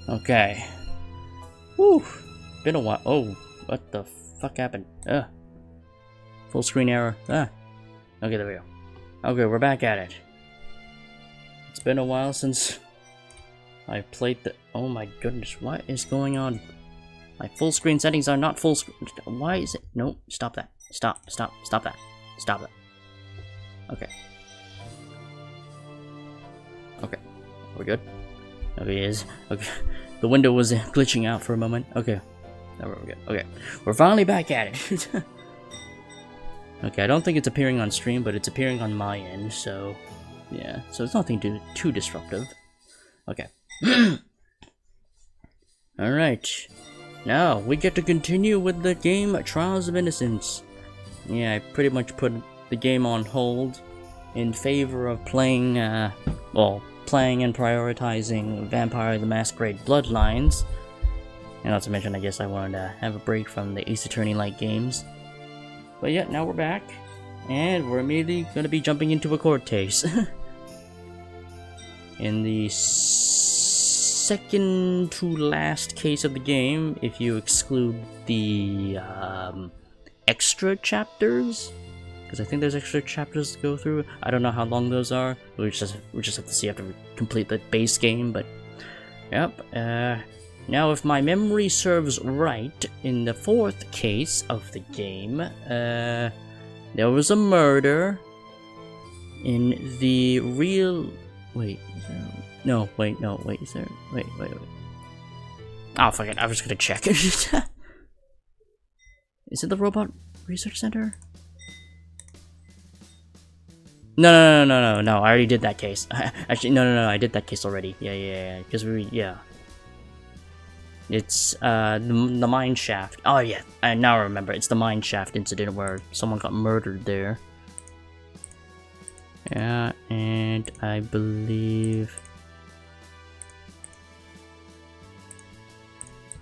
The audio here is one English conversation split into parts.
Okay. Whew. Been a while. Oh, what the fuck happened? Full screen error. Okay, there we go. Okay, we're back at it. It's been a while since I played the... Oh my goodness, what is going on? My full screen settings are not full screen. Why is it? No, stop that. Stop that. Stop that. Okay. Okay. We're good? Okay, it is. Okay. The window was glitching out for a moment. Okay. Now we're good. Okay. We're finally back at it. Okay, I don't think it's appearing on stream, but it's appearing on my end, so... Yeah, so it's nothing too disruptive. Okay. Alright. Now, we get to continue with the game Trials of Innocence. Yeah, I pretty much put the game on hold in favor of playing, playing and prioritizing Vampire the Masquerade Bloodlines. And not to mention, I guess I wanted to have a break from the Ace Attorney-like games. But yeah, now we're back, and we're immediately going to be jumping into a court case. In the second to last case of the game, if you exclude the extra chapters, because I think there's extra chapters to go through. I don't know how long those are. We just have to see after we complete the base game. But yep. Now, if my memory serves right, in the fourth case of the game, there was a murder in the real... Wait, is there... No, wait, is there... Wait. Oh, fuck it, I was gonna check. Is it the Robot Research Center? No, I already did that case. Actually, no, I did that case already. Yeah, because yeah. It's the mine shaft. Oh yeah, I now remember. It's the mine shaft incident where someone got murdered there. Yeah, and I believe...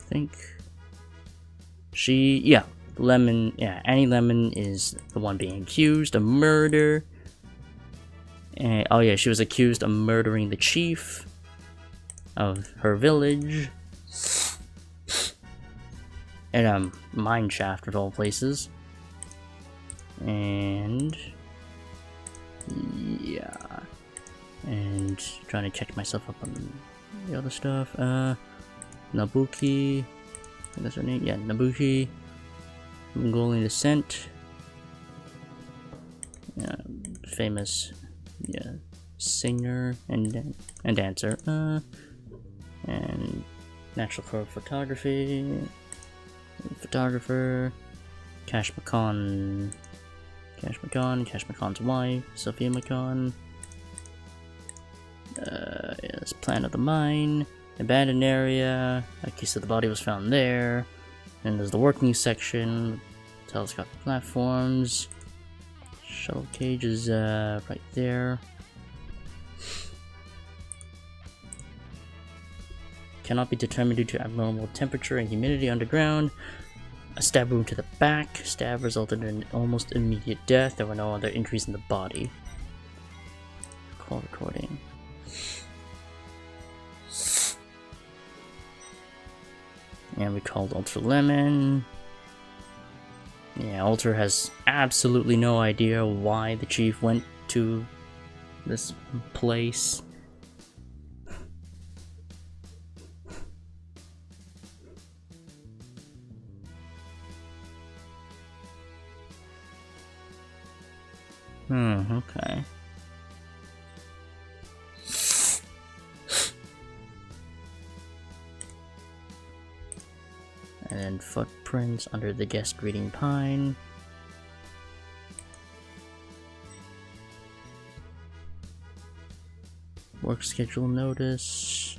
Annie Lemon is the one being accused of murder. And, oh yeah, she was accused of murdering the chief of her village. And mine shaft of all places. And yeah. And trying to check myself up on the other stuff. Nabuki. That's her name? Yeah, Nabuki. Mongolian descent. Famous singer and dancer. And natural photography. Photographer, Cash McConn's wife, Sophia McConn. Yes, plan of the mine, abandoned area. A case of the body was found there. And there's the working section, telescopic platforms, shuttle cage is right there. Cannot be determined due to abnormal temperature and humidity underground. A stab wound to the back. Stab resulted in almost immediate death. There were no other injuries in the body. Call recording. And we called Ultra Lemon. Yeah, Ultra has absolutely no idea why the chief went to this place. Okay. And then footprints under the guest reading pine. Work schedule notice.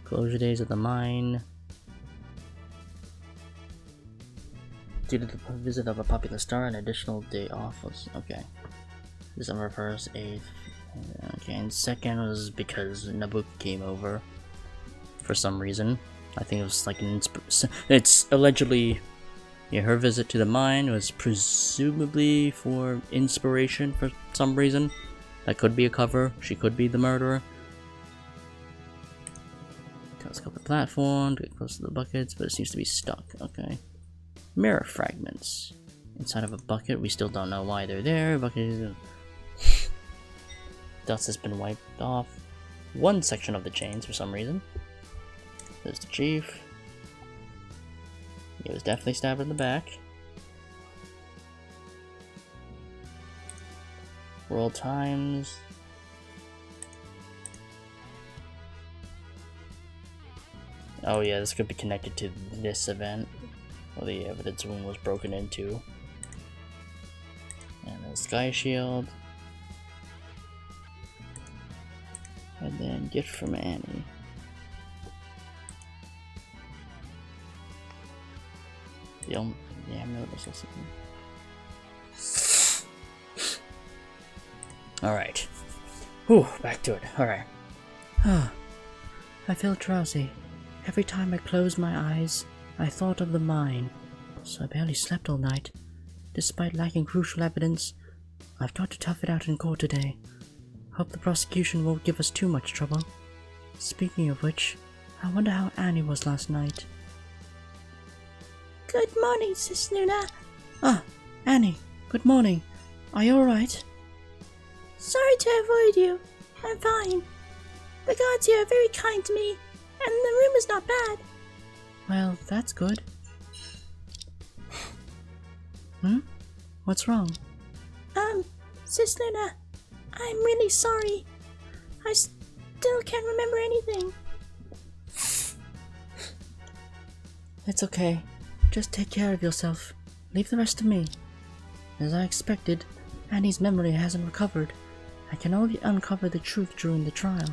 Closure days of the mine. Due to the visit of a popular star, an additional day off was... Okay. December 1st, 8th. Okay, and second was because Nabucco came over. For some reason. I think it was like an it's allegedly... Yeah, her visit to the mine was presumably for inspiration for some reason. That could be a cover. She could be the murderer. let's go up the platform to get close to the buckets, but it seems to be stuck. Okay. Mirror fragments. Inside of a bucket, we still don't know why they're there. Bucket dust has been wiped off one section of the chains for some reason. There's the chief. He was definitely stabbed in the back. World times. Oh yeah, this could be connected to this event. Well, the evidence room was broken into. And the sky shield. And then gift from Annie. The amulet was also. Alright. Whew, back to it. Alright. I feel drowsy. Every time I closed my eyes, I thought of the mine, so I barely slept all night. Despite lacking crucial evidence, I've got to tough it out in court today. Hope the prosecution won't give us too much trouble. Speaking of which, I wonder how Annie was last night. Good morning, Sis Luna. Ah, Annie, good morning. Are you alright? Sorry to avoid you. I'm fine. The guards here are very kind to me, and the room is not bad. Well, that's good. What's wrong? Sis Luna, I'm really sorry. I still can't remember anything. It's okay. Just take care of yourself. Leave the rest to me. As I expected, Annie's memory hasn't recovered. I can only uncover the truth during the trial.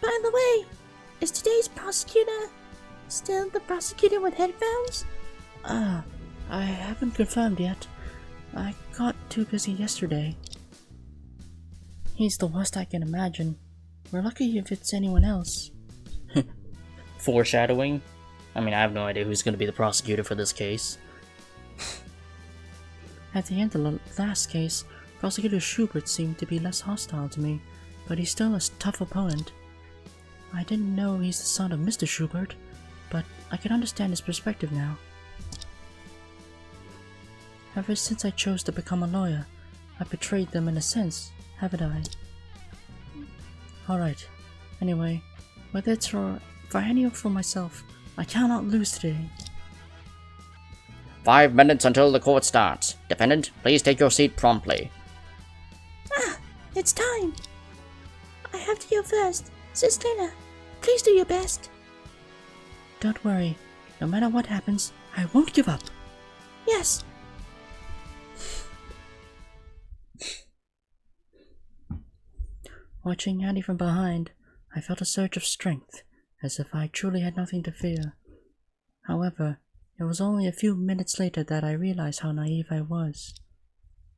By the way, is today's prosecutor still the prosecutor with headphones? I haven't confirmed yet. I got too busy yesterday. He's the worst I can imagine. We're lucky if it's anyone else. Foreshadowing? I mean, I have no idea who's going to be the prosecutor for this case. At the end of the last case, Prosecutor Schubert seemed to be less hostile to me, but he's still a tough opponent. I didn't know he's the son of Mr. Schubert, but I can understand his perspective now. Ever since I chose to become a lawyer, I betrayed them in a sense, haven't I? Alright. Anyway, whether it's for Annie or for myself, I cannot lose today. 5 minutes until the court starts. Defendant, please take your seat promptly. It's time. I have to go first. Sis Luna, please do your best. Don't worry. No matter what happens, I won't give up. Yes. Watching Annie from behind, I felt a surge of strength, as if I truly had nothing to fear. However, it was only a few minutes later that I realized how naive I was.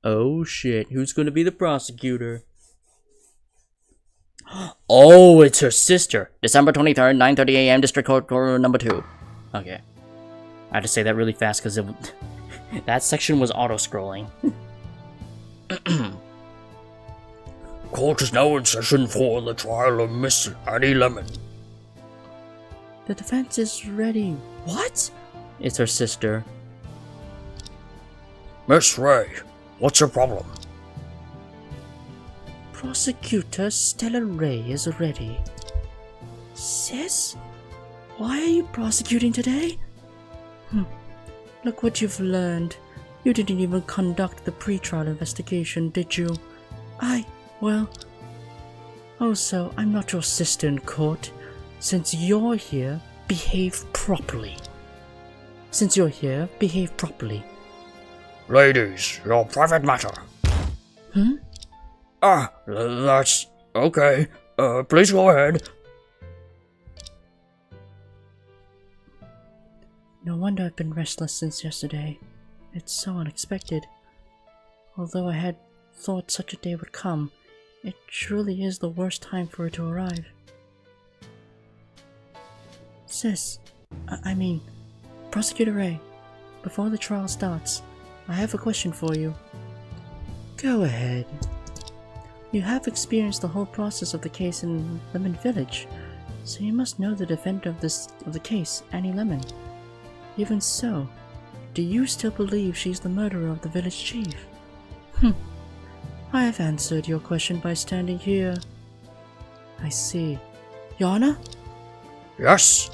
Oh shit, who's gonna be the prosecutor? Oh, it's her sister! December 23rd, 9:30 a.m. District Court number 2. Okay. I had to say that really fast because that section was auto-scrolling. Court is now in session for the trial of Miss Annie Lemon. The defense is ready. What? It's her sister. Miss Ray, what's your problem? Prosecutor Stella Ray is ready. Sis? Why are you prosecuting today? Look what you've learned. You didn't even conduct the pre-trial investigation, did you? Well... Also, I'm not your sister in court. Since you're here, behave properly. Ladies, your private matter. That's okay. Please go ahead. No wonder I've been restless since yesterday. It's so unexpected. Although I had thought such a day would come, it truly is the worst time for it to arrive. Sis, I mean, Prosecutor Ray, before the trial starts, I have a question for you. Go ahead. You have experienced the whole process of the case in Lemon Village. So you must know the defendant of the case, Annie Lemon. Even so, do you still believe she's the murderer of the village chief? I have answered your question by standing here. I see. Your Honor? Yes?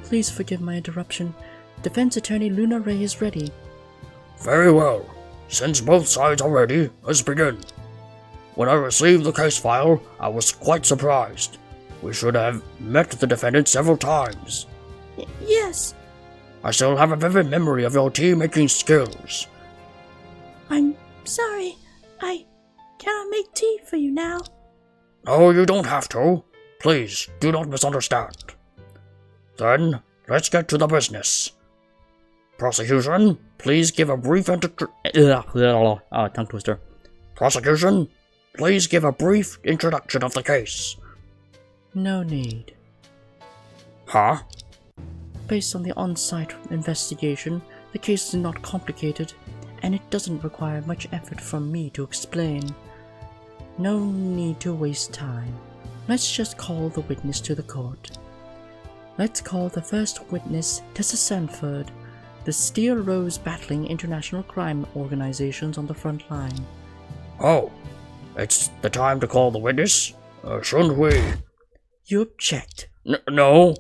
Please forgive my interruption. Defense attorney Luna Ray is ready. Very well. Since both sides are ready, let's begin. When I received the case file, I was quite surprised. We should have met the defendant several times. Yes. I still have a vivid memory of your tea-making skills. I'm sorry. I cannot make tea for you now. No, you don't have to. Please, do not misunderstand. Then, let's get to the business. Prosecution, please give a brief tongue twister. Prosecution, please give a brief introduction of the case. No need. Huh? Based on the on-site investigation, the case is not complicated, and it doesn't require much effort from me to explain. No need to waste time. Let's just call the witness to the court. Let's call the first witness Tessa Sanford, the Steel Rose battling international crime organizations on the front line. Oh, it's the time to call the witness? Shouldn't we? You object. No.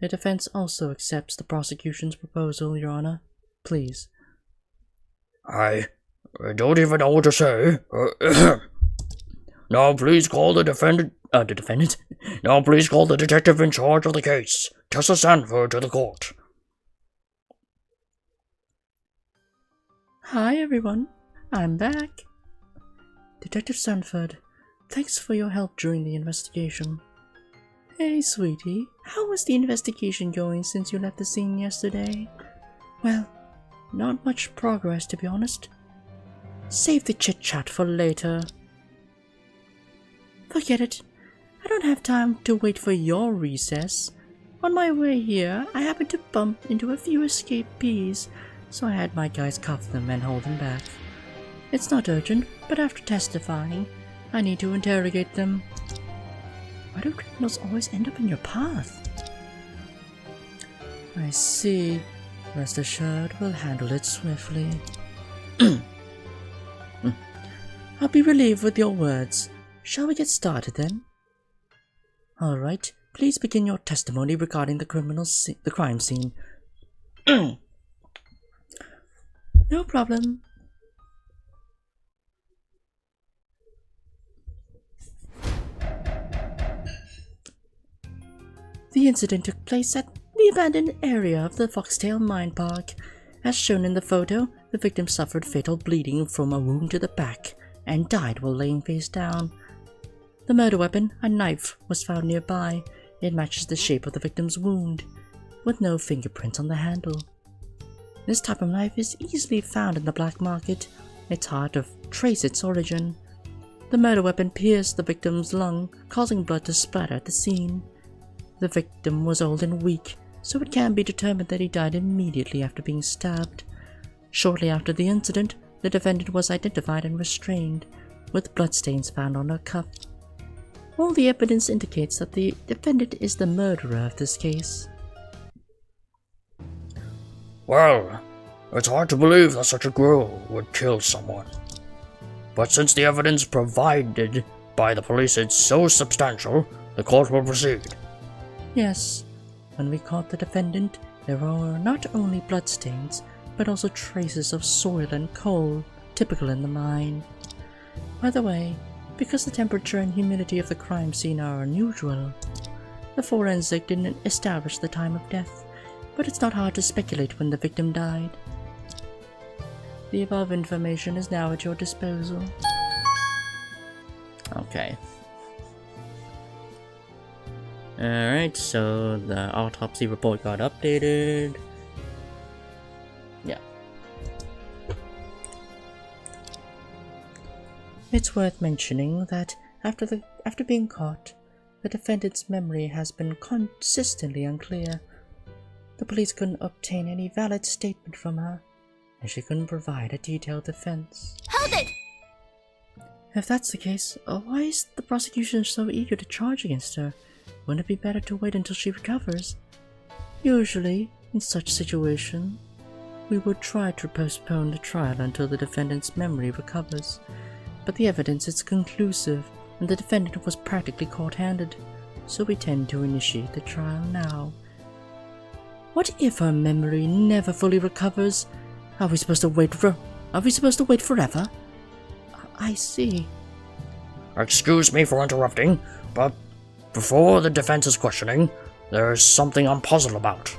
The defense also accepts the prosecution's proposal, Your Honor. Please. I don't even know what to say. Now please call the defendant. Now please call the detective in charge of the case, Tessa Sanford, to the court. Hi everyone, I'm back. Detective Sanford, thanks for your help during the investigation. Hey sweetie, how was the investigation going since you left the scene yesterday? Well, not much progress to be honest. Save the chit-chat for later. Forget it. I don't have time to wait for your recess. On my way here, I happened to bump into a few escapees, so I had my guys cuff them and hold them back. It's not urgent, but after testifying, I need to interrogate them. Why do criminals always end up in your path? I see. Rest assured, we'll handle it swiftly. I'll be relieved with your words. Shall we get started then? Alright, please begin your testimony regarding the crime scene. No problem. The incident took place at the abandoned area of the Foxtail Mine Park. As shown in the photo, the victim suffered fatal bleeding from a wound to the back and died while laying face down. The murder weapon, a knife, was found nearby. It matches the shape of the victim's wound, with no fingerprints on the handle. This type of knife is easily found in the black market. It's hard to trace its origin. The murder weapon pierced the victim's lung, causing blood to splatter at the scene. The victim was old and weak, so it can be determined that he died immediately after being stabbed. Shortly after the incident, the defendant was identified and restrained, with bloodstains found on her cuff. All the evidence indicates that the defendant is the murderer of this case. Well, it's hard to believe that such a girl would kill someone. But since the evidence provided by the police is so substantial, the court will proceed. Yes, when we caught the defendant, there were not only bloodstains, but also traces of soil and coal, typical in the mine. By the way, because the temperature and humidity of the crime scene are unusual, the forensic didn't establish the time of death, but it's not hard to speculate when the victim died. The above information is now at your disposal. Okay. Alright, so the autopsy report got updated. Yeah. It's worth mentioning that after being caught, the defendant's memory has been consistently unclear. The police couldn't obtain any valid statement from her, and she couldn't provide a detailed defense. Hold it! If that's the case, why is the prosecution so eager to charge against her? Wouldn't it be better to wait until she recovers? Usually, in such situation, we would try to postpone the trial until the defendant's memory recovers. But the evidence is conclusive, and the defendant was practically caught-handed, so we tend to initiate the trial now. What if her memory never fully recovers? Are we supposed to wait forever? I see. Excuse me for interrupting, but before the defense's questioning, there's something I'm puzzled about.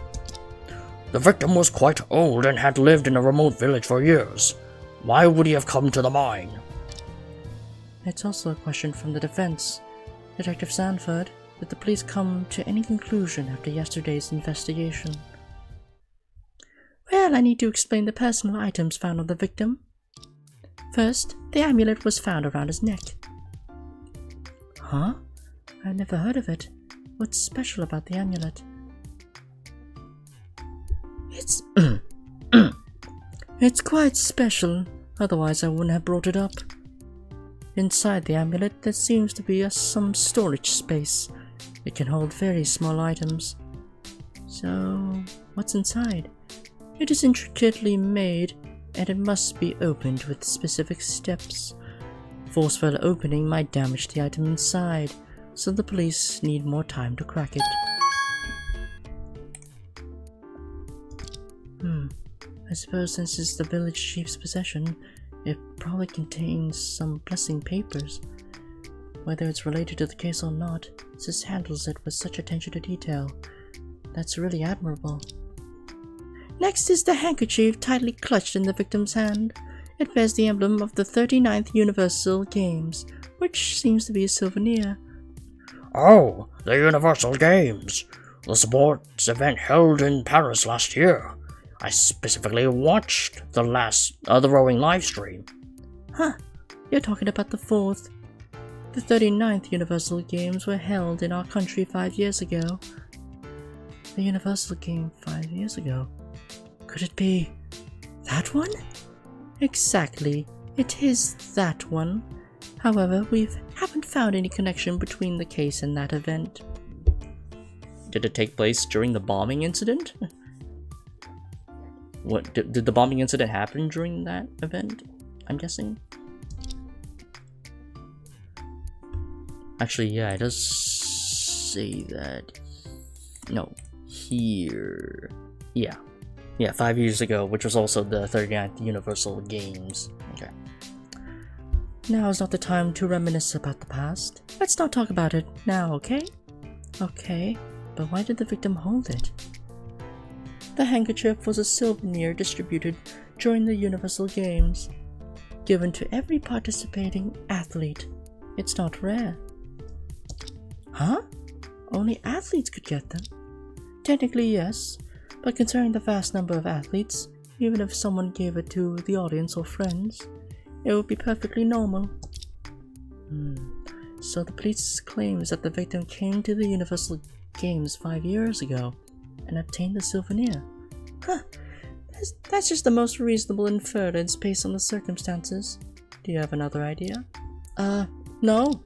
The victim was quite old and had lived in a remote village for years. Why would he have come to the mine? It's also a question from the defense. Detective Sanford, did the police come to any conclusion after yesterday's investigation? Well, I need to explain the personal items found on the victim. First, the amulet was found around his neck. Huh? I've never heard of it. What's special about the amulet? It's... It's quite special, otherwise I wouldn't have brought it up. Inside the amulet there seems to be some storage space. It can hold very small items. So, what's inside? It is intricately made, and it must be opened with specific steps. Forceful opening might damage the item inside, so the police need more time to crack it. I suppose since it's the village chief's possession, it probably contains some blessing papers. Whether it's related to the case or not, Sis handles it with such attention to detail. That's really admirable. Next is the handkerchief tightly clutched in the victim's hand. It bears the emblem of the 39th Universal Games, which seems to be a souvenir. Oh, the Universal Games. The sports event held in Paris last year. I specifically watched the rowing live stream. Huh, you're talking about the 4th. The 39th Universal Games were held in our country 5 years ago. The Universal Game 5 years ago? Could it be that one? Exactly, it is that one. However, we haven't found any connection between the case and that event. Did it take place during the bombing incident? What did the bombing incident happen during that event? I'm guessing. Actually, yeah, it does say that. No, here. Yeah, 5 years ago, which was also the 39th Universal Games. Okay. Now is not the time to reminisce about the past. Let's not talk about it now, okay? Okay, but why did the victim hold it? The handkerchief was a souvenir distributed during the Universal Games, given to every participating athlete. It's not rare. Huh? Only athletes could get them? Technically, yes, but considering the vast number of athletes, even if someone gave it to the audience or friends, it would be perfectly normal. So the police claims that the victim came to the Universal Games 5 years ago and obtained the souvenir. Huh. That's just the most reasonable inference based on the circumstances. Do you have another idea? No.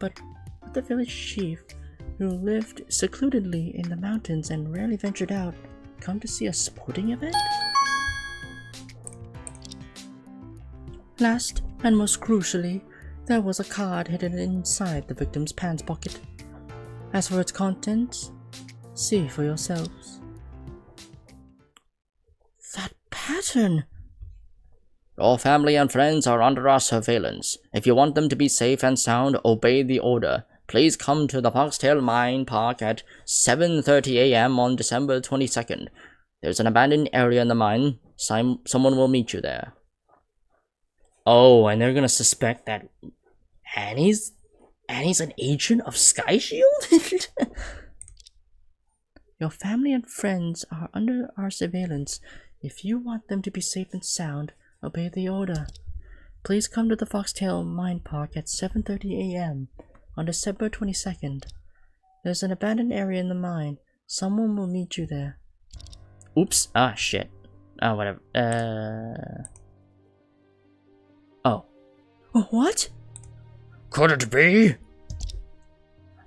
But would the village chief, who lived secludedly in the mountains and rarely ventured out, come to see a sporting event? Last, and most crucially, there was a card hidden inside the victim's pants pocket. As for its contents, see for yourselves. That pattern! Your family and friends are under our surveillance. If you want them to be safe and sound, obey the order. Please come to the Foxtail Mine Park at 7:30 a.m. on December 22nd. There's an abandoned area in the mine. Someone will meet you there. Oh, and they're gonna suspect that Annie's an agent of Sky Shield? Your family and friends are under our surveillance. If you want them to be safe and sound, obey the order. Please come to the Foxtail Mine Park at 7:30 a.m. on December 22nd. There's an abandoned area in the mine. Someone will meet you there. Oops. Ah, shit. Whatever. Oh. What? Could it be?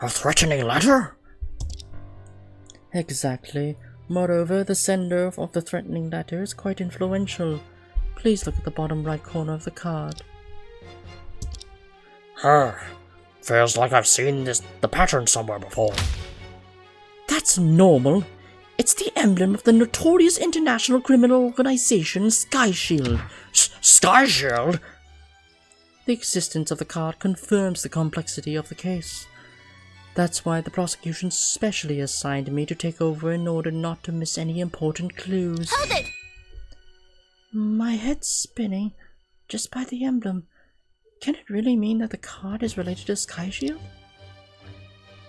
A threatening letter? Exactly. Moreover, the sender of the threatening letter is quite influential. Please look at the bottom right corner of the card. Feels like I've seen the pattern somewhere before. That's normal. It's the emblem of the notorious international criminal organization Sky Shield. Sky Shield? The existence of the card confirms the complexity of the case. That's why the prosecution specially assigned me to take over in order not to miss any important clues. Hold it! My head's spinning just by the emblem. Can it really mean that the card is related to Sky Shield?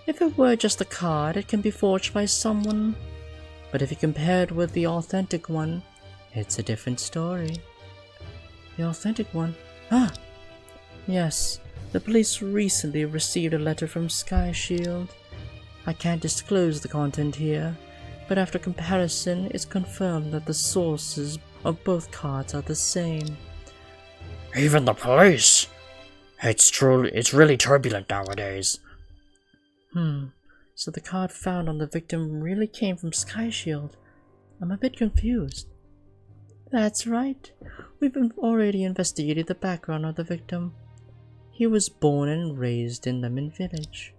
If it were just a card, it can be forged by someone. But if you compare it with the authentic one, it's a different story. The authentic one? Ah! Yes, the police recently received a letter from Sky Shield. I can't disclose the content here, but after comparison, it's confirmed that the sources of both cards are the same. Even the police? It's really turbulent nowadays. So the card found on the victim really came from Sky Shield. I'm a bit confused. That's right. We've already investigated the background of the victim. He was born and raised in Lemon Village.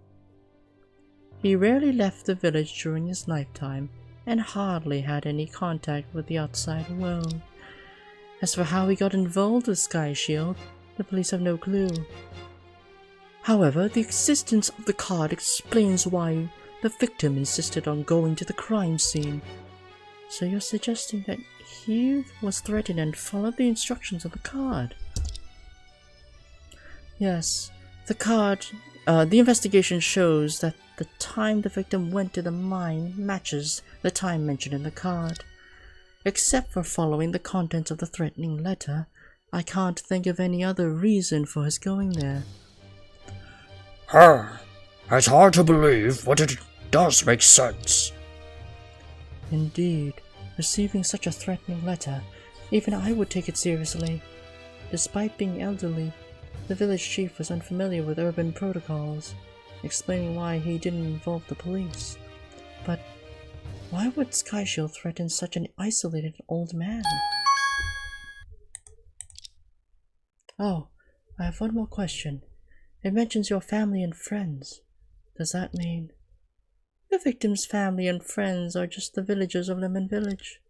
He rarely left the village during his lifetime and hardly had any contact with the outside world. As for how he got involved with Sky Shield, the police have no clue. However, the existence of the card explains why the victim insisted on going to the crime scene. So you're suggesting that he was threatened and followed the instructions of the card? Yes, the investigation shows that the time the victim went to the mine matches the time mentioned in the card. Except for following the contents of the threatening letter, I can't think of any other reason for his going there. It's hard to believe, but it does make sense. Indeed, receiving such a threatening letter, even I would take it seriously. Despite being elderly, the village chief was unfamiliar with urban protocols, explaining why he didn't involve the police. But why would Sky Shield threaten such an isolated old man? Oh, I have one more question. It mentions your family and friends. Does that mean the victim's family and friends are just the villagers of Lemon Village?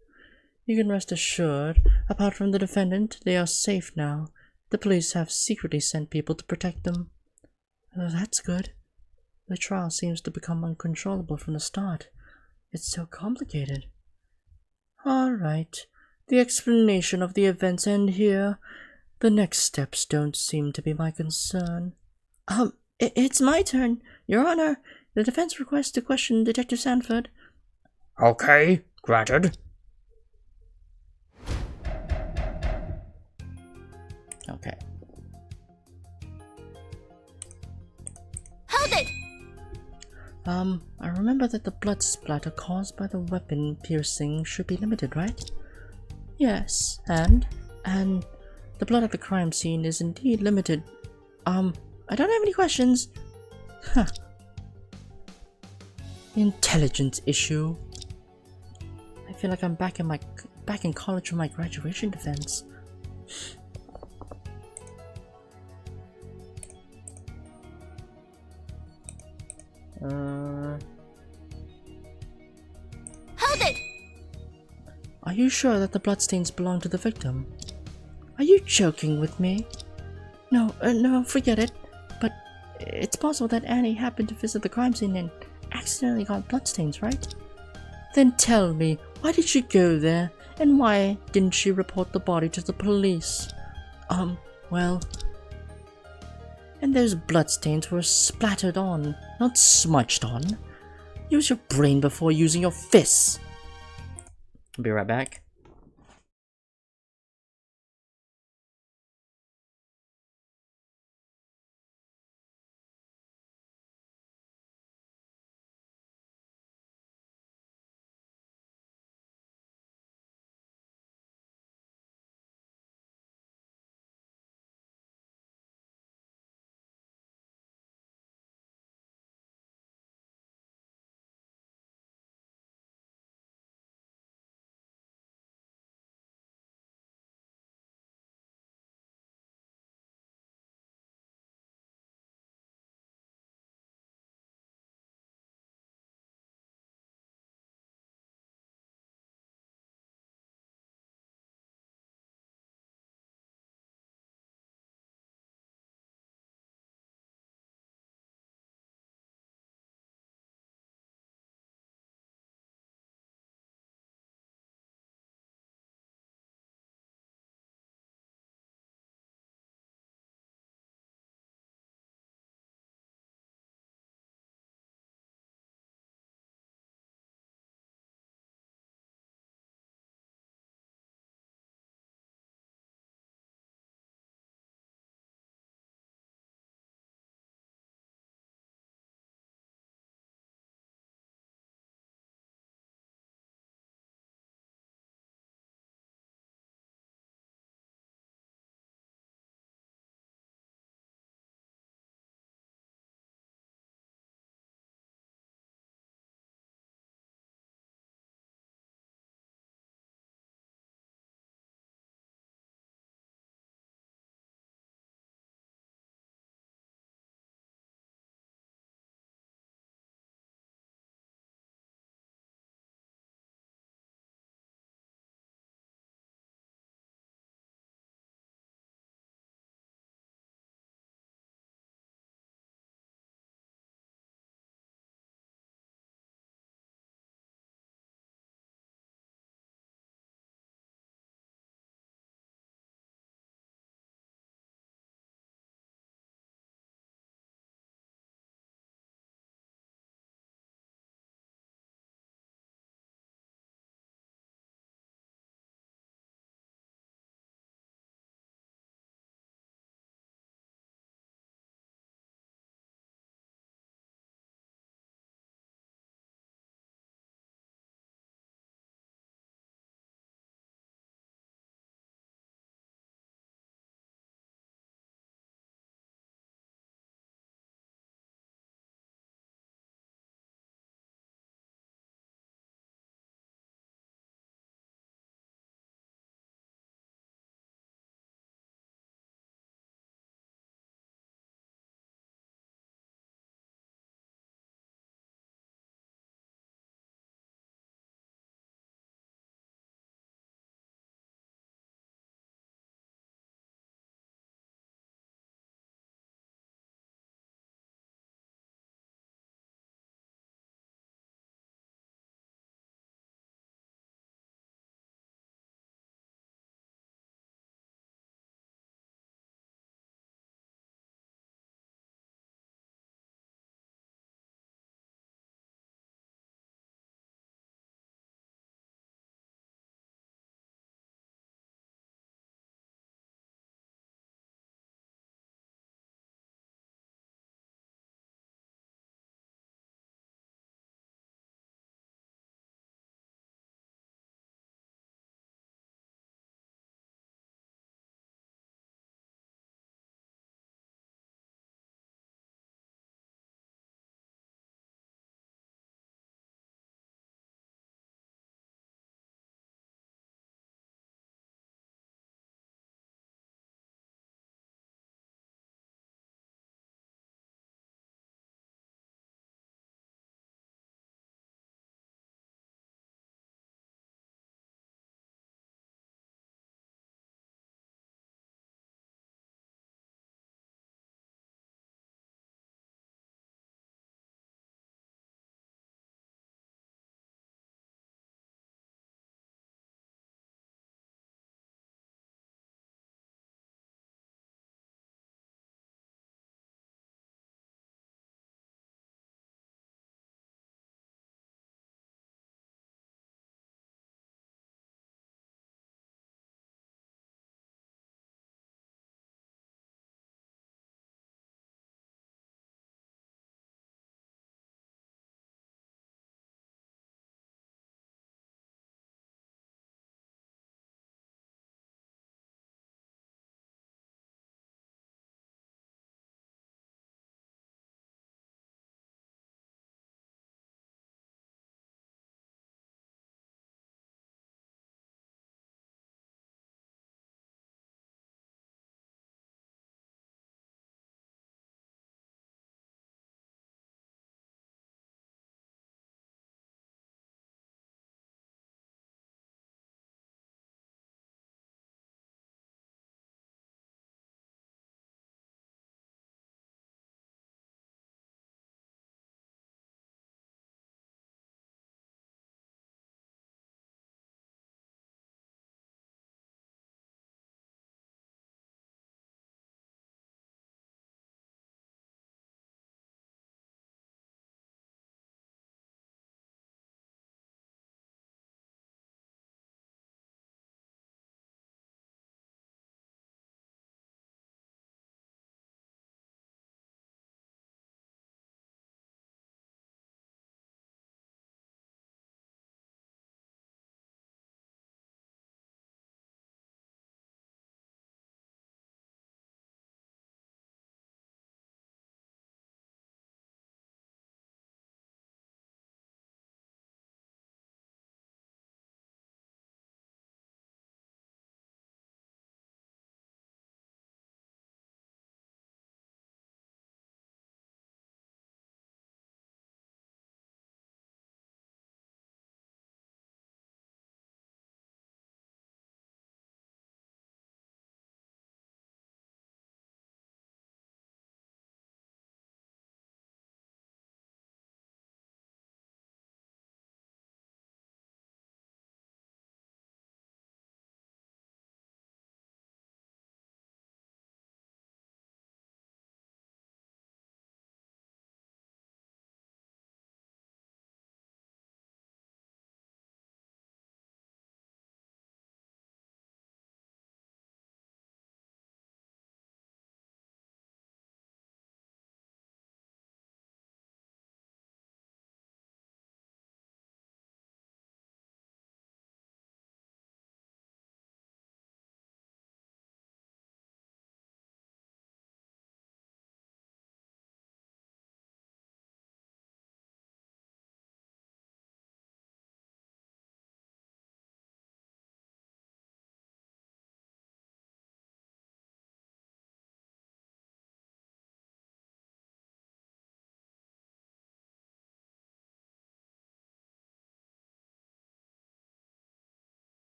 You can rest assured, apart from the defendant, they are safe now. The police have secretly sent people to protect them. Oh, that's good. The trial seems to become uncontrollable from the start. It's so complicated. Alright, the explanation of the events end here. The next steps don't seem to be my concern. It's my turn, Your Honor. The defense requests to question Detective Sanford. Okay, granted. Okay. Hold it! I remember that the blood splatter caused by the weapon piercing should be limited, right? Yes, and the blood at the crime scene is indeed limited. I don't have any questions. Huh. Intelligence issue. I feel like I'm back in college for my graduation defense. Hold it! Are you sure that the bloodstains belong to the victim? Are you joking with me? No, forget it. But it's possible that Annie happened to visit the crime scene and accidentally got bloodstains, right? Then tell me, why did she go there? And why didn't she report the body to the police? Well... And those bloodstains were splattered on, not smudged on. Use your brain before using your fists. I'll be right back.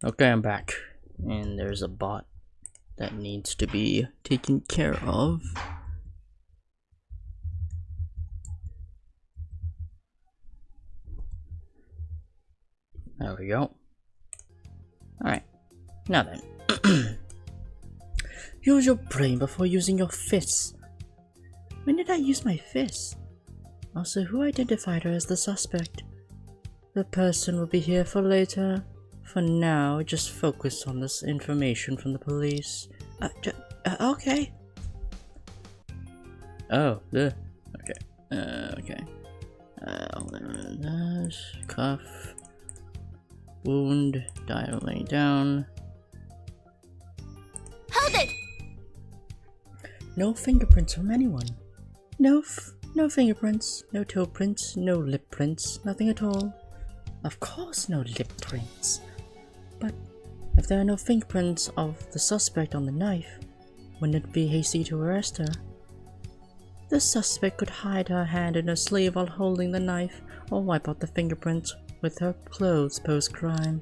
Okay, I'm back. And there's a bot that needs to be taken care of. There we go. Alright, now then. Use your brain before using your fists. When did I use my fists? Also, who identified her as the suspect? The person will be here for later. For now, just focus on this information from the police. Okay. Oh, okay. Okay. Cuff. Wound. Dial laying down. Hold it! No fingerprints from anyone. No fingerprints, no toe prints, no lip prints, nothing at all. Of course no lip prints. But if there are no fingerprints of the suspect on the knife, wouldn't it be hasty to arrest her? The suspect could hide her hand in her sleeve while holding the knife, or wipe out the fingerprints with her clothes post-crime.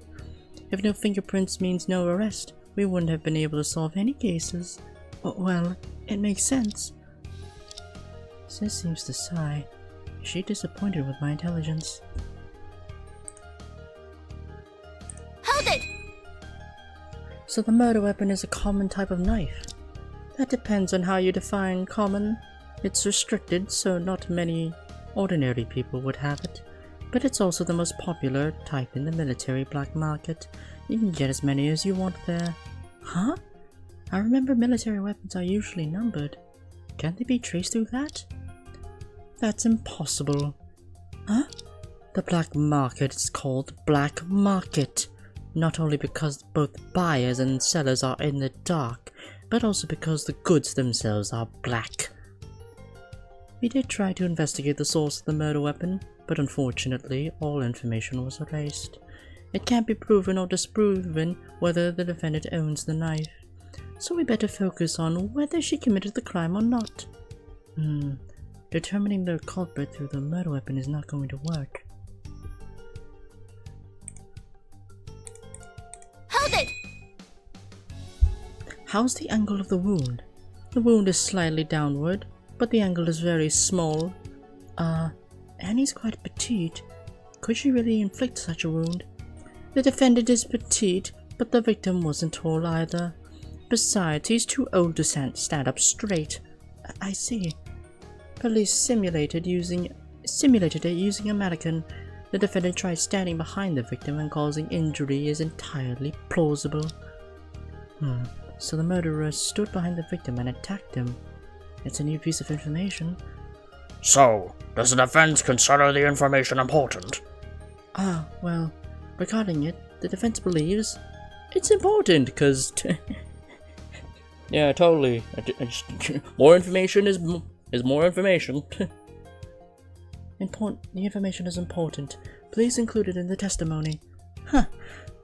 If no fingerprints means no arrest, we wouldn't have been able to solve any cases. Well, it makes sense. Sis seems to sigh. Is she disappointed with my intelligence? Hold it! So the murder weapon is a common type of knife. That depends on how you define common. It's restricted, so not many ordinary people would have it. But it's also the most popular type in the military black market. You can get as many as you want there. Huh? I remember military weapons are usually numbered. Can't they be traced through that? That's impossible. Huh? The black market is called black market. Not only because both buyers and sellers are in the dark, but also because the goods themselves are black. We did try to investigate the source of the murder weapon, but unfortunately all information was erased. It can't be proven or disproven whether the defendant owns the knife, so we better focus on whether she committed the crime or not. Determining the culprit through the murder weapon is not going to work. Hold it! How's the angle of the wound? The wound is slightly downward, but the angle is very small. Annie's quite petite. Could she really inflict such a wound? The defendant is petite, but the victim wasn't tall either. Besides, he's too old to stand up straight. I see. Police simulated it using a mannequin. The defendant tried standing behind the victim and causing injury is entirely plausible. So the murderer stood behind the victim and attacked him. It's a new piece of information. So, does the defense consider the information important? Well, regarding it, the defense believes it's important because... yeah, totally. More information is more information. The information is important. Please include it in the testimony.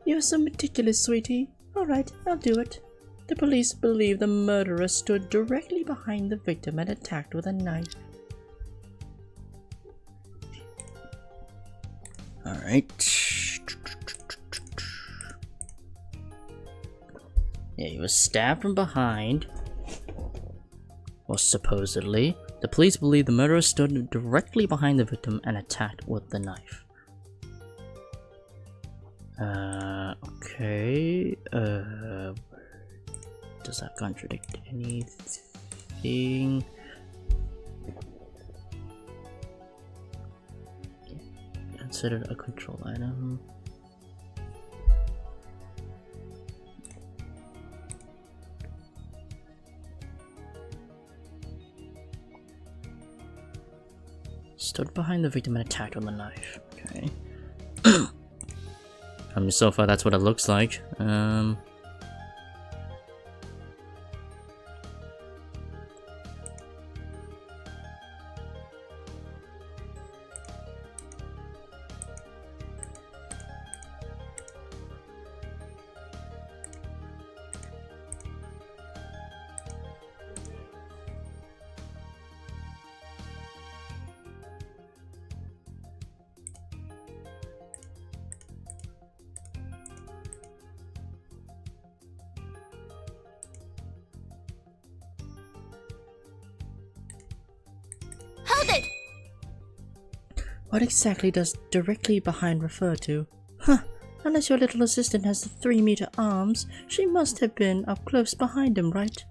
You're so meticulous, sweetie. Alright, I'll do it. The police believe the murderer stood directly behind the victim and attacked with a knife. Alright. Yeah, he was stabbed from behind. Well, supposedly. The police believe the murderer stood directly behind the victim and attacked with the knife. Okay. Does that contradict anything? Considered a control item. Stood behind the victim and attacked with a knife. Okay. I mean, so far that's what it looks like. Hold it! What exactly does directly behind refer to? Huh, unless your little assistant has the 3-meter arms, she must have been up close behind him, right?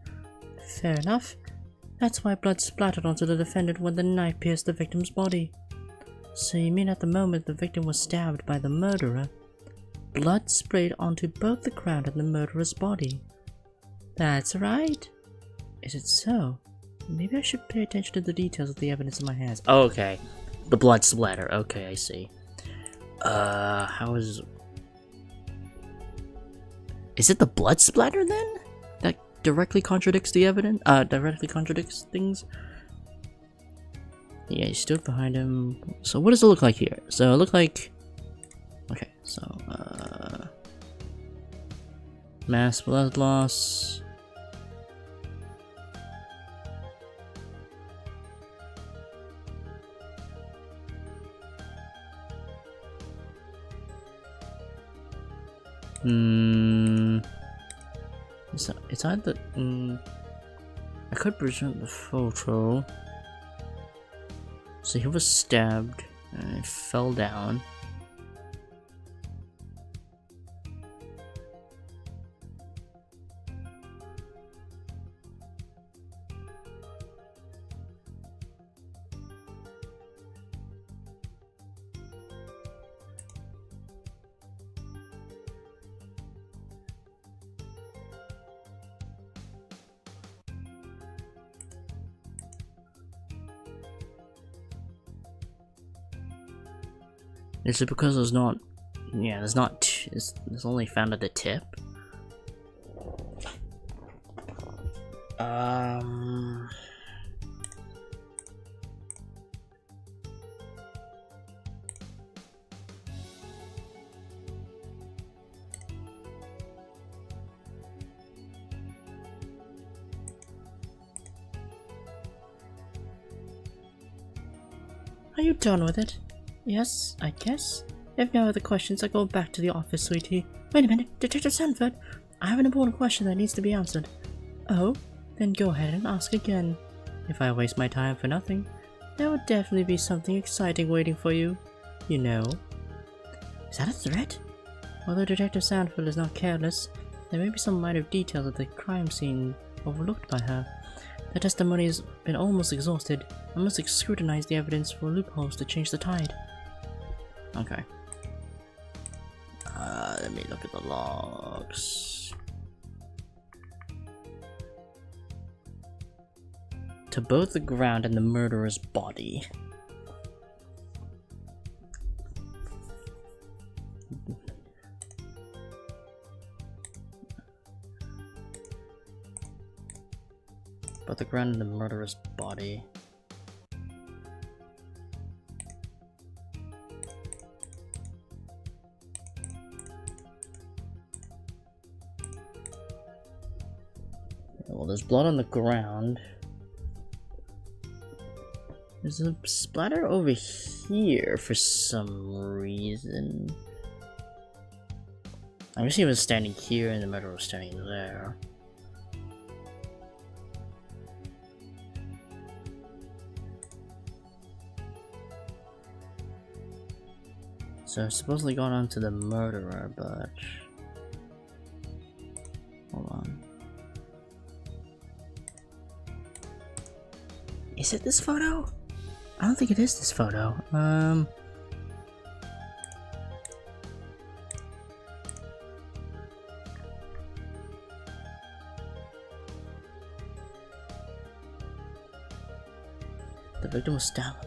Fair enough. That's why blood splattered onto the defendant when the knife pierced the victim's body. So you mean at the moment the victim was stabbed by the murderer, blood sprayed onto both the ground and the murderer's body? That's right. Is it so? Maybe I should pay attention to the details of the evidence in my hands. Oh, okay. The blood splatter. Okay, I see. How is... Is it the blood splatter then? That directly contradicts the evidence? Directly contradicts things? Yeah, he stood behind him. So what does it look like here? So it looked like... Okay, so, mass blood loss... It's either I could present the photo. So he was stabbed and fell down. Is it because there's not... Yeah, there's not... It's only found at the tip? Are you done with it? Yes, I guess. If no other questions, I'll go back to the office, sweetie. Wait a minute, Detective Sanford! I have an important question that needs to be answered. Oh? Then go ahead and ask again. If I waste my time for nothing, there will definitely be something exciting waiting for you. You know. Is that a threat? Although Detective Sanford is not careless, there may be some minor details of the crime scene overlooked by her. The testimony has been almost exhausted. I must scrutinize the evidence for loopholes to change the tide. Okay. Let me look at the logs. To both the ground and the murderer's body. Both the ground and the murderer's body. Well, there's blood on the ground. There's a splatter over here for some reason. I guess he was standing here and the murderer was standing there. So I've supposedly gone on to the murderer, but... Hold on. Is it this photo? I don't think it is this photo. The victim was stabbed.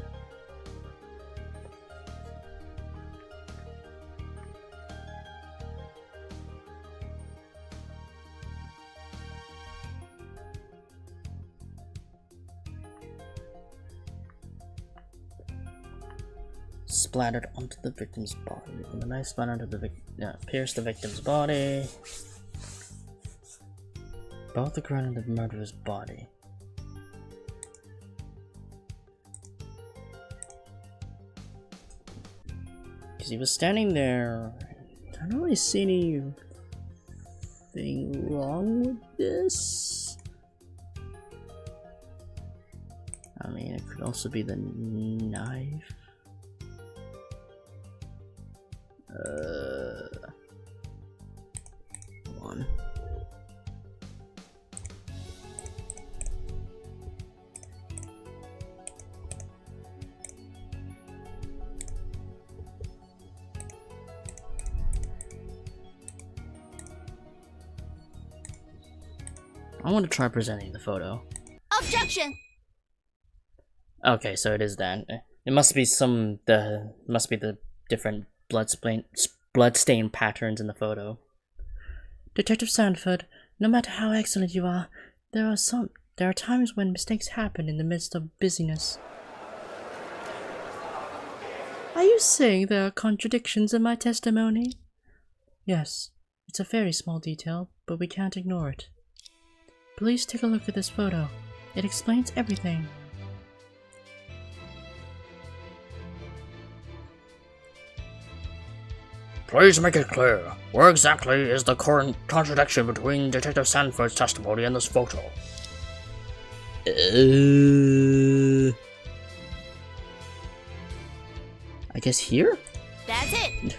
Splattered onto the victim's body. When the knife splattered onto the pierced the victim's body. Both the ground and the murderer's body. Because he was standing there. I don't really see anything wrong with this. I mean, it could also be the knife. Hold on. I want to try presenting the photo. Objection! Okay, so it is that. It must be the different bloodstain patterns in the photo. Detective Sanford, no matter how excellent you are, there are times when mistakes happen in the midst of busyness. Are you saying there are contradictions in my testimony? Yes, it's a very small detail, but we can't ignore it. Please take a look at this photo. It explains everything. Please make it clear. Where exactly is the current contradiction between Detective Sanford's testimony and this photo? I guess here? That's it!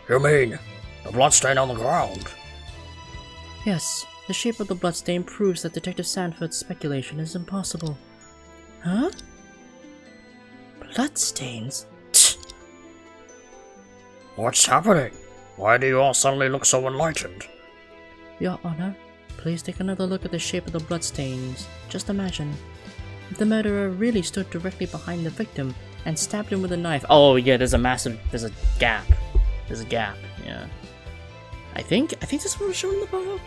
You mean the bloodstain on the ground? Yes, the shape of the bloodstain proves that Detective Sanford's speculation is impossible. Huh? Bloodstains? What's happening? Why do you all suddenly look so enlightened? Your Honor, please take another look at the shape of the bloodstains. Just imagine, if the murderer really stood directly behind the victim and stabbed him with a knife. Oh yeah, there's a gap. There's a gap, yeah. I think that's what was shown in the photo.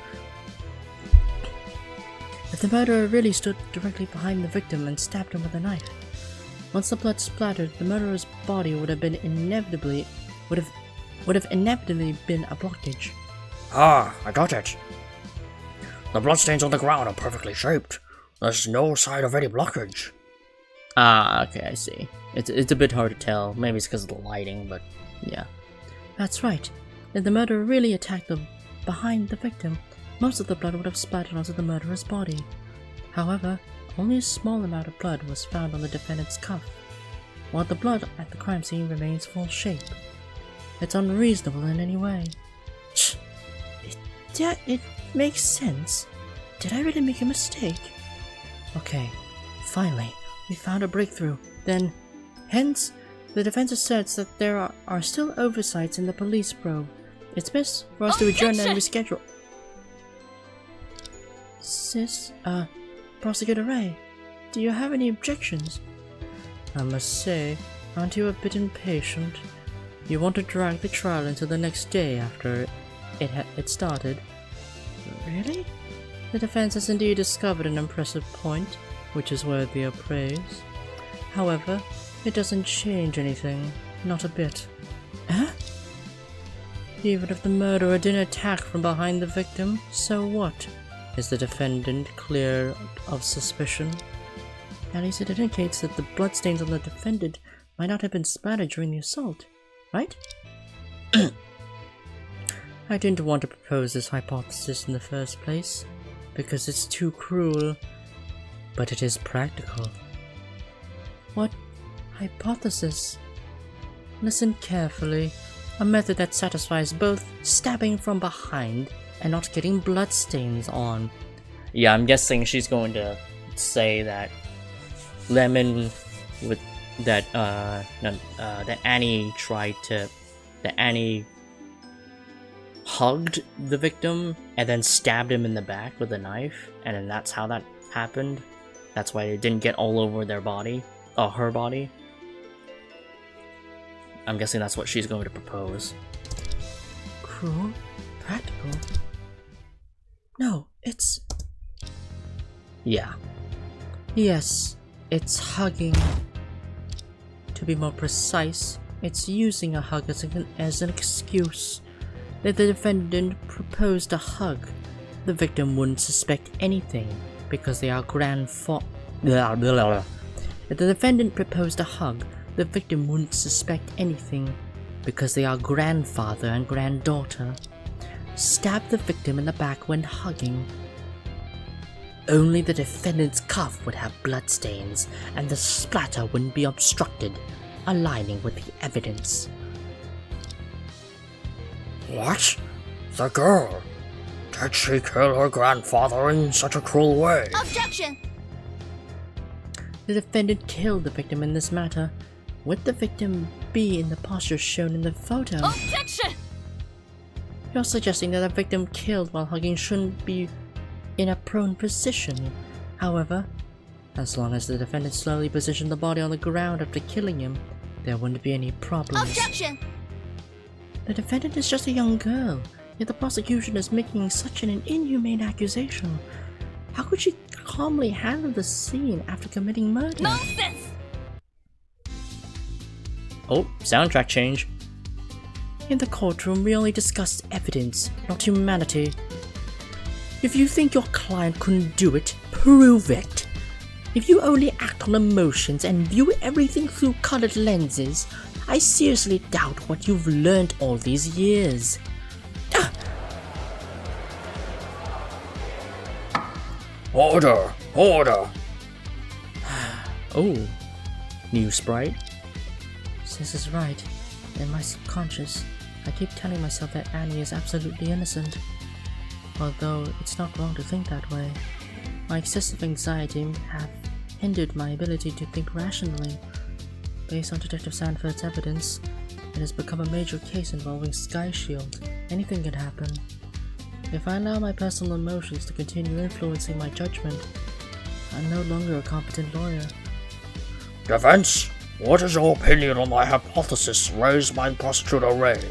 If the murderer really stood directly behind the victim and stabbed him with a knife, once the blood splattered, the murderer's body would have inevitably been a blockage. Ah, I got it. The bloodstains on the ground are perfectly shaped. There's no sign of any blockage. Ah, okay, I see. It's a bit hard to tell. Maybe it's because of the lighting, but yeah. That's right. If the murderer really attacked them behind the victim, most of the blood would have splattered onto the murderer's body. However, only a small amount of blood was found on the defendant's cuff, while the blood at the crime scene remains full shape. It's unreasonable in any way. It makes sense. Did I really make a mistake? Okay, finally, we found a breakthrough. Then, hence, the defense asserts that there are still oversights in the police probe. It's best for us to adjourn and reschedule. Prosecutor Ray, do you have any objections? I must say, aren't you a bit impatient? You want to drag the trial until the next day after it started. Really? The defense has indeed discovered an impressive point, which is worthy of praise. However, it doesn't change anything, not a bit. Huh? Even if the murderer didn't attack from behind the victim, so what? Is the defendant clear of suspicion? At least it indicates that the bloodstains on the defendant might not have been splattered during the assault, right? I didn't want to propose this hypothesis in the first place, because it's too cruel, but it is practical. What hypothesis? Listen carefully. A method that satisfies both stabbing from behind and not getting bloodstains on. Yeah, I'm guessing she's going to say that Annie hugged the victim and then stabbed him in the back with a knife, and then that's how that happened. That's why it didn't get all over their body, her body. I'm guessing that's what she's going to propose. Cruel? Practical? No, it's... Yeah. Yes, it's hugging. To be more precise, it's using a hug as an excuse. If the defendant proposed a hug, the victim wouldn't suspect anything because they are If the defendant proposed a hug, the victim wouldn't suspect anything because they are grandfather and granddaughter. Stab the victim in the back when hugging. Only the defendant's cuff would have bloodstains, and the splatter wouldn't be obstructed, aligning with the evidence. What? The girl? Did she kill her grandfather in such a cruel way? Objection! The defendant killed the victim in this matter. Would the victim be in the posture shown in the photo? Objection! You're suggesting that a victim killed while hugging shouldn't be in a prone position. However, as long as the defendant slowly positioned the body on the ground after killing him, there wouldn't be any problems. Objection! The defendant is just a young girl, yet the prosecution is making such an inhumane accusation. How could she calmly handle the scene after committing murder? Nonsense! Oh, soundtrack change. In the courtroom, we only discussed evidence, not humanity. If you think your client couldn't do it, prove it. If you only act on emotions and view everything through colored lenses, I seriously doubt what you've learned all these years. Order! Order! Oh, new sprite? Sis is right. In my subconscious, I keep telling myself that Annie is absolutely innocent. Although it's not wrong to think that way. My excessive anxiety have hindered my ability to think rationally. Based on Detective Sanford's evidence, it has become a major case involving Sky Shield. Anything can happen. If I allow my personal emotions to continue influencing my judgment, I'm no longer a competent lawyer. Defense, what is your opinion on my hypothesis raised by Prosecutor Ray?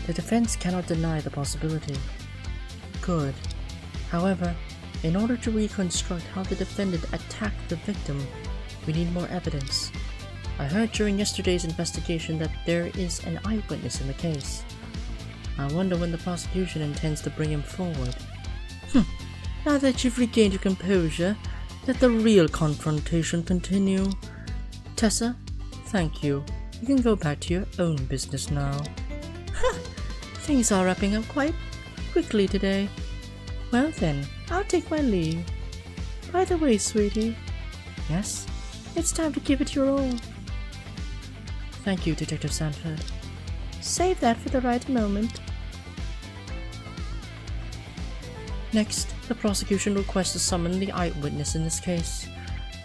The defense cannot deny the possibility. Good. However, in order to reconstruct how the defendant attacked the victim, we need more evidence. I heard during yesterday's investigation that there is an eyewitness in the case. I wonder when the prosecution intends to bring him forward. Now that you've regained your composure, let the real confrontation continue. Tessa, thank you. You can go back to your own business now. Things are wrapping up quite quickly today. Well then, I'll take my leave. By the way, sweetie. Yes? It's time to give it your all. Thank you, Detective Sanford. Save that for the right moment. Next, the prosecution requests to summon the eyewitness in this case.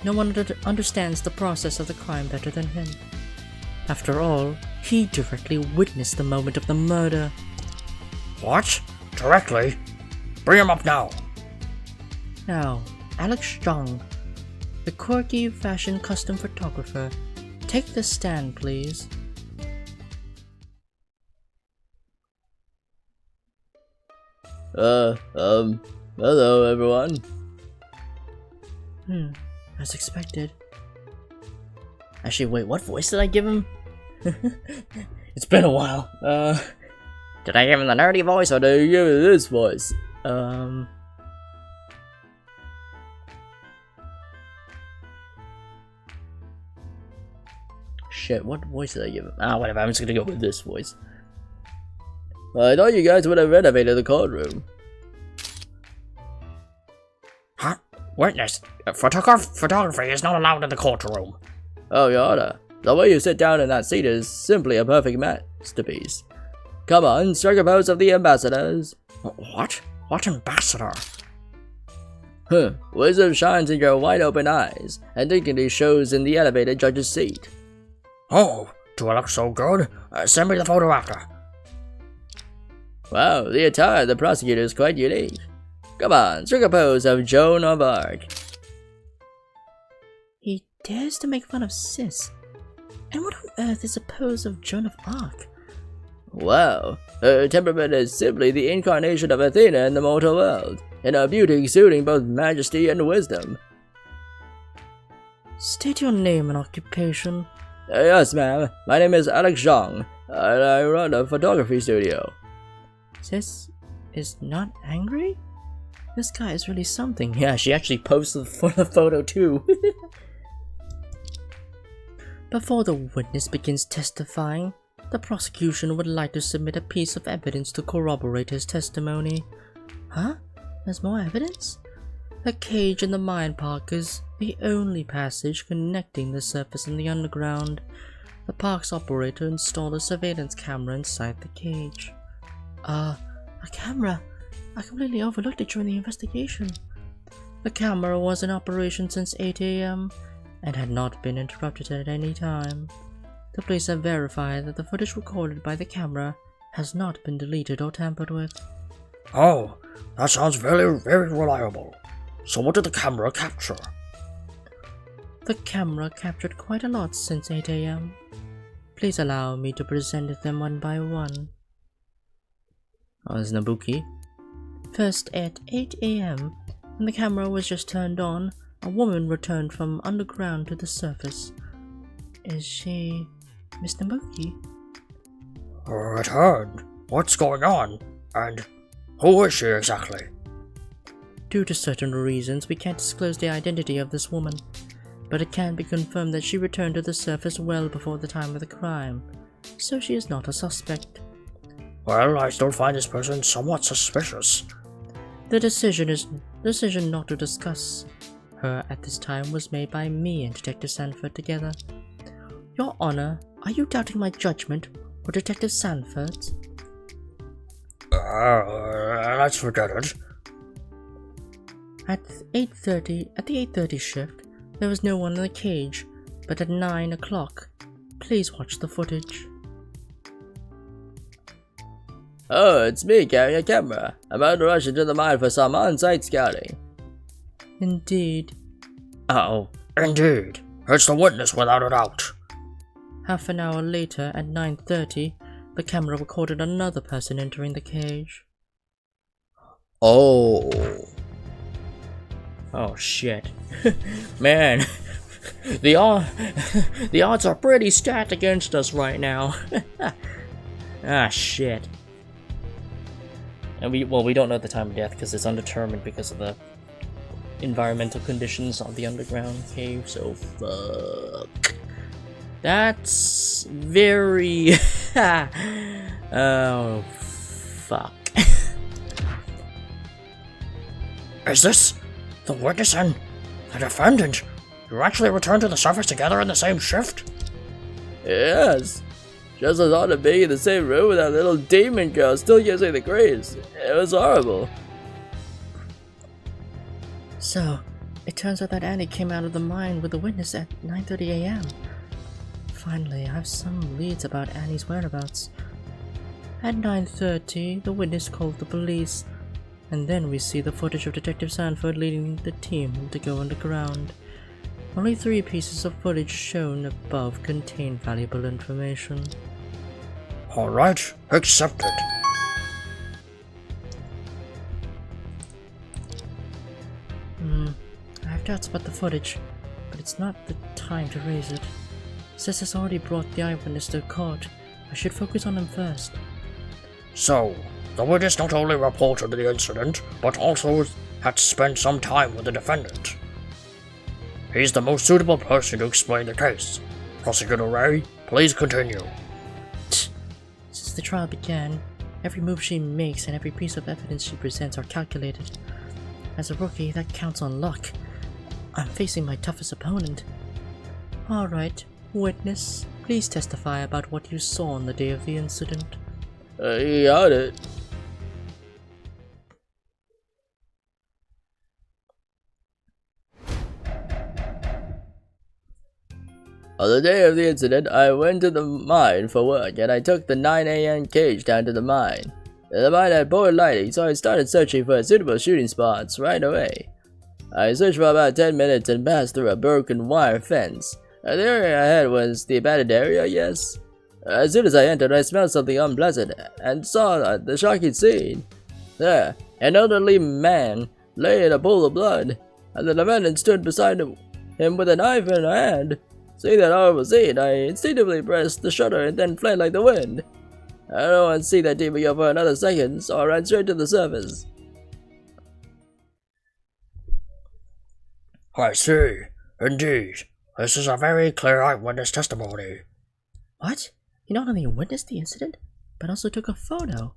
No one understands the process of the crime better than him. After all, he directly witnessed the moment of the murder. What? Directly? Bring him up now. Now, Alex Zhang, the quirky fashion custom photographer. Take the stand, please. Hello everyone. As expected. Actually, wait, what voice did I give him? It's been a while. Did I give him the nerdy voice or did you give him this voice? Shit, what voice did I give him? Whatever, I'm just gonna go with this voice. I thought you guys would have renovated the courtroom. Huh? Witness, photography is not allowed in the courtroom. Oh, your honor. The way you sit down in that seat is simply a perfect masterpiece. Come on, strike a pose of the ambassadors. What? What ambassador? Wisdom shines in your wide open eyes, and dignity shows in the elevated judge's seat. Oh, do I look so good? Send me the photo after. Wow, the attire of the prosecutor is quite unique. Come on, strike a pose of Joan of Arc. He dares to make fun of Sis. And what on earth is a pose of Joan of Arc? Wow, her temperament is simply the incarnation of Athena in the mortal world, and her beauty exuding both majesty and wisdom. State your name and occupation. Yes, ma'am. My name is Alex Zhang, and I run a photography studio. Sis is not angry? This guy is really something. Yeah, she actually posted for the photo too. Before the witness begins testifying, the prosecution would like to submit a piece of evidence to corroborate his testimony. Huh? There's more evidence? The cage in the mine park is the only passage connecting the surface and the underground. The park's operator installed a surveillance camera inside the cage. A camera? I completely overlooked it during the investigation. The camera was in operation since 8 AM and had not been interrupted at any time. The police have verified that the footage recorded by the camera has not been deleted or tampered with. Oh, that sounds very, very reliable. So what did the camera capture? The camera captured quite a lot since 8 AM. Please allow me to present them one by one. Oh, there's Nabuki. First, at 8 AM, when the camera was just turned on, a woman returned from underground to the surface. Is she Miss Nabuki? Returned? What's going on? And who is she exactly? Due to certain reasons, we can't disclose the identity of this woman, but it can be confirmed that she returned to the surface well before the time of the crime, so she is not a suspect. Well, I still find this person somewhat suspicious. The decision not to discuss her at this time was made by me and Detective Sanford together. Your Honor, are you doubting my judgment or Detective Sanford's? Let's forget it. At the 8:30 shift, there was no one in the cage, but at 9 o'clock, please watch the footage. Oh, it's me carrying a camera. I'm about to rush into the mine for some on-site scouting. Indeed. Uh-oh. Indeed. It's the witness without a doubt. Half an hour later, at 9:30, the camera recorded another person entering the cage. Oh. Oh shit. Man, the odds are pretty stacked against us right now. Ah shit. And we don't know the time of death because it's undetermined because of the environmental conditions of the underground cave, so fuck. That's very oh fuck. Is this the witness and the defendant? You actually returned to the surface together in the same shift? Yes. Just as odd to be in the same room with that little demon girl still using the grease. It was horrible. So, it turns out that Annie came out of the mine with the witness at 9:30 AM. Finally, I have some leads about Annie's whereabouts. At 9:30, the witness called the police, and then we see the footage of Detective Sanford leading the team to go underground. Only 3 pieces of footage shown above contain valuable information. Alright, accepted. I have doubts about the footage, but it's not the time to raise it. Sis has already brought the eyewitness to court. I should focus on him first. So, the witness not only reported the incident, but also had spent some time with the defendant. He's the most suitable person to explain the case. Prosecutor Ray, please continue. Since the trial began, every move she makes and every piece of evidence she presents are calculated. As a rookie, that counts on luck. I'm facing my toughest opponent. Alright, witness, please testify about what you saw on the day of the incident. You got it. On the day of the incident, I went to the mine for work and I took the 9 AM cage down to the mine. The mine had poor lighting, so I started searching for suitable shooting spots right away. I searched for about 10 minutes and passed through a broken wire fence. The area ahead was the abandoned area, yes. As soon as I entered, I smelled something unpleasant and saw the shocking scene. There, an elderly man lay in a pool of blood, and the defendant stood beside him with a knife in her hand. Seeing that horrible scene, I instinctively pressed the shutter and then fled like the wind. I don't want to see that demon go for another second, so I ran straight to the surface. I see. Indeed. This is a very clear eyewitness testimony. What? You not only witnessed the incident, but also took a photo.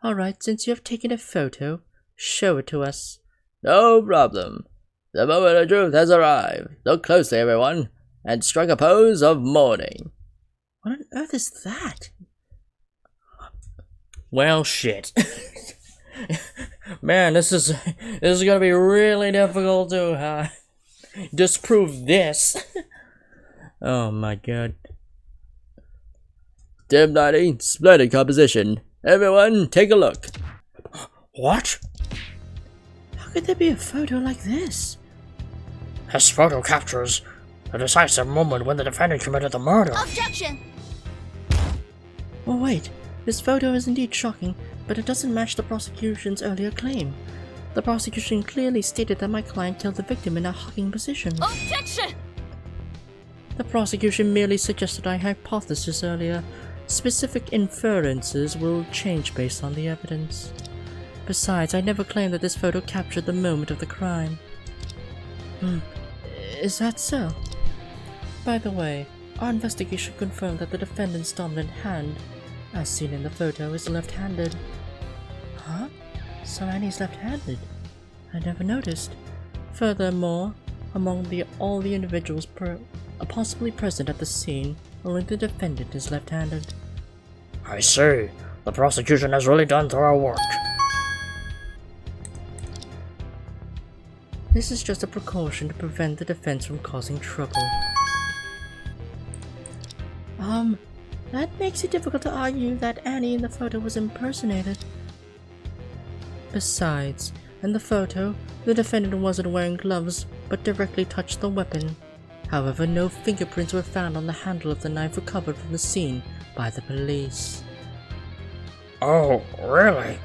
Alright, since you have taken a photo, Show it to us. No problem. The moment of truth has arrived. Look closely, everyone, and strike a pose of mourning. What on earth is that? Well, shit. Man, this is gonna be really difficult to disprove this. Oh my god. Dim lighting, splendid composition. Everyone, take a look. What? How could there be a photo like this? This photo captures the decisive moment when the defendant committed the murder. Objection! Oh wait, this photo is indeed shocking, but it doesn't match the prosecution's earlier claim. The prosecution clearly stated that my client killed the victim in a hugging position. Objection! The prosecution merely suggested a hypothesis earlier. Specific inferences will change based on the evidence. Besides, I never claimed that this photo captured the moment of the crime. Is that so? By the way, our investigation confirmed that the defendant's dominant hand, as seen in the photo, is left-handed. Huh? So Annie's left-handed? I never noticed. Furthermore, among all the individuals possibly present at the scene, only the defendant is left-handed. I see. The prosecution has really done thorough work. This is just a precaution to prevent the defense from causing trouble. That makes it difficult to argue that Annie in the photo was impersonated. Besides, in the photo, the defendant wasn't wearing gloves, but directly touched the weapon. However, no fingerprints were found on the handle of the knife recovered from the scene by the police. Oh, really?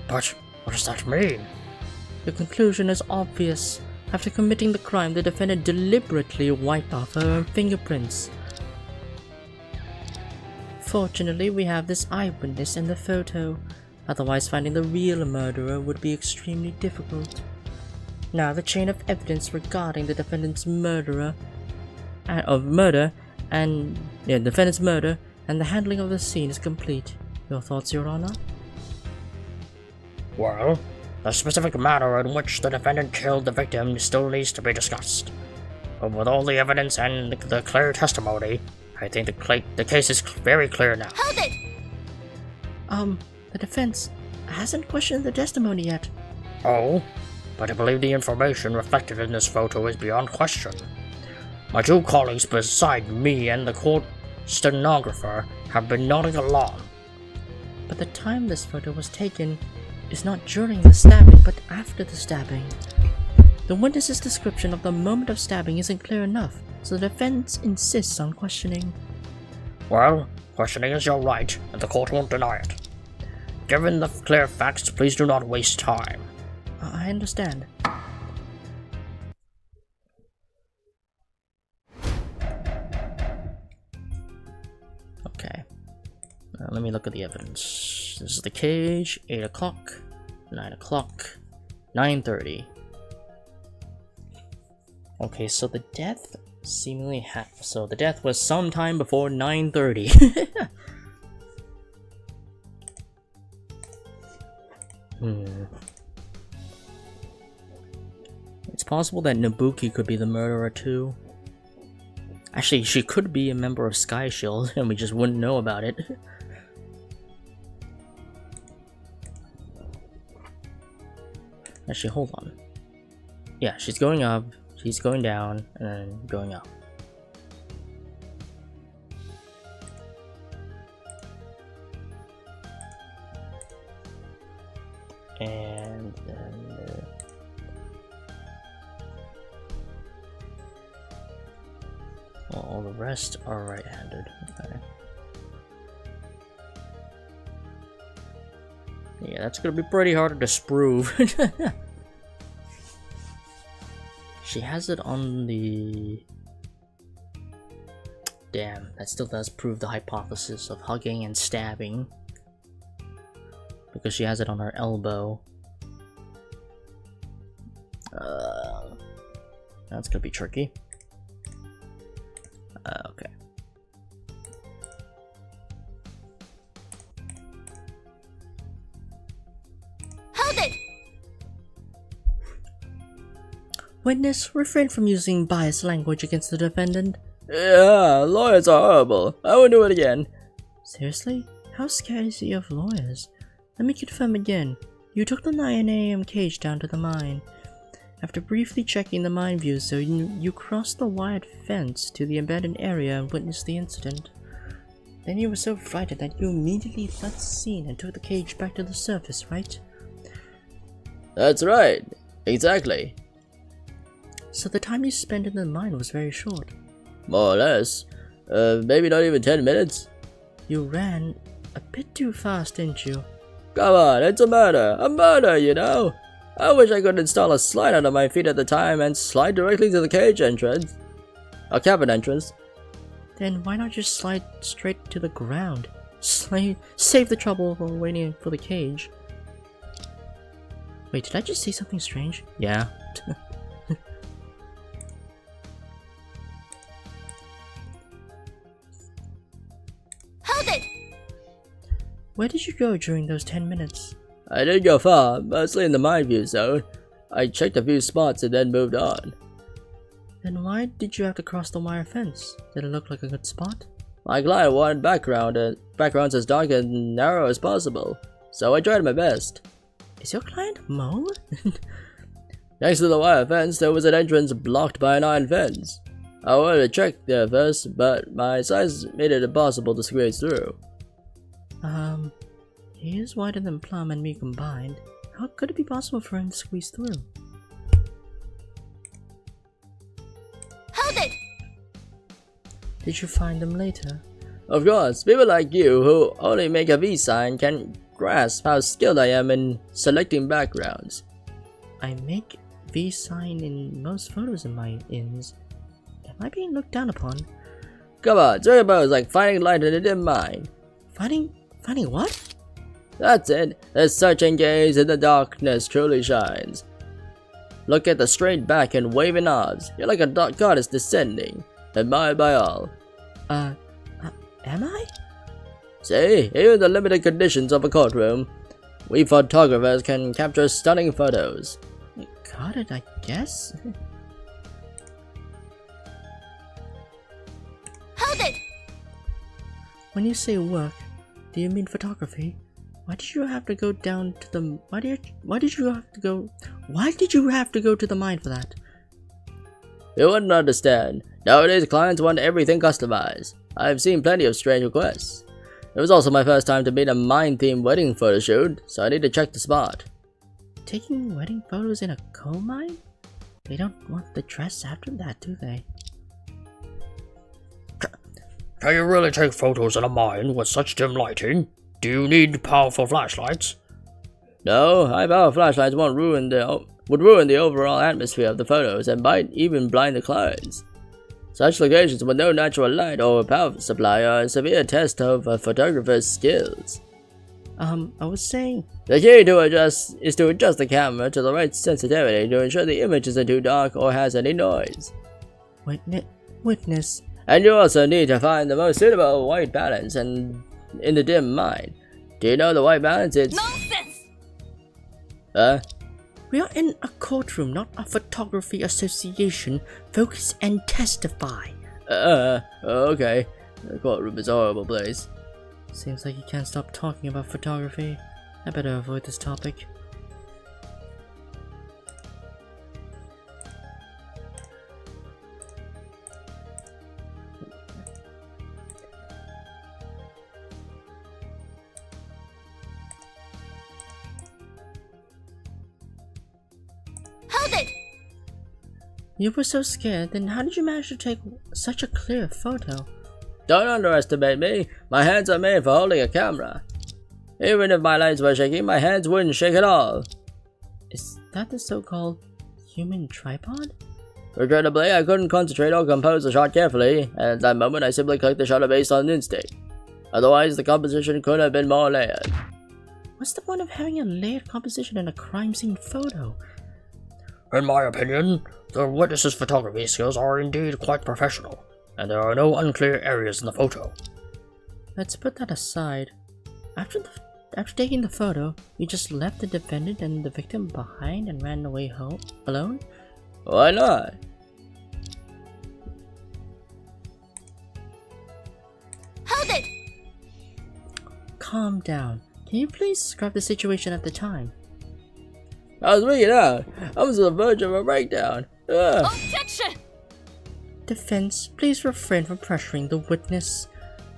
But what does that mean? The conclusion is obvious. After committing the crime, the defendant deliberately wiped off her own fingerprints. Fortunately, we have this eyewitness in the photo. Otherwise, finding the real murderer would be extremely difficult. Now, the chain of evidence regarding the defendant's murder and the handling of the scene is complete. Your thoughts, Your Honor? Well, the specific manner in which the defendant killed the victim still needs to be discussed. But with all the evidence and the clear testimony, I think the case is very clear now. Hold it! The defense hasn't questioned the testimony yet. Oh, but I believe the information reflected in this photo is beyond question. My two colleagues beside me and the court stenographer have been nodding along. But the time this photo was taken is not during the stabbing, but after the stabbing. The witness's description of the moment of stabbing isn't clear enough, so the defense insists on questioning. Well, questioning is your right, and the court won't deny it. Given the clear facts, please do not waste time. I understand. Okay. Let me look at the evidence. This is the cage, 8 o'clock, 9 o'clock, 9:30. Okay, so the death seemingly so the death was sometime before 9:30. It's possible that Nabuki could be the murderer too. Actually, she could be a member of Sky Shield and we just wouldn't know about it. Actually, hold on. Yeah, she's going up, she's going down, and then going up. And then well, all the rest are right-handed. Okay. Yeah, that's gonna be pretty hard to disprove. She has it on the... Damn, that still does prove the hypothesis of hugging and stabbing. Because she has it on her elbow. That's gonna be tricky. Okay. Hold it! Witness, refrain from using biased language against the defendant. Yeah, lawyers are horrible. I won't do it again. Seriously? How scared is he of lawyers? Let me confirm again. You took the 9 AM cage down to the mine. After briefly checking the mine view zone, you crossed the wired fence to the abandoned area and witnessed the incident. Then you were so frightened that you immediately left the scene and took the cage back to the surface, right? That's right. Exactly. So the time you spent in the mine was very short. More or less. Maybe not even 10 minutes. You ran a bit too fast, didn't you? Come on, it's a murder. A murder, you know. I wish I could install a slide under my feet at the time and slide directly to the cage entrance. Or cabin entrance. Then why not just slide straight to the ground? Save the trouble of waiting for the cage. Wait, did I just say something strange? Yeah. Hold it! Where did you go during those 10 minutes? I didn't go far, mostly in the mine view zone. I checked a few spots and then moved on. Then why did you have to cross the wire fence? Did it look like a good spot? My client wanted backgrounds as dark and narrow as possible, so I tried my best. Is your client Mo? Next to the wire fence, there was an entrance blocked by an iron fence. I wanted to check there first, but my size made it impossible to squeeze through. He is wider than Plum and me combined. How could it be possible for him to squeeze through? Hold it! Did you find them later? Of course, people like you who only make a V sign can grasp how skilled I am in selecting backgrounds. I make V sign in most photos in my inns. Am I being looked down upon? Come on, talk about is like finding light in a dim mine. Finding what? That's it. The searching gaze in the darkness truly shines. Look at the straight back and waving arms. You're like a dark goddess descending, admired by all. Am I? See, even the limited conditions of a courtroom, we photographers can capture stunning photos. Got it, I guess. Hold it! When you say work, do you mean photography? Why did you have to go down to the why did you have to go to the mine for that? You wouldn't understand. Nowadays clients want everything customized. I've seen plenty of strange requests. It was also my first time to meet a mine-themed wedding photo shoot, so I need to check the spot. Taking wedding photos in a coal mine? They don't want the dress after that, do they? Can you really take photos in a mine with such dim lighting? Do you need powerful flashlights? No, high-power flashlights would ruin the overall atmosphere of the photos and might even blind the clients. Such locations with no natural light or power supply are a severe test of a photographer's skills. I was saying... The key is to adjust the camera to the right sensitivity to ensure the image isn't too dark or has any noise. Witness. And you also need to find the most suitable white balance in the dim mine. Do you know the white balance? It's... Nonsense! We are in a courtroom, not a photography association. Focus and testify. Okay. The courtroom is a horrible place. Seems like you can't stop talking about photography. I better avoid this topic. Hold it! You were so scared, then how did you manage to take such a clear photo? Don't underestimate me. My hands are made for holding a camera. Even if my legs were shaking, my hands wouldn't shake at all. Is that the so-called human tripod? Regrettably, I couldn't concentrate or compose the shot carefully, and at that moment I simply clicked the shutter based on instinct. Otherwise, the composition could have been more layered. What's the point of having a layered composition in a crime scene photo? In my opinion, the witness's photography skills are indeed quite professional, and there are no unclear areas in the photo. Let's put that aside. After taking the photo, you just left the defendant and the victim behind and ran away home alone? Why not? Hold it! Calm down. Can you please describe the situation at the time? I was freaking out. I was on the verge of a breakdown. Ugh. Objection! Defense, please refrain from pressuring the witness.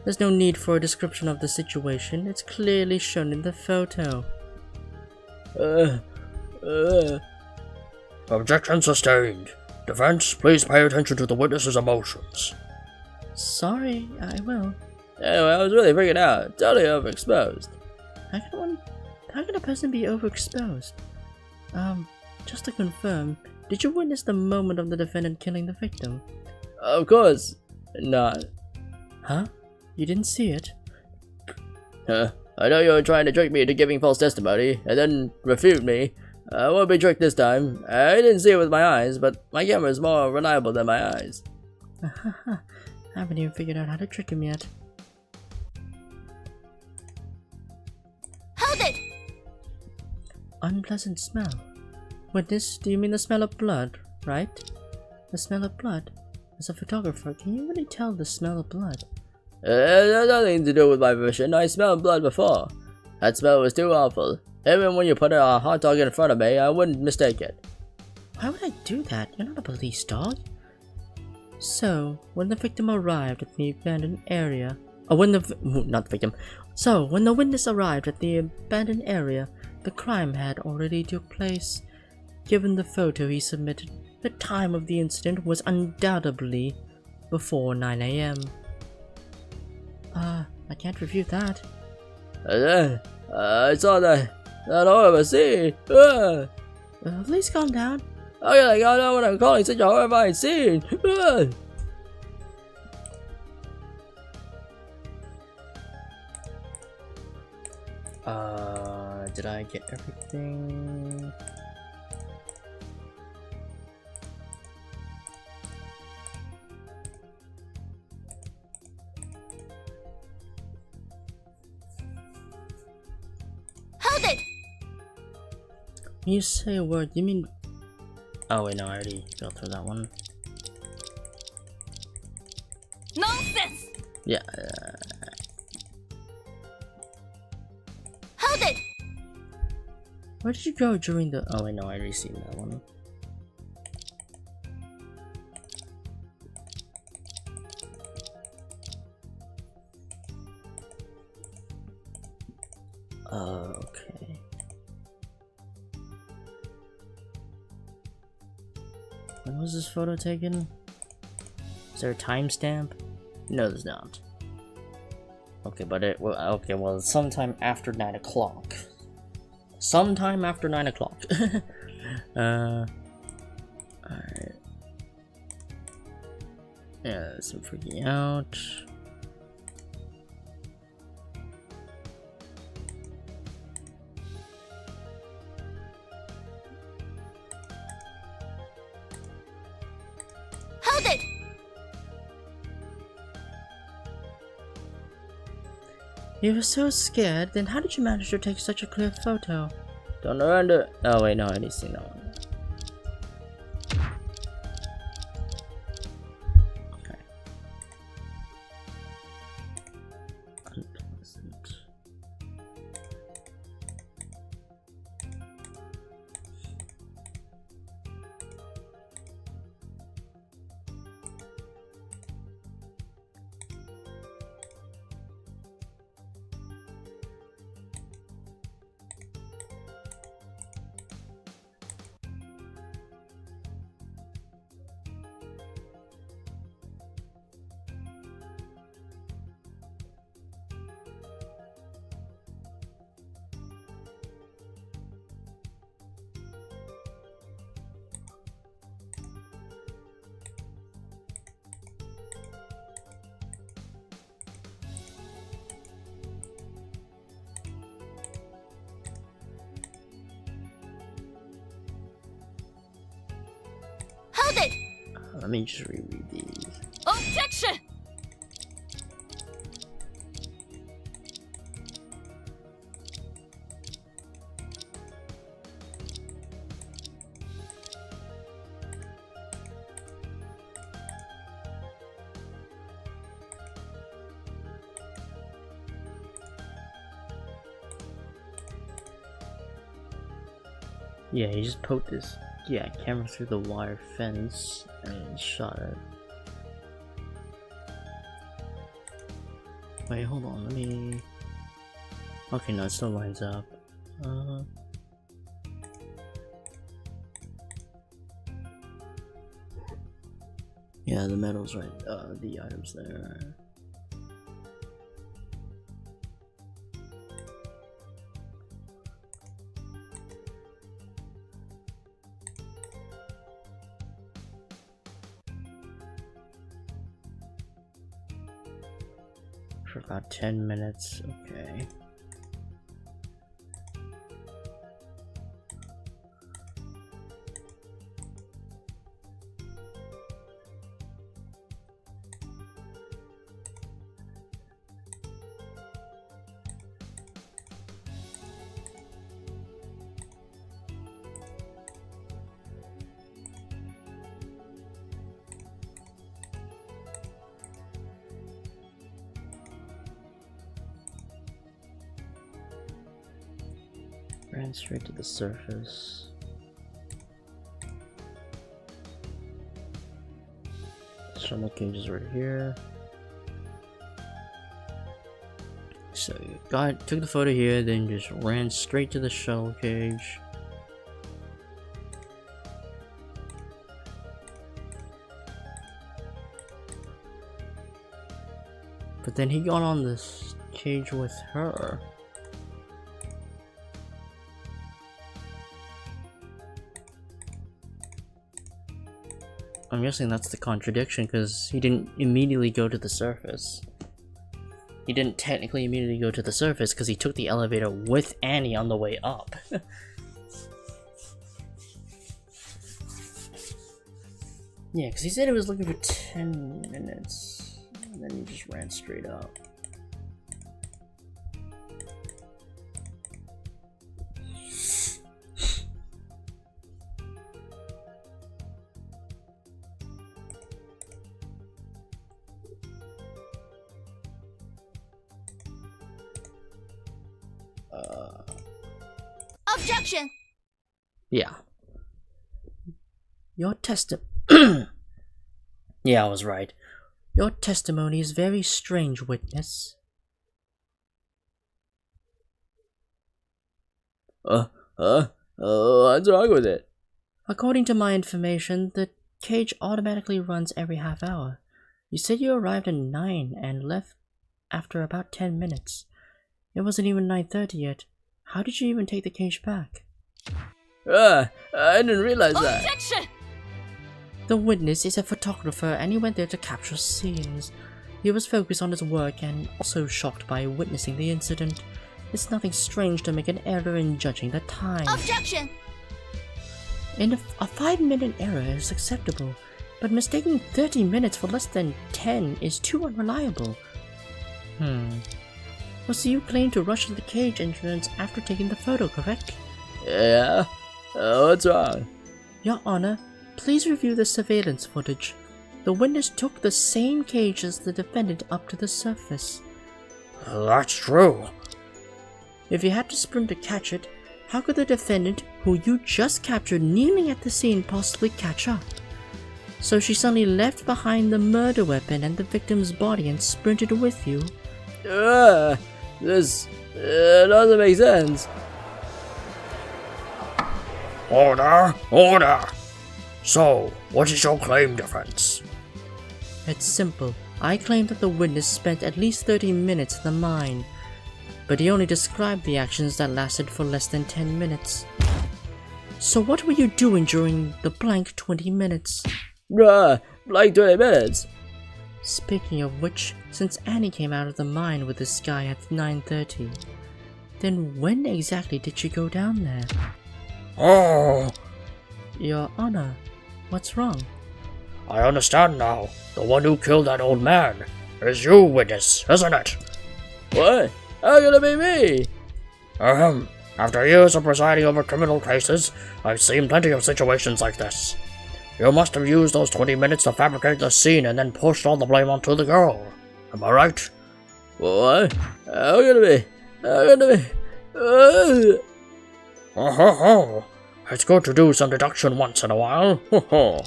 There's no need for a description of the situation. It's clearly shown in the photo. Objection sustained. Defense, please pay attention to the witness's emotions. Sorry, I will. Anyway, I was really freaking out. Totally overexposed. How can a person be overexposed? Just to confirm, did you witness the moment of the defendant killing the victim? Of course not. Huh? You didn't see it? I know you were trying to trick me into giving false testimony, and then refute me. I won't be tricked this time. I didn't see it with my eyes, but my camera is more reliable than my eyes. I haven't even figured out how to trick him yet. Hold it! Unpleasant smell. Witness, do you mean the smell of blood, right? The smell of blood? As a photographer, can you really tell the smell of blood? It has nothing to do with my vision. I smelled blood before. That smell was too awful. Even when you put a hot dog in front of me, I wouldn't mistake it. Why would I do that? You're not a police dog. So, when the victim arrived at the abandoned area... when the witness arrived at the abandoned area, the crime had already took place. Given the photo he submitted, the time of the incident was undoubtedly before 9 AM. I can't refute that. And then, I saw that horrible scene. Please calm down. How can I calm down when I'm calling such a horrifying scene? Did I get everything? Hold it! When you say a word, you mean... Oh wait, no, I already got through that one. Nonsense! Yeah, Hold it! where did you go during the... Oh wait, no, I already seen that one. Okay. When was this photo taken? Is there a timestamp? No, there's not. Okay, but well, sometime after 9 o'clock. Sometime after 9 o'clock. Alright. Yeah, some freaking out. Hold it! You were so scared, then how did you manage to take such a clear photo? Don't remember. Oh wait, no, I already seen that one. Okay. Unpleasant. Hold it! Let me just reread these. Objection! Yeah, he just poked this camera through the wire fence and shot it. Wait, hold on, let me... Okay, no, it still lines up. Yeah, the metal's right, the item's there. For about 10 minutes, okay. Ran straight to the surface. Shuttle cage is right here. So you took the photo here, then just ran straight to the shuttle cage. But then he got on this cage with her. I'm guessing that's the contradiction, because he didn't immediately go to the surface. He didn't technically immediately go to the surface because he took the elevator with Annie on the way up. Yeah, because he said he was looking for 10 minutes, and then he just ran straight up. Objection! Yeah. Your Yeah, I was right. Your testimony is very strange, witness. What's wrong with it? According to my information, the cage automatically runs every half hour. You said you arrived at 9 and left after about 10 minutes. It wasn't even 9:30 yet. How did you even take the cage back? I didn't realize that. Objection! The witness is a photographer and he went there to capture scenes. He was focused on his work and also shocked by witnessing the incident. It's nothing strange to make an error in judging the time. Objection! And a 5-minute error is acceptable, but mistaking 30 minutes for less than 10 is too unreliable. So you claim to rush to the cage entrance after taking the photo, correct? Yeah? What's wrong? Your Honor, please review the surveillance footage. The witness took the same cage as the defendant up to the surface. That's true. If you had to sprint to catch it, how could the defendant, who you just captured kneeling at the scene, possibly catch up? So she suddenly left behind the murder weapon and the victim's body and sprinted with you. This doesn't make sense. Order! Order! So, what is your claim, defense? It's simple. I claim that the witness spent at least 30 minutes in the mine, but he only described the actions that lasted for less than 10 minutes. So what were you doing during the blank 20 minutes? Like 20 minutes. Speaking of which, since Annie came out of the mine with this guy at 9:30, then when exactly did she go down there? Oh, Your Honor, what's wrong? I understand now. The one who killed that old man is you, witness, isn't it? What? How could it be me? After years of presiding over criminal cases, I've seen plenty of situations like this. You must have used those 20 minutes to fabricate the scene and then pushed all the blame onto the girl. Am I right? What? How could it be? How could it be? Oh, It's good to do some deduction once in a while. Ho ho.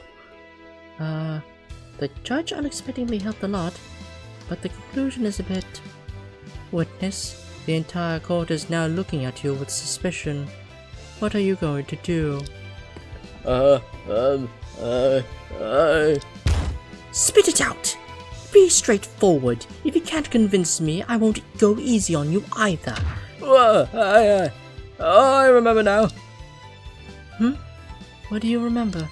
The judge unexpectedly helped a lot, but the conclusion is a bit... Witness, the entire court is now looking at you with suspicion. What are you going to do? Spit it out! Be straightforward. If you can't convince me, I won't go easy on you either. I remember now. What do you remember?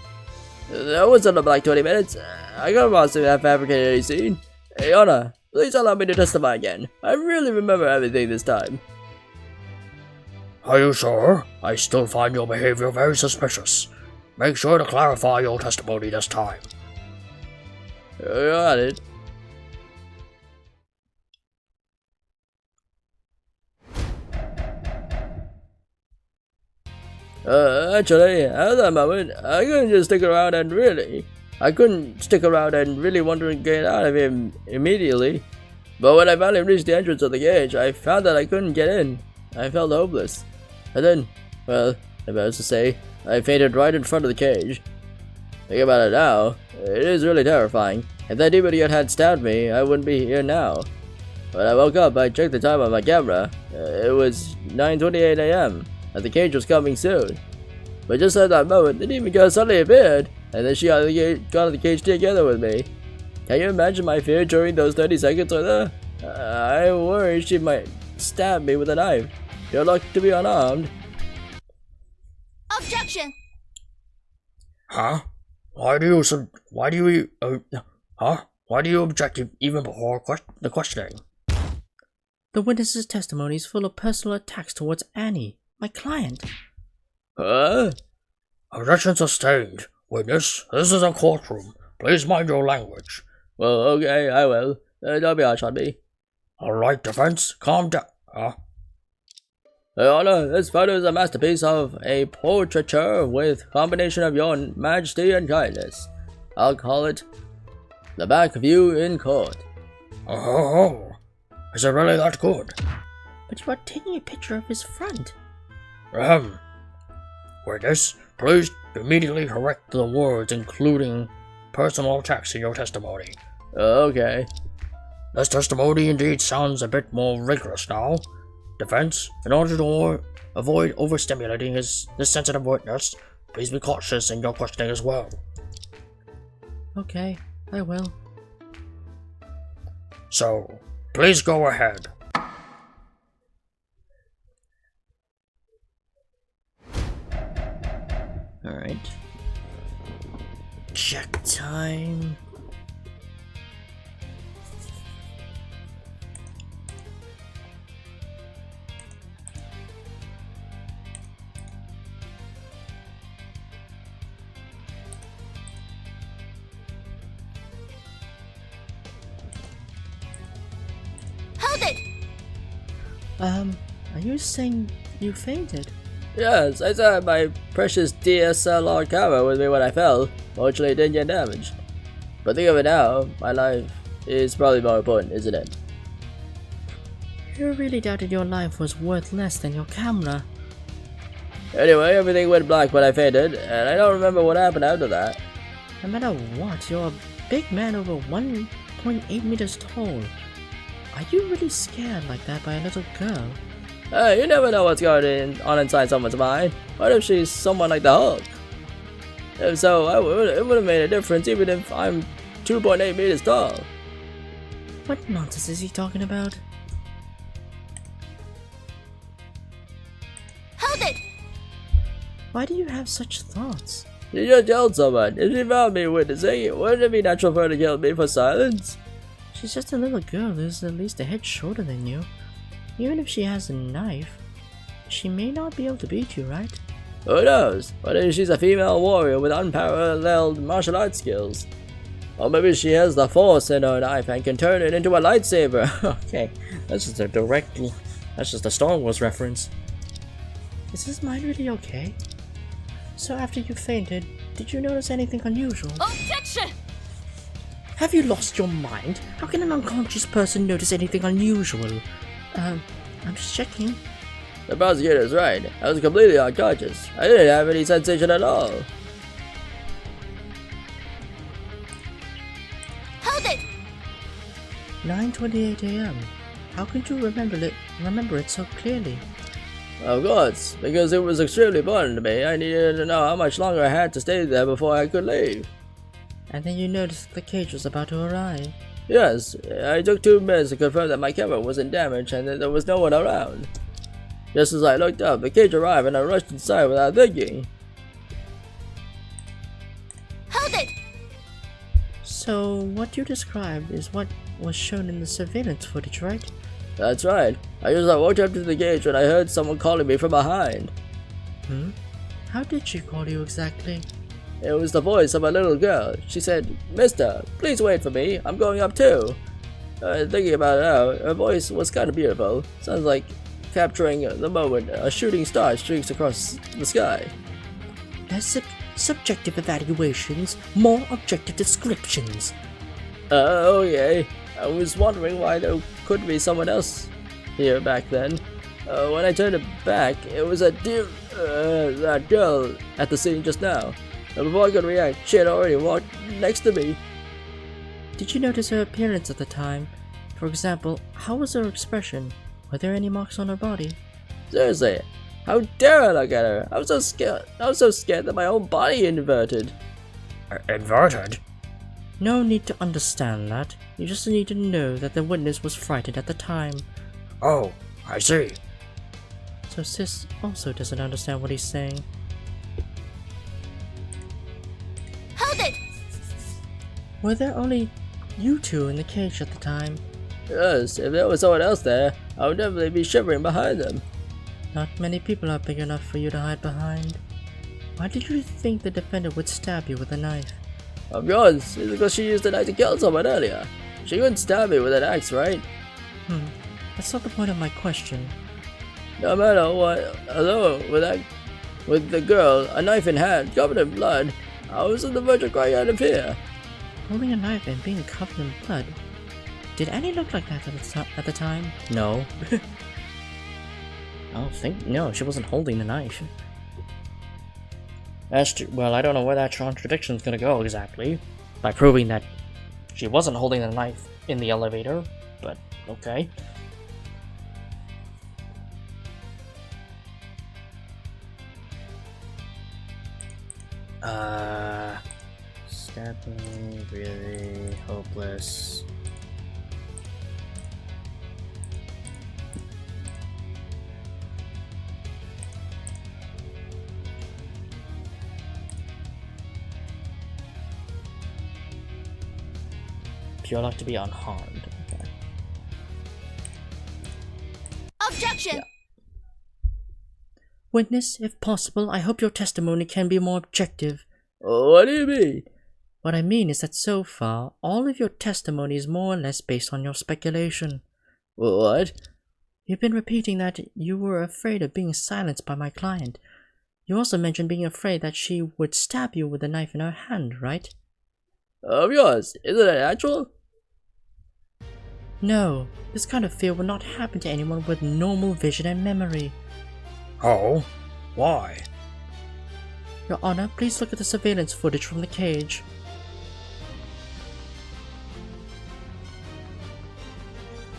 That was in like 20 minutes. I got lost in that fabricated scene. Hey, Anna, please allow me to testify again. I really remember everything this time. Are you sure? I still find your behavior very suspicious. Make sure to clarify your testimony this time. Got it. Actually, at that moment, I couldn't stick around and really want to get out of here immediately. But when I finally reached the entrance of the cage, I found that I couldn't get in. I felt hopeless. And then, well, if I was to say, I fainted right in front of the cage. Think about it now, it is really terrifying. If that demon yet had stabbed me, I wouldn't be here now. When I woke up, I checked the time on my camera. It was 9:28 a.m. and the cage was coming soon. But just at that moment, the demon girl suddenly appeared, and then she got in the cage together with me. Can you imagine my fear during those 30 seconds with her? I worried she might stab me with a knife. You're lucky to be unarmed. Objection! Huh? Why do you object even before the questioning? The witness's testimony is full of personal attacks towards Annie, my client. Huh? Objection sustained. Witness, this is a courtroom. Please mind your language. Well, okay, I will. Don't be harsh on me. Alright, defense, calm down. Huh? Your Honor, this photo is a masterpiece of a portraiture with combination of your majesty and kindness. I'll call it the back view in court. Oh, is it really that good? But you are taking a picture of his front. Witness, please immediately correct the words including personal attacks in your testimony. Okay. This testimony indeed sounds a bit more rigorous now. Defense, in order to avoid overstimulating this sensitive witness, please be cautious in your questioning as well. Okay, I will. So, please go ahead. Alright. Check time. Hold it! Are you saying you fainted? Yes, I still had my precious DSLR camera with me when I fell. Fortunately, it didn't get damaged. But think of it now, my life is probably more important, isn't it? You really doubted your life was worth less than your camera. Anyway, everything went black when I fainted, and I don't remember what happened after that. No matter what, you're a big man over 1.8 meters tall. Are you really scared like that by a little girl? Hey, you never know what's going on inside someone's mind. What if she's someone like the Hulk? If so, it would have made a difference even if I'm 2.8 meters tall. What nonsense is he talking about? Hold it! Why do you have such thoughts? She just yelled someone. If she found me witnessing, wouldn't it be natural for her to kill me for silence? She's just a little girl who's at least a head shorter than you. Even if she has a knife, she may not be able to beat you, right? Who knows? What if she's a female warrior with unparalleled martial arts skills? Or maybe she has the force in her knife and can turn it into a lightsaber. Okay, that's just a Star Wars reference. Is his mind really okay? So after you fainted, did you notice anything unusual? Objection! Have you lost your mind? How can an unconscious person notice anything unusual? I'm just checking. The prosecutor's right. I was completely unconscious. I didn't have any sensation at all. Hold it! 9:28 a.m. How could you remember it so clearly? Of course, because it was extremely important to me. I needed to know how much longer I had to stay there before I could leave. And then you noticed that the cage was about to arrive. Yes, I took 2 minutes to confirm that my camera wasn't damaged and that there was no one around. Just as I looked up, the cage arrived and I rushed inside without thinking. Hold it! So, what you described is what was shown in the surveillance footage, right? That's right. I walked up to the cage when I heard someone calling me from behind. How did she call you exactly? It was the voice of a little girl. She said, "Mister, please wait for me. I'm going up too." Thinking about it now, her voice was kind of beautiful. Sounds like capturing the moment a shooting star streaks across the sky. Less subjective evaluations, more objective descriptions. Okay. I was wondering why there couldn't be someone else here back then. When I turned it back, it was that girl at the scene just now. And before I could react, she had already walked next to me. Did you notice her appearance at the time? For example, how was her expression? Were there any marks on her body? Seriously, how dare I look at her? I was so scared that my whole body inverted. Inverted? No need to understand that. You just need to know that the witness was frightened at the time. Oh, I see. So Sis also doesn't understand what he's saying. Hold it! Were there only you two in the cage at the time? Yes, if there was someone else there, I would definitely be shivering behind them. Not many people are big enough for you to hide behind. Why did you think the defendant would stab you with a knife? Of course, it's because she used the knife to kill someone earlier. She wouldn't stab me with an axe, right? That's not the point of my question. No matter what, although with the girl, a knife in hand, covered in blood, I was on the verge of crying out of fear. Holding a knife and being covered in blood. Did Annie look like that at the time? No. I don't think. No, she wasn't holding the knife. Well, I don't know where that contradiction is gonna go exactly. By proving that she wasn't holding the knife in the elevator, but okay. Stabbing, really hopeless. Pure luck to be unharmed. Okay. Objection! Yeah. Witness, if possible, I hope your testimony can be more objective. What do you mean? What I mean is that so far, all of your testimony is more or less based on your speculation. What? You've been repeating that you were afraid of being silenced by my client. You also mentioned being afraid that she would stab you with a knife in her hand, right? Of yours, isn't it natural? No, this kind of fear would not happen to anyone with normal vision and memory. Oh? Why? Your Honor, please look at the surveillance footage from the cage.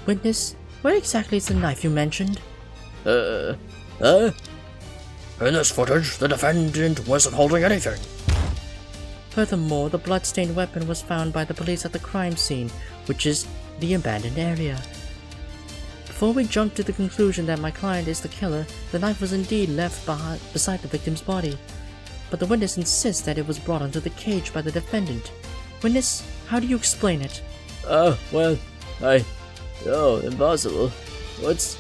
Witness, where exactly is the knife you mentioned? In this footage, the defendant wasn't holding anything. Furthermore, the blood-stained weapon was found by the police at the crime scene, which is the abandoned area. Before we jump to the conclusion that my client is the killer, the knife was indeed left beside the victim's body. But the witness insists that it was brought onto the cage by the defendant. Witness, how do you explain it? Well, no, impossible. What's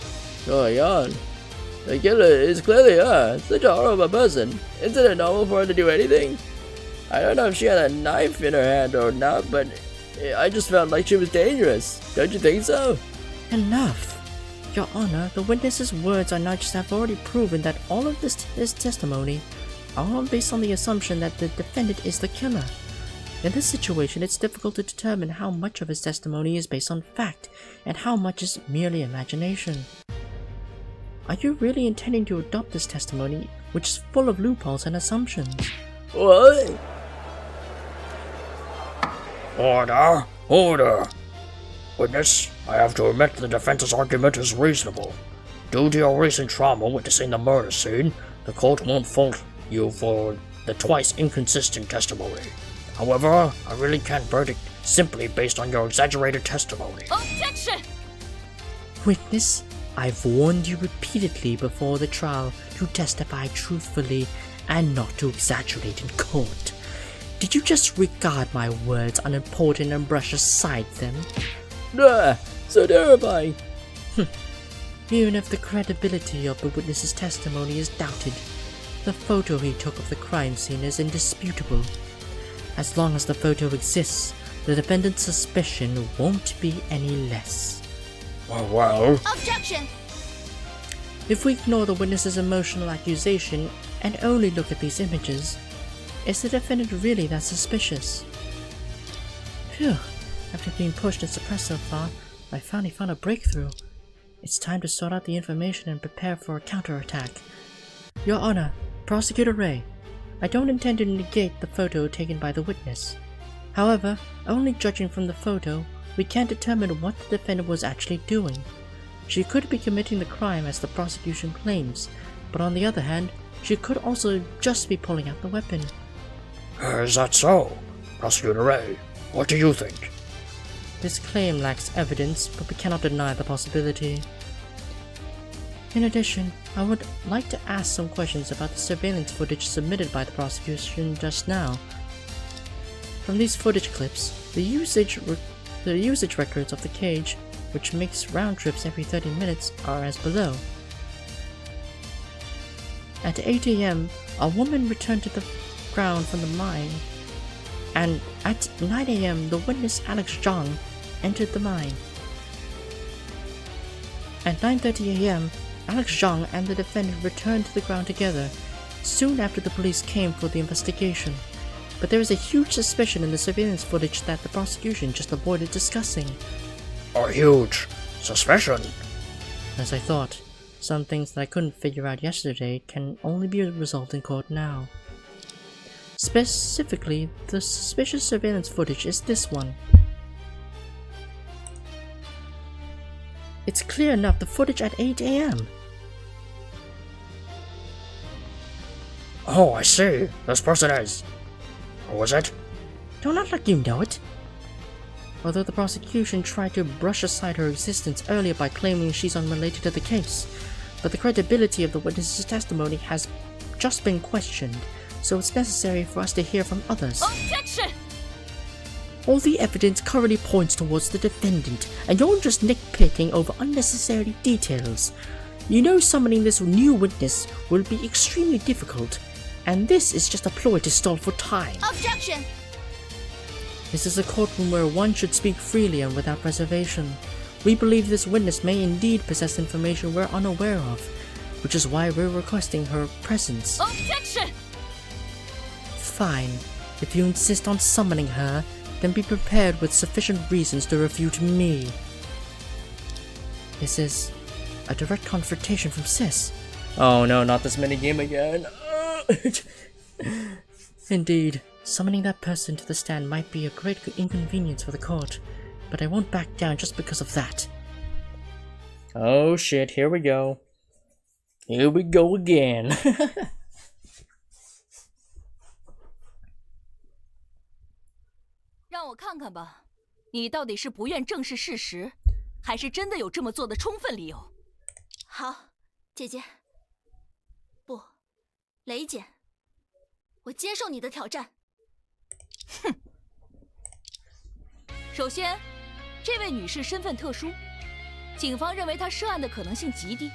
going on? The killer is clearly her, such a horrible person. Isn't it normal for her to do anything? I don't know if she had a knife in her hand or not, but I just felt like she was dangerous. Don't you think so? Enough! Your Honor, the witness's words on Nudge have already proven that all of his testimony are all based on the assumption that the defendant is the killer. In this situation, it's difficult to determine how much of his testimony is based on fact and how much is merely imagination. Are you really intending to adopt this testimony, which is full of loopholes and assumptions? What? Order! Order! Witness, I have to admit the defense's argument is reasonable. Due to your recent trauma witnessing the murder scene, the court won't fault you for the twice inconsistent testimony. However, I really can't verdict simply based on your exaggerated testimony. Objection! Witness, I've warned you repeatedly before the trial to testify truthfully and not to exaggerate in court. Did you just regard my words unimportant and brush aside them? Ah, so terrifying. Even if the credibility of the witness's testimony is doubted, the photo he took of the crime scene is indisputable. As long as the photo exists, the defendant's suspicion won't be any less. Well... Objection! If we ignore the witness's emotional accusation and only look at these images, is the defendant really that suspicious? Phew, after being pushed and suppressed so far, I finally found a breakthrough. It's time to sort out the information and prepare for a counterattack. Your Honor, Prosecutor Ray, I don't intend to negate the photo taken by the witness. However, only judging from the photo, we can't determine what the defendant was actually doing. She could be committing the crime as the prosecution claims, but on the other hand, she could also just be pulling out the weapon. Is that so? Prosecutor Ray, what do you think? This claim lacks evidence, but we cannot deny the possibility. In addition, I would like to ask some questions about the surveillance footage submitted by the prosecution just now. From these footage clips, the usage records of the cage, which makes round trips every 30 minutes, are as below. At 8 AM, a woman returned to the ground from the mine, and at 9 AM, the witness Alex Zhang entered the mine. At 9:30 AM, Alex Zhang and the defendant returned to the ground together, soon after the police came for the investigation. But there is a huge suspicion in the surveillance footage that the prosecution just avoided discussing. A huge suspicion? As I thought, some things that I couldn't figure out yesterday can only be resolved in court now. Specifically, the suspicious surveillance footage is this one. It's clear enough, the footage at 8 AM. Oh, I see. This person is... Who was it? Don't act like you know it. Although the prosecution tried to brush aside her existence earlier by claiming she's unrelated to the case, but the credibility of the witness's testimony has just been questioned, so it's necessary for us to hear from others. Objection! All the evidence currently points towards the defendant, and you're just nitpicking over unnecessary details. You know summoning this new witness will be extremely difficult, and this is just a ploy to stall for time. Objection! This is a courtroom where one should speak freely and without reservation. We believe this witness may indeed possess information we're unaware of, which is why we're requesting her presence. Objection! Fine. If you insist on summoning her, then be prepared with sufficient reasons to refute me. This is a direct confrontation from Sis. Oh no, not this minigame again. Indeed, summoning that person to the stand might be a great inconvenience for the court, but I won't back down just because of that. Oh shit, here we go. Here we go again. 让我看看吧，你到底是不愿正视事实，还是真的有这么做的充分理由？好，姐姐。不，雷姐，我接受你的挑战。哼。首先，这位女士身份特殊，警方认为她涉案的可能性极低，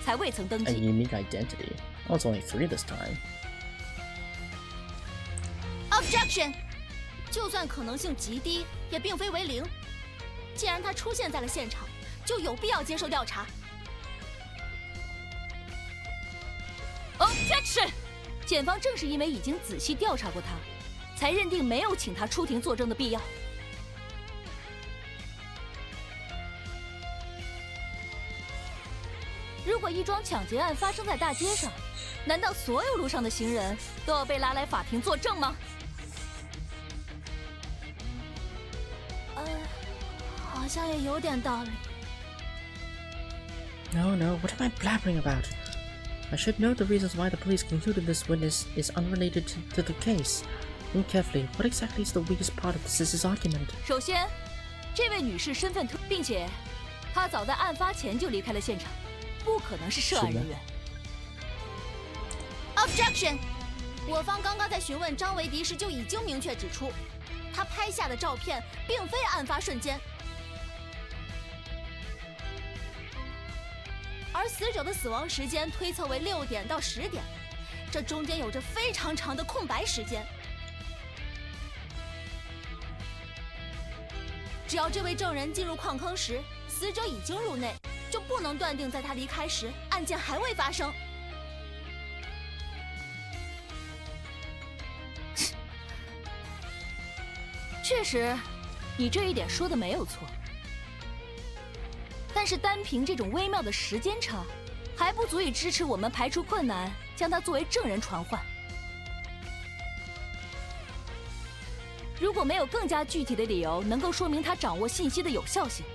才未曾登 A 记。 unique identity. Oh, it's only 3 this time. Objection！ 就算可能性极低，也并非为零。既然她出现在了现场，就有必要接受调查。Objection！ 检方正是因为已经仔细调查过她，才认定没有请她出庭作证的必要。如果一装抢劫案发生在大街上，难道所有路上的行人都要被拉来法庭作证吗？好像也有点道理。No, no, what am I blabbering about? I should know the reasons why the police concluded this witness is unrelated to the case. Think carefully, what exactly is the weakest part of the sister's argument? 首先，这位女士身份并且她早在案发前就离开了现场，不可能是涉案人员。Objection！ 我方刚刚在询问张维迪时就已经明确指出，他拍下的照片并非案发瞬间。而死者的死亡时间推测为6点到10点，这中间有着非常长的空白时间。只要这位证人进入矿坑时，死者已经入内，就不能断定在他离开时案件还未发生。确实，你这一点说的没有错。但是单凭这种微妙的时间差，还不足以支持我们排除困难，将他作为证人传唤。如果没有更加具体的理由能够说明他掌握信息的有效性，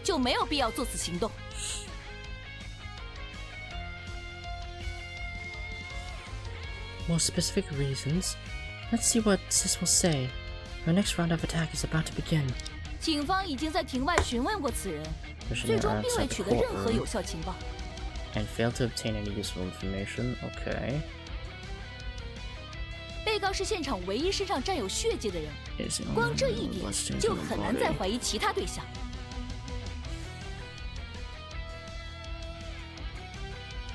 就没有必要做此行动。More specific reasons? Let's see what Sis will say. Our next round of attack is about to begin. 警方已经在庭外询问过此人，最终并未取得任何有效情报。And failed to obtain any useful information. Okay. 被告是现场唯一身上沾有血迹的人，光这一点就很难再怀疑其他对象。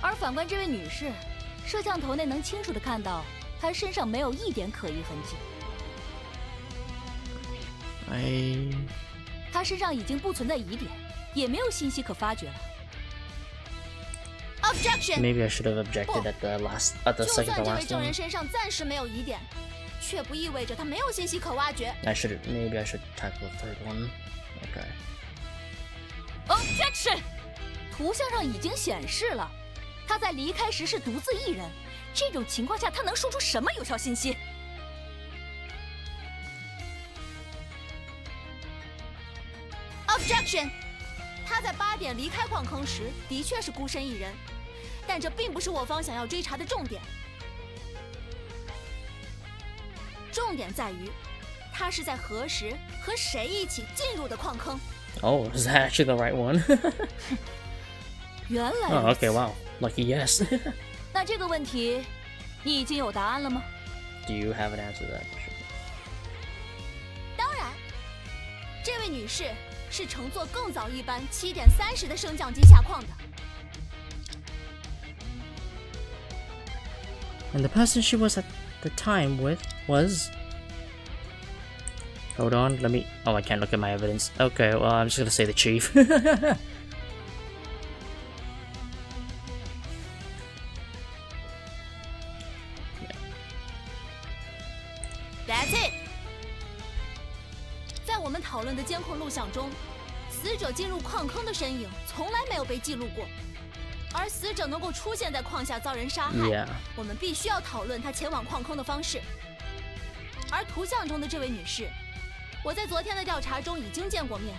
而反观这位女士，摄像头内能清楚地看到她身上没有一点可疑痕迹。她身上已经不存在疑点，也没有信息可发掘了。Objection! Maybe I should have objected at the second to 就算这位 last 证人 one. 身上暂时没有疑点，却不意味着他没有信息可挖掘。Maybe I should tackle the third one. Okay. Objection! 图像上已经显示了，他在离开时是独自一人。这种情况下，他能说出什么有效信息？Objection！ 他在8点离开矿坑时的确是孤身一人，但这并不是我方想要追查的重点。重点在于，他是在何时和谁一起进入的矿坑。Oh, is that actually the right one? 原来 Oh, okay, wow. Lucky yes. 那这个问题，你已经有答案了吗？ Do you have an answer to that? 当然，这位女士是乘坐更早一班7点30的升降机下矿的。And the person she was at the time with was... Hold on, let me... Oh, I can't look at my evidence. Okay, well, I'm just gonna say the chief. That's it。在我们讨论的监控录像中，死者进入矿坑的身影从来没有被记录过，而死者能够出现在矿下遭人杀害， Yeah. 我们必须要讨论他前往矿坑的方式。而图像中的这位女士，我在昨天的调查中已经见过面，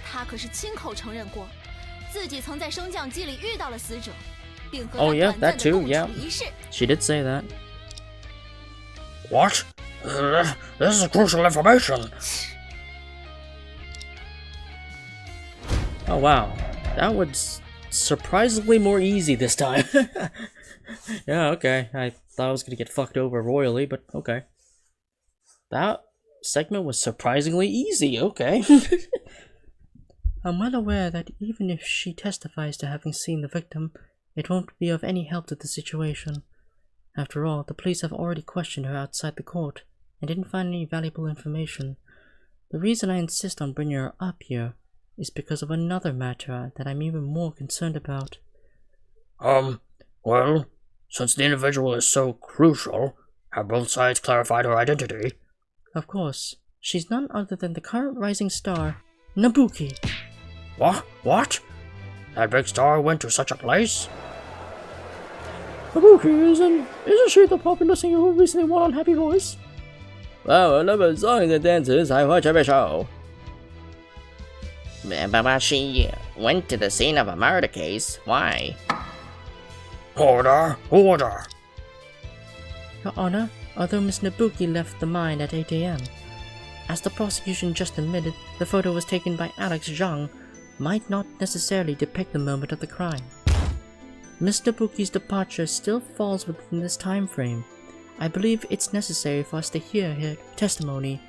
她可是亲口承认过，自己曾在升降机里遇到了死者，并和他 Oh, yeah, 短暂 that 的 too, 共 yeah. 处一室。 She did say that. What? This is crucial information. Oh, wow. That was surprisingly more easy this time. Yeah, okay. I thought I was gonna get fucked over royally, but okay. That segment was surprisingly easy, okay. I'm well aware that even if she testifies to having seen the victim, it won't be of any help to the situation. After all, the police have already questioned her outside the court and didn't find any valuable information. The reason I insist on bringing her up here is because of another matter that I'm even more concerned about. Well, since the individual is so crucial, have both sides clarified her identity? Of course, she's none other than the current rising star, Nabuki. What? That big star went to such a place? Kabuki, isn't she the popular singer who recently won on Happy Voice? Well, I love her songs and dances. I watch every show. But she went to the scene of a murder case. Why? Order! Order! Your Honor, although Miss Nabuki left the mine at 8 a.m., as the prosecution just admitted, the photo was taken by Alex Zhang might not necessarily depict the moment of the crime. Miss Nabuki's departure still falls within this time frame. I believe it's necessary for us to hear her testimony.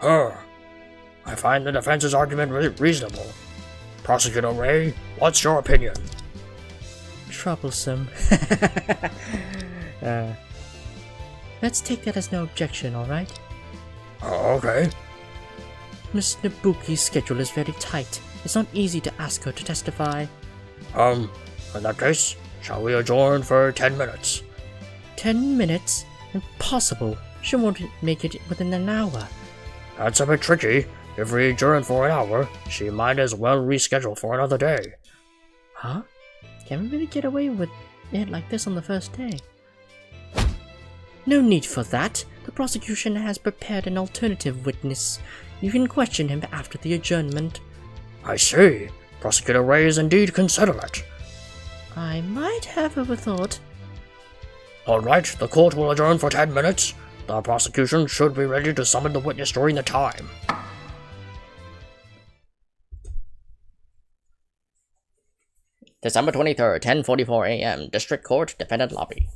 I find the defense's argument reasonable. Prosecutor Ray, what's your opinion? Troublesome. Let's take that as no objection, alright? Okay. Miss Nabuki's schedule is very tight. It's not easy to ask her to testify. In that case, shall we adjourn for 10 minutes? 10 minutes? Impossible. She won't make it within an hour. That's a bit tricky. If we adjourn for an hour, she might as well reschedule for another day. Huh? Can we really get away with it like this on the first day? No need for that. The prosecution has prepared an alternative witness. You can question him after the adjournment. I see. Prosecutor Ray is indeed considerate. I might have overthought. Alright, the court will adjourn for 10 minutes. The prosecution should be ready to summon the witness during the time. December 23rd, 10:44 a.m. District Court, Defendant Lobby.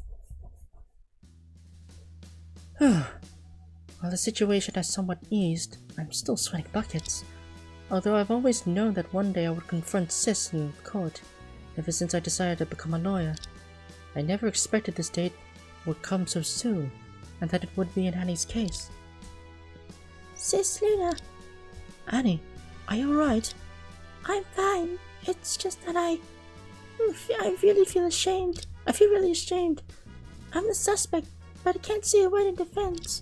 While the situation has somewhat eased, I'm still sweating buckets. Although I've always known that one day I would confront Sis in court, ever since I decided to become a lawyer. I never expected this date would come so soon, and that it would be in Annie's case. Sis Luna. Annie, are you alright? I'm fine. It's just that I really feel ashamed. I feel really ashamed. I'm the suspect, but I can't say a word in defense.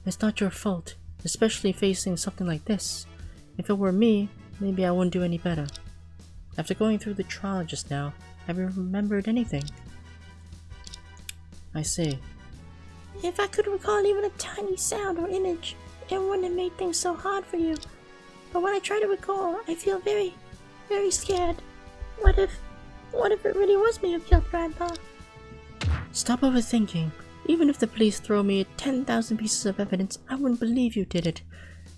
It's not your fault, especially facing something like this. If it were me, maybe I wouldn't do any better. After going through the trial just now, have you remembered anything? I see. If I could recall even a tiny sound or image, it wouldn't have made things so hard for you. But when I try to recall, I feel very, very scared. What if it really was me who killed Grandpa? Stop overthinking. Even if the police throw me 10,000 pieces of evidence, I wouldn't believe you did it.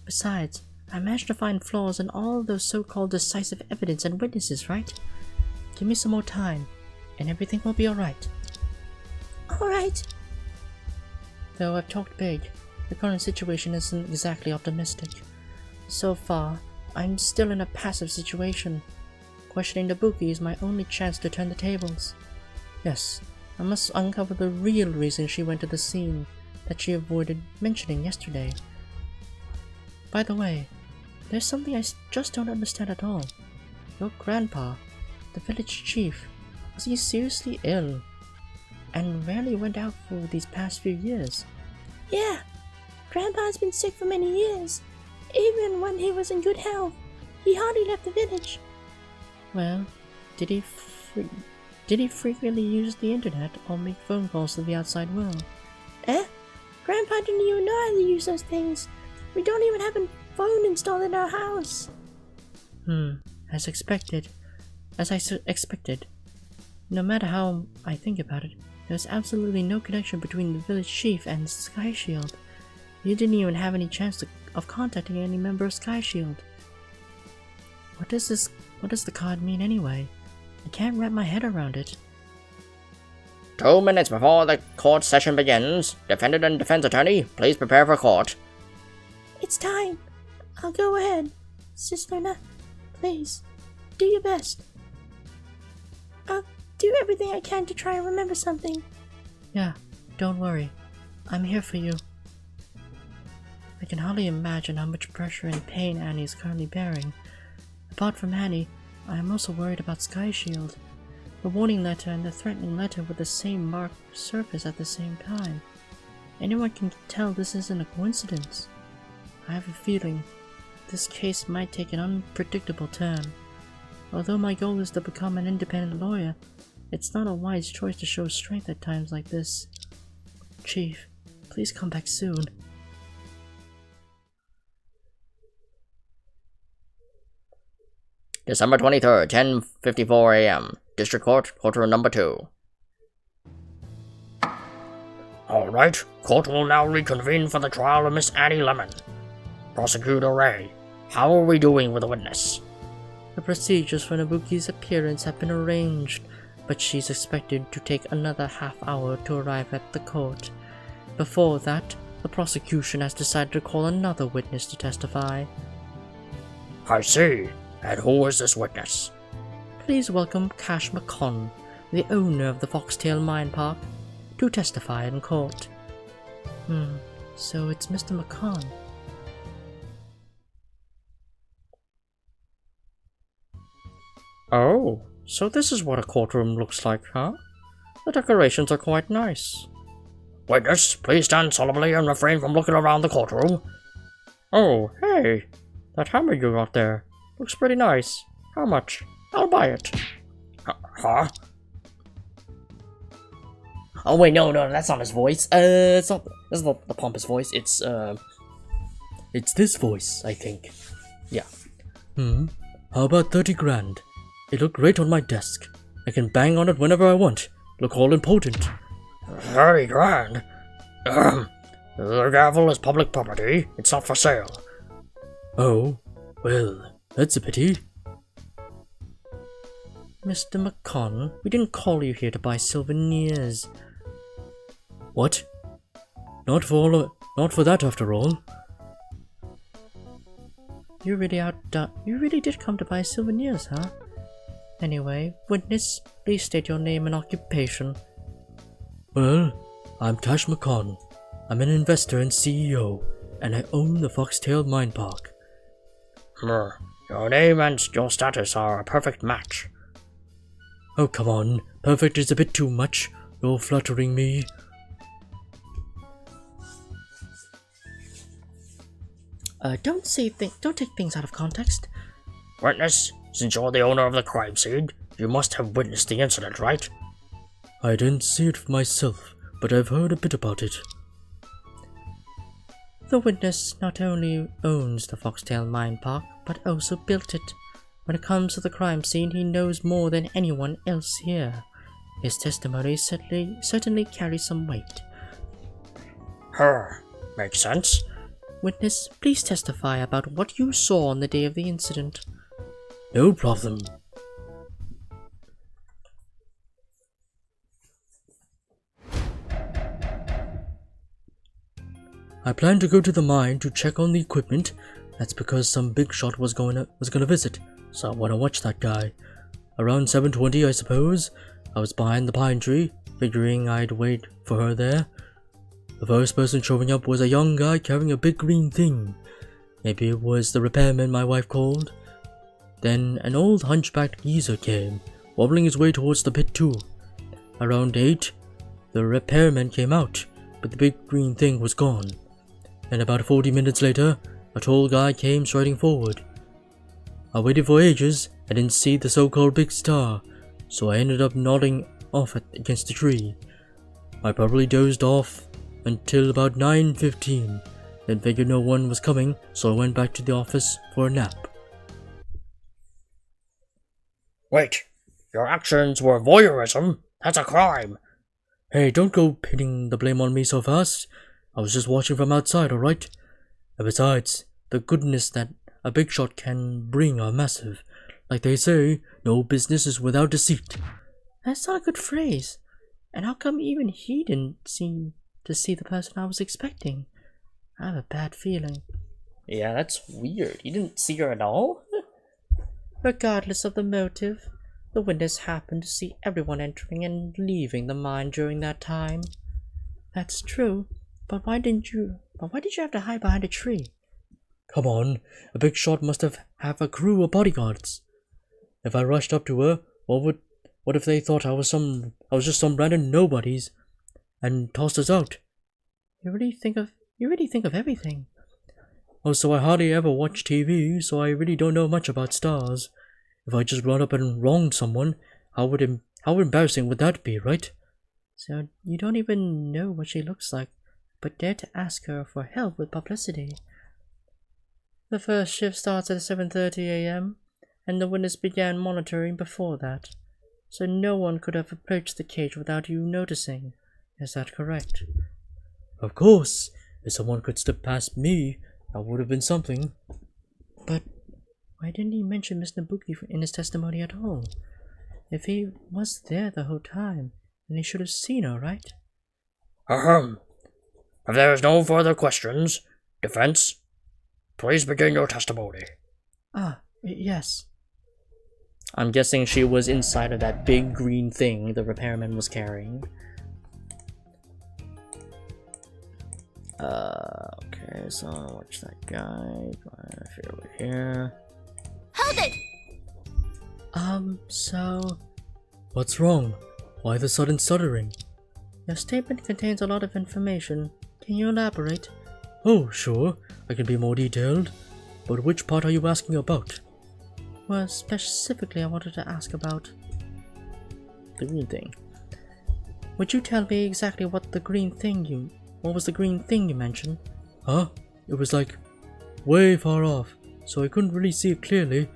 Besides, I managed to find flaws in all those so-called decisive evidence and witnesses, right? Give me some more time, and everything will be alright. Alright. Though I've talked big, the current situation isn't exactly optimistic. So far, I'm still in a passive situation. Questioning Nabuki is my only chance to turn the tables. Yes, I must uncover the real reason she went to the scene that she avoided mentioning yesterday. By the way, there's something I just don't understand at all. Your grandpa, the village chief, was he seriously ill? And rarely went out for these past few years. Yeah, Grandpa's been sick for many years. Even when he was in good health, he hardly left the village. Well, did he frequently use the internet or make phone calls to the outside world? Grandpa didn't even know how to use those things. We don't even have a phone installed in our house. As expected. No matter how I think about it, there's absolutely no connection between the village chief and Sky Shield. You didn't even have any chance of contacting any member of Sky Shield. What does the card mean anyway? I can't wrap my head around it. 2 minutes before the court session begins. Defendant and defense attorney, please prepare for court. It's time. I'll go ahead. Sis Luna, please, do your best. I'll do everything I can to try and remember something. Yeah, don't worry. I'm here for you. I can hardly imagine how much pressure and pain Annie is currently bearing. Apart from Annie, I am also worried about Sky Shield. The warning letter and the threatening letter with the same marked surface at the same time. Anyone can tell this isn't a coincidence. I have a feeling this case might take an unpredictable turn. Although my goal is to become an independent lawyer, It's not a wise choice to show strength at times like this. Chief, please come back soon. December 23rd, 10:54 a.m. District Court, Courtroom number 2. Alright, court will now reconvene for the trial of Miss Annie Lemon. Prosecutor Ray, how are we doing with the witness? The procedures for Nabuki's appearance have been arranged, but she's expected to take another half-hour to arrive at the court. Before that, the prosecution has decided to call another witness to testify. I see. And who is this witness? Please welcome Cash McCon, the owner of the Foxtail Mine Park, to testify in court. So it's Mr. McCon. Oh, so this is what a courtroom looks like, huh? The decorations are quite nice. Witness, please stand solemnly and refrain from looking around the courtroom. Oh, hey! That hammer you got there looks pretty nice. How much? I'll buy it. Huh? Oh wait, no, that's not his voice. It's not the pompous voice. It's this voice, I think. Yeah. How about 30 grand? It looked great on my desk. I can bang on it whenever I want. Look all important. 30 grand? The gavel is public property. It's not for sale. Oh, well, that's a pity. Mr. McCon, we didn't call you here to buy souvenirs. What? Not for that after all. You really did come to buy souvenirs, huh? Anyway, witness, please state your name and occupation. Well, I'm Cash McCon. I'm an investor and CEO, and I own the Foxtail Mine Park. Your name and your status are a perfect match. Oh, come on. Perfect is a bit too much. You're flattering me. Don't take things out of context. Witness, since you're the owner of the crime scene, you must have witnessed the incident, right? I didn't see it for myself, but I've heard a bit about it. The witness not only owns the Foxtail Mine Park, but also built it. When it comes to the crime scene, he knows more than anyone else here. His testimony certainly carries some weight. Makes sense. Witness, please testify about what you saw on the day of the incident. No problem. I planned to go to the mine to check on the equipment. That's because some big shot was gonna visit, so I wanna watch that guy. Around 7:20, I suppose. I was behind the pine tree, figuring I'd wait for her there. The first person showing up was a young guy carrying a big green thing. Maybe it was the repairman my wife called. Then an old hunchbacked geezer came, wobbling his way towards the pit too. Around 8, the repairman came out, but the big green thing was gone. And about 40 minutes later, a tall guy came striding forward. I waited for ages. I didn't see the so-called big star, so I ended up nodding off against the tree. I probably dozed off until about 9:15, then figured no one was coming, so I went back to the office for a nap. Wait, your actions were voyeurism? That's a crime. Hey, don't go pinning the blame on me so fast. I was just watching from outside, alright? And besides, the goodness that a big shot can bring are massive. Like they say, no business is without deceit. That's not a good phrase. And how come even he didn't seem to see the person I was expecting? I have a bad feeling. Yeah, that's weird. You didn't see her at all? Regardless of the motive, the witness happened to see everyone entering and leaving the mine during that time. That's true, but why did you have to hide behind a tree? Come on, a big shot must have a crew of bodyguards. If I rushed up to her, what if they thought I was just some random nobodies and tossed us out? You really think of everything. Also, I hardly ever watch TV, so I really don't know much about stars. If I just run up and wronged someone, how would How embarrassing would that be, right? So you don't even know what she looks like, but dare to ask her for help with publicity. The first shift starts at 7:30 a.m., and the witness began monitoring before that, so no one could have approached the cage without you noticing. Is that correct? Of course! If someone could step past me, that would have been something. But why didn't he mention Miss Nabuki in his testimony at all? If he was there the whole time, then he should have seen her, right? Ahem. If there is no further questions, defense, please begin your testimony. Yes. I'm guessing she was inside of that big green thing the repairman was carrying. Okay, so watch that guy. Over here. Hold it! So... What's wrong? Why the sudden stuttering? your statement contains a lot of information. Can you elaborate? Oh, sure, I can be more detailed. But which part are you asking about? Well, specifically I wanted to ask about The green thing. Would you tell me exactly what was the green thing you mentioned? Huh? It was like way far off, so I couldn't really see it clearly.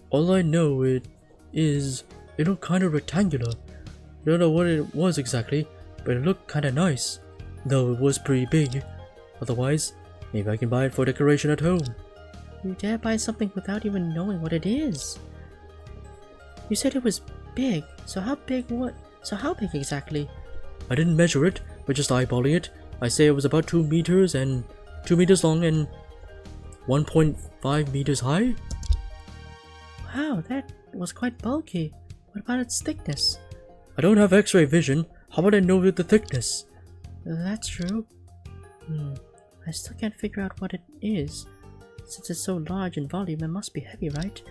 All I know it looked kind of rectangular. I don't know what it was exactly, but it looked kind of nice, though it was pretty big. Otherwise, maybe I can buy it for decoration at home. You dare buy something without even knowing what it is? You said it was big, so how big exactly? I didn't measure it, but just eyeballing it, I say it was about 2 meters and 2 meters long and 1.5 meters high. Wow, that was quite bulky. What about its thickness? I don't have x-ray vision. How would I know the thickness? That's true. I still can't figure out what it is. Since it's so large in volume, it must be heavy, right?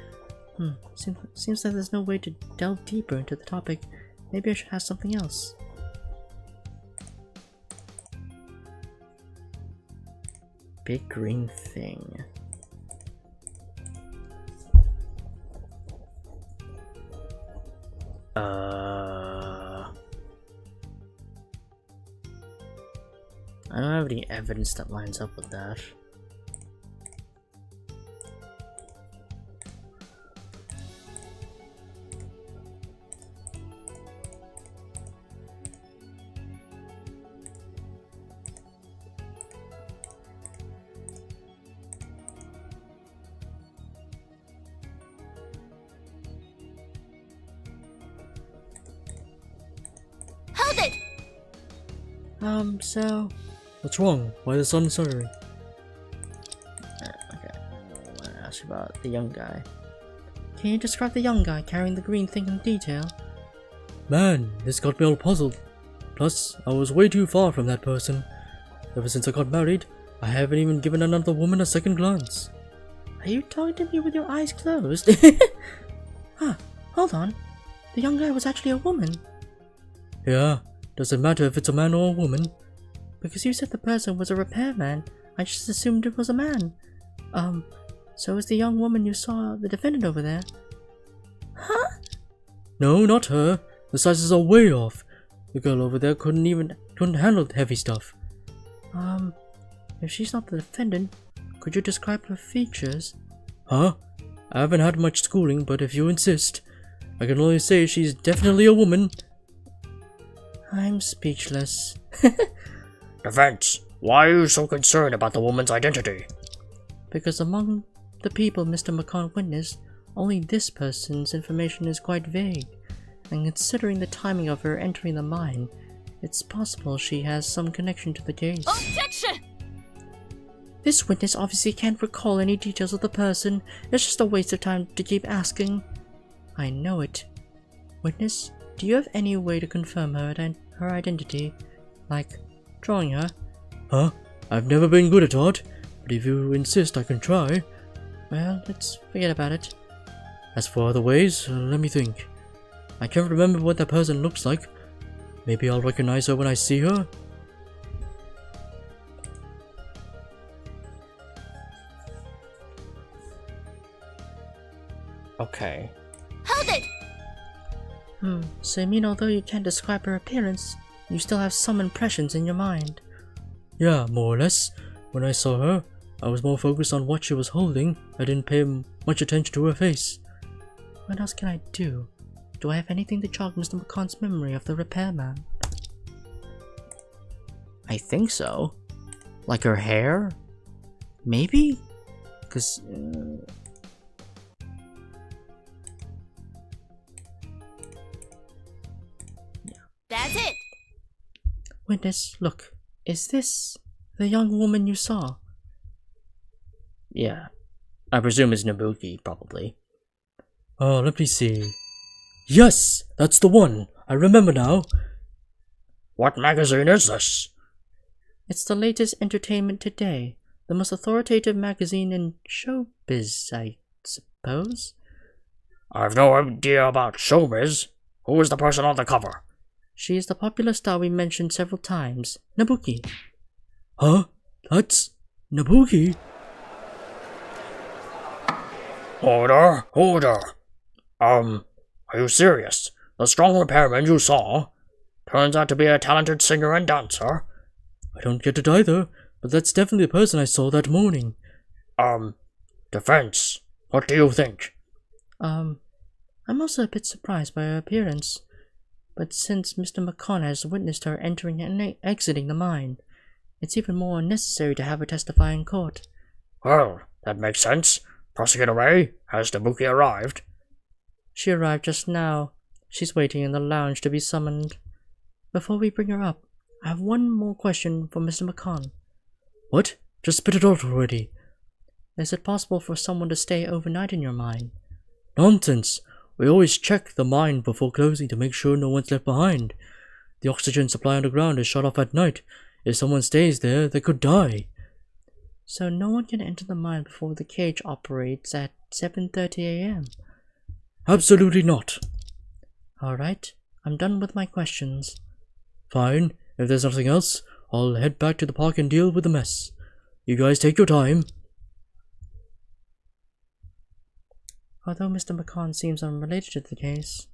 Seems like there's no way to delve deeper into the topic. Maybe I should ask something else. Big green thing. I don't have any evidence that lines up with that. Hold it! So... What's wrong? Why the sudden stuttering? Okay, I want to ask you about the young guy. Can you describe the young guy carrying the green thing in detail? Man, this got me all puzzled. Plus, I was way too far from that person. Ever since I got married, I haven't even given another woman a second glance. Are you talking to me with your eyes closed? Hold on. The young guy was actually a woman. Yeah, doesn't matter if it's a man or a woman. Because you said the person was a repairman, I just assumed it was a man. So is the young woman you saw the defendant over there? Huh? No, not her. The sizes are way off. The girl over there couldn't handle heavy stuff. If she's not the defendant, could you describe her features? Huh? I haven't had much schooling, but if you insist, I can only say she's definitely a woman. I'm speechless. Defense, why are you so concerned about the woman's identity? Because among the people Mr. McCon witnessed, only this person's information is quite vague. And considering the timing of her entering the mine, it's possible she has some connection to the case. Objection! This witness obviously can't recall any details of the person. It's just a waste of time to keep asking. I know it. Witness, do you have any way to confirm her identity? Like, drawing her? Huh? I've never been good at art, but if you insist, I can try. Well, let's forget about it. As for other ways, let me think. I can't remember what that person looks like. Maybe I'll recognize her when I see her? Okay. Hold it! So you mean although you can't describe her appearance, you still have some impressions in your mind? Yeah, more or less. When I saw her, I was more focused on what she was holding. I didn't pay much attention to her face. What else can I do? Do I have anything to jog Mr. McConn's memory of the repairman? I think so. Like her hair? Maybe? Because... That's it. Witness, look. Is this the young woman you saw? yeah. I presume it's Nabuki, probably. Let me see. Yes, that's the one. I remember now. What magazine is this? It's the latest Entertainment Today, the most authoritative magazine in showbiz, I suppose. I've no idea about showbiz. Who is the person on the cover? She is the popular star we mentioned several times, Nabuki. Huh? That's Nabuki? Order! Are you serious? The strong repairman you saw turns out to be a talented singer and dancer? I don't get it either, but that's definitely the person I saw that morning. Defense, what do you think? I'm also a bit surprised by her appearance. But since Mr. McCon has witnessed her entering and exiting the mine, it's even more unnecessary to have her testify in court. Well, that makes sense. Prosecutor Ray, has Nabuki arrived? She arrived just now. She's waiting in the lounge to be summoned. Before we bring her up, I have one more question for Mr. McCon. What? Just spit it out already. Is it possible for someone to stay overnight in your mine? Nonsense. We always check the mine before closing to make sure no one's left behind. The oxygen supply underground is shut off at night. If someone stays there, they could die. So no one can enter the mine before the cage operates at 7:30 a.m.? Absolutely not. Alright, I'm done with my questions. Fine. If there's nothing else, I'll head back to the park and deal with the mess. You guys take your time. Although Mr. McCon seems unrelated to the case,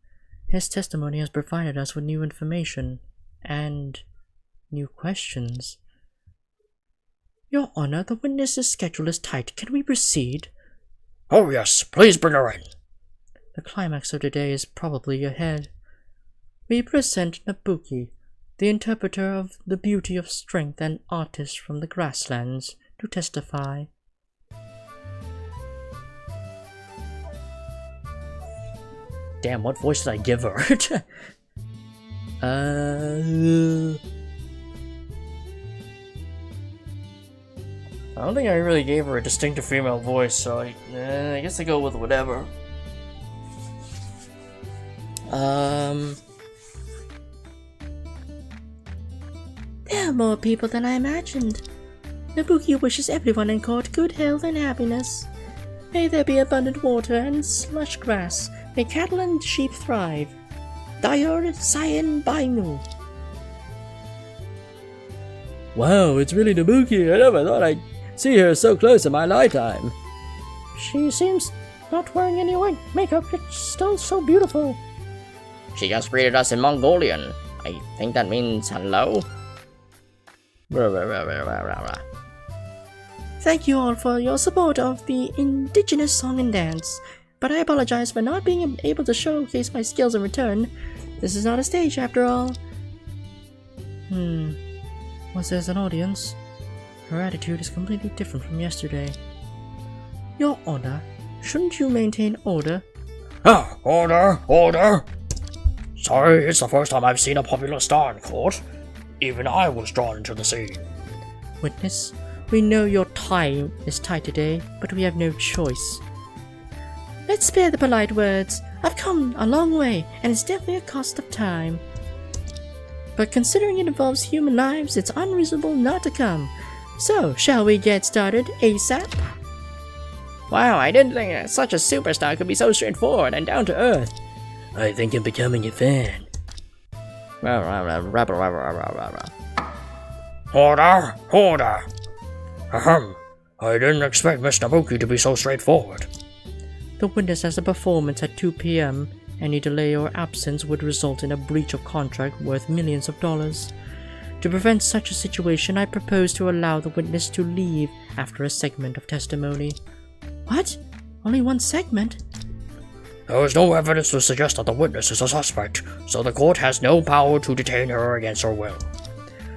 his testimony has provided us with new information and new questions. Your Honor, the witness's schedule is tight. Can we proceed? Oh yes, please bring her in. The climax of today is probably ahead. We present Nabuki, the interpreter of the beauty of strength and artist from the grasslands, to testify. Damn, what voice did I give her? I don't think I really gave her a distinctive female voice, so I guess I go with whatever. There are more people than I imagined. Nabuki wishes everyone in court good health and happiness. May there be abundant water and lush grass. May cattle and sheep thrive. Dayor Sayan Bainu. Wow, it's really Nabuki. I never thought I'd see her so close in my lifetime. She seems not wearing any white makeup. It's still so beautiful. She just greeted us in Mongolian. I think that means hello. Thank you all for your support of the indigenous song and dance, but I apologize for not being able to showcase my skills in return. This is not a stage after all. Was there's an audience? Her attitude is completely different from yesterday. Your Honor, shouldn't you maintain order? Order! Sorry, it's the first time I've seen a popular star in court. Even I was drawn into the scene. Witness, we know your time is tight today, but we have no choice. Let's spare the polite words. I've come a long way, and it's definitely a cost of time. But considering it involves human lives, it's unreasonable not to come. So, shall we get started ASAP? Wow, I didn't think such a superstar could be so straightforward and down to earth. I think I'm becoming a fan. Order! Ahem. I didn't expect Miss Nabuki to be so straightforward. The witness has a performance at 2 p.m. Any delay or absence would result in a breach of contract worth millions of dollars. To prevent such a situation, I propose to allow the witness to leave after a segment of testimony. What? Only one segment? There is no evidence to suggest that the witness is a suspect, so the court has no power to detain her against her will.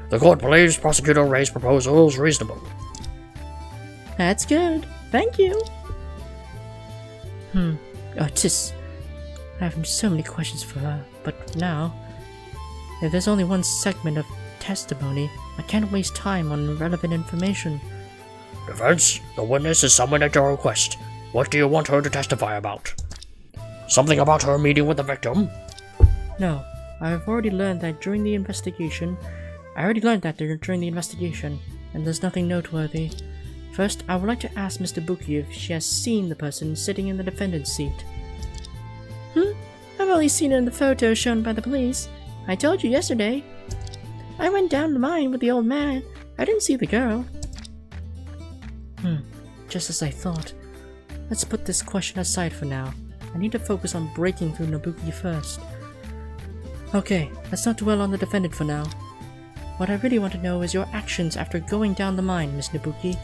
The court believes prosecutor Ray's proposal is reasonable. That's good. Thank you. Tis. I have so many questions for her, but now, if there's only one segment of testimony, I can't waste time on irrelevant information. Defense, the witness is summoned at your request. What do you want her to testify about? Something about her meeting with the victim? No, I've already learned that during the investigation. And there's nothing noteworthy. First, I would like to ask Mr. Buki if she has seen the person sitting in the defendant's seat. I've only seen it in the photo shown by the police. I told you yesterday. I went down the mine with the old man. I didn't see the girl. Just as I thought. Let's put this question aside for now. I need to focus on breaking through Nobuki first. Okay, let's not dwell on the defendant for now. What I really want to know is your actions after going down the mine, Miss Nobuki.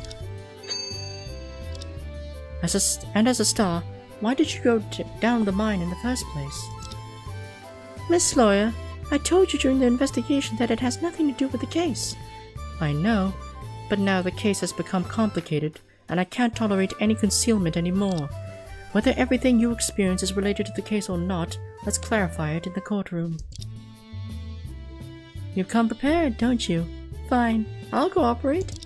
As a star, why did you go down the mine in the first place? Miss Lawyer, I told you during the investigation that it has nothing to do with the case. I know, but now the case has become complicated, and I can't tolerate any concealment anymore. Whether everything you experience is related to the case or not, let's clarify it in the courtroom. You come prepared, don't you? Fine, I'll cooperate.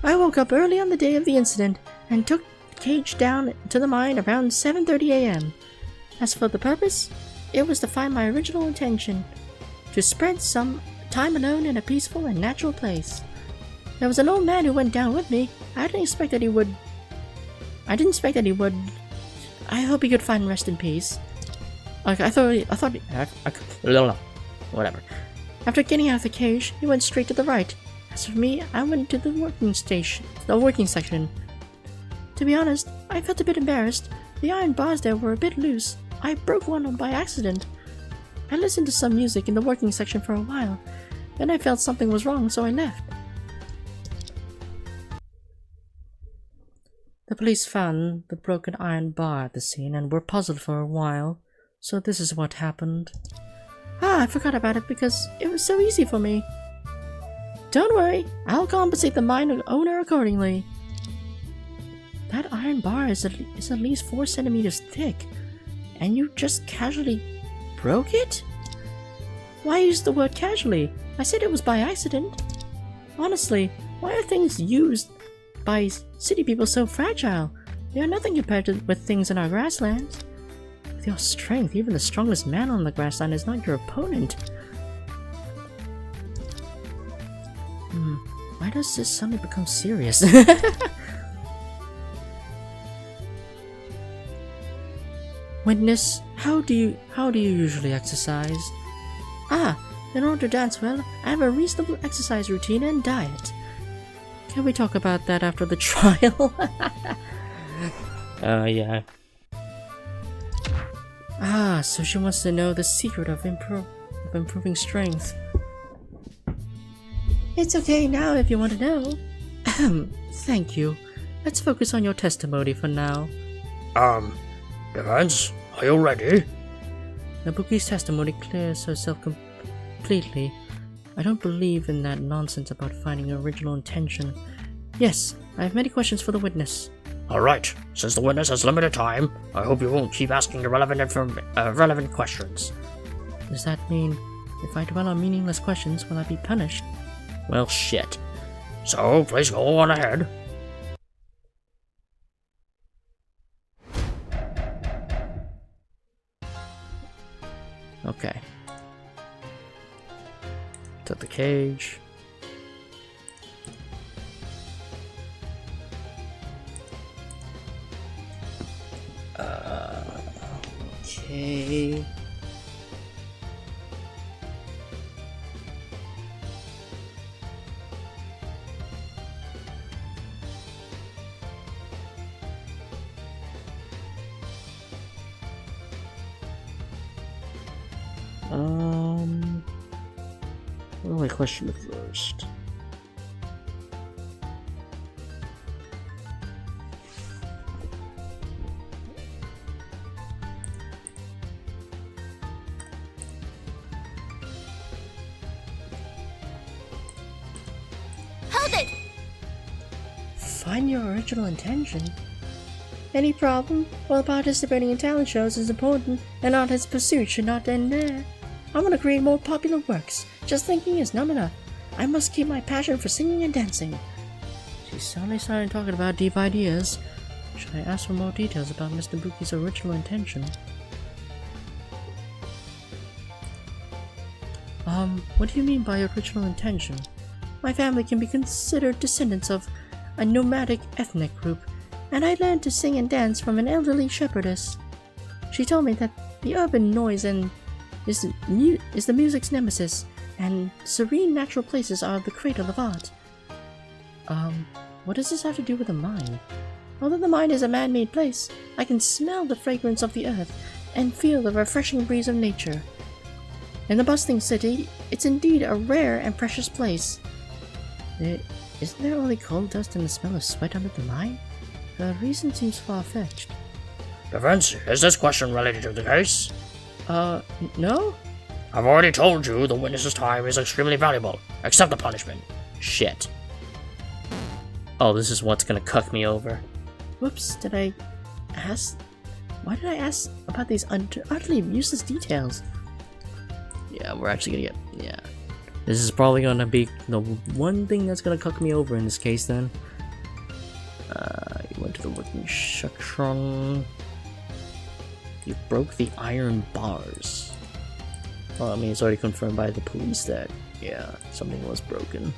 I woke up early on the day of the incident and took the cage down to the mine around 7:30 a.m. As for the purpose, it was to find my original intention, to spend some time alone in a peaceful and natural place. There was an old man who went down with me. I didn't expect that he would. I hope he could find rest in peace. Whatever. After getting out of the cage, he went straight to the right. As for me, I went to the working section. To be honest, I felt a bit embarrassed. The iron bars there were a bit loose. I broke one by accident. I listened to some music in the working section for a while. Then I felt something was wrong, so I left. The police found the broken iron bar at the scene and were puzzled for a while. So this is what happened. I forgot about it because it was so easy for me. Don't worry, I'll compensate the mine owner accordingly. That iron bar is at least 4 centimeters thick, and you just casually broke it? Why use the word casually? I said it was by accident. Honestly, why are things used by city people so fragile? They are nothing compared with things in our grasslands. With your strength, even the strongest man on the grassland is not your opponent. Why does this suddenly become serious? Witness, how do you usually exercise? In order to dance well, I have a reasonable exercise routine and diet. Can we talk about that after the trial? Yeah. So she wants to know the secret of improving strength. It's okay now if you want to know. Thank you. Let's focus on your testimony for now. Defense, are you ready? Nabuki's testimony clears herself completely. I don't believe in that nonsense about finding original intention. Yes, I have many questions for the witness. Alright, since the witness has limited time, I hope you won't keep asking relevant questions. Does that mean if I dwell on meaningless questions, will I be punished? Well, shit. So, please go on ahead. Okay. Took the cage. Okay. What do I question first? Hold it! Find your original intention. Any problem? Well, participating in talent shows is important, and artist's pursuit should not end there. I want to create more popular works. Just thinking is not enough. I must keep my passion for singing and dancing. She's suddenly started talking about deep ideas. Should I ask for more details about Mr. Buki's original intention? What do you mean by original intention? My family can be considered descendants of a nomadic ethnic group, and I learned to sing and dance from an elderly shepherdess. She told me that the urban noise is the music's nemesis, and serene natural places are the cradle of art. What does this have to do with the mind? Although the mind is a man-made place, I can smell the fragrance of the earth and feel the refreshing breeze of nature. In the bustling city, it's indeed a rare and precious place. Isn't there only coal dust and the smell of sweat under the mine? The reason seems far-fetched. Defense, is this question related to the case? No? I've already told you the witness's time is extremely valuable. Accept the punishment. Shit. Oh, this is what's gonna cuck me over. Whoops, did I ask? Why did I ask about these utterly useless details? Yeah, we're actually gonna get... Yeah. This is probably gonna be the one thing that's gonna cuck me over in this case, then. You went to the working section. You broke the iron bars. Well, I mean, it's already confirmed by the police that, yeah, something was broken.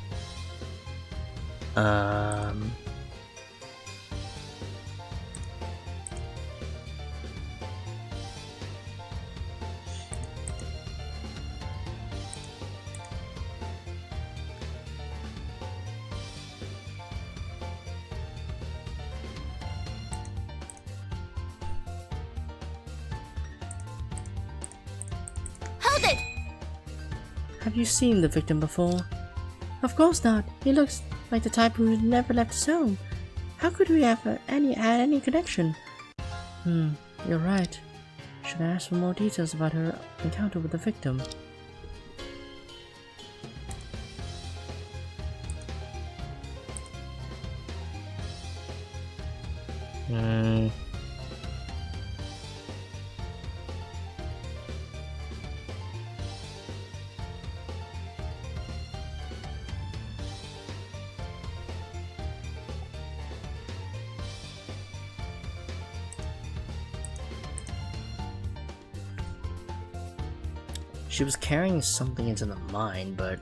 Hold it! Have you seen the victim before? Of course not. He looks like the type who never left his home. How could we have had any connection? You're right. Should I ask for more details about her encounter with the victim? She was carrying something into the mine, but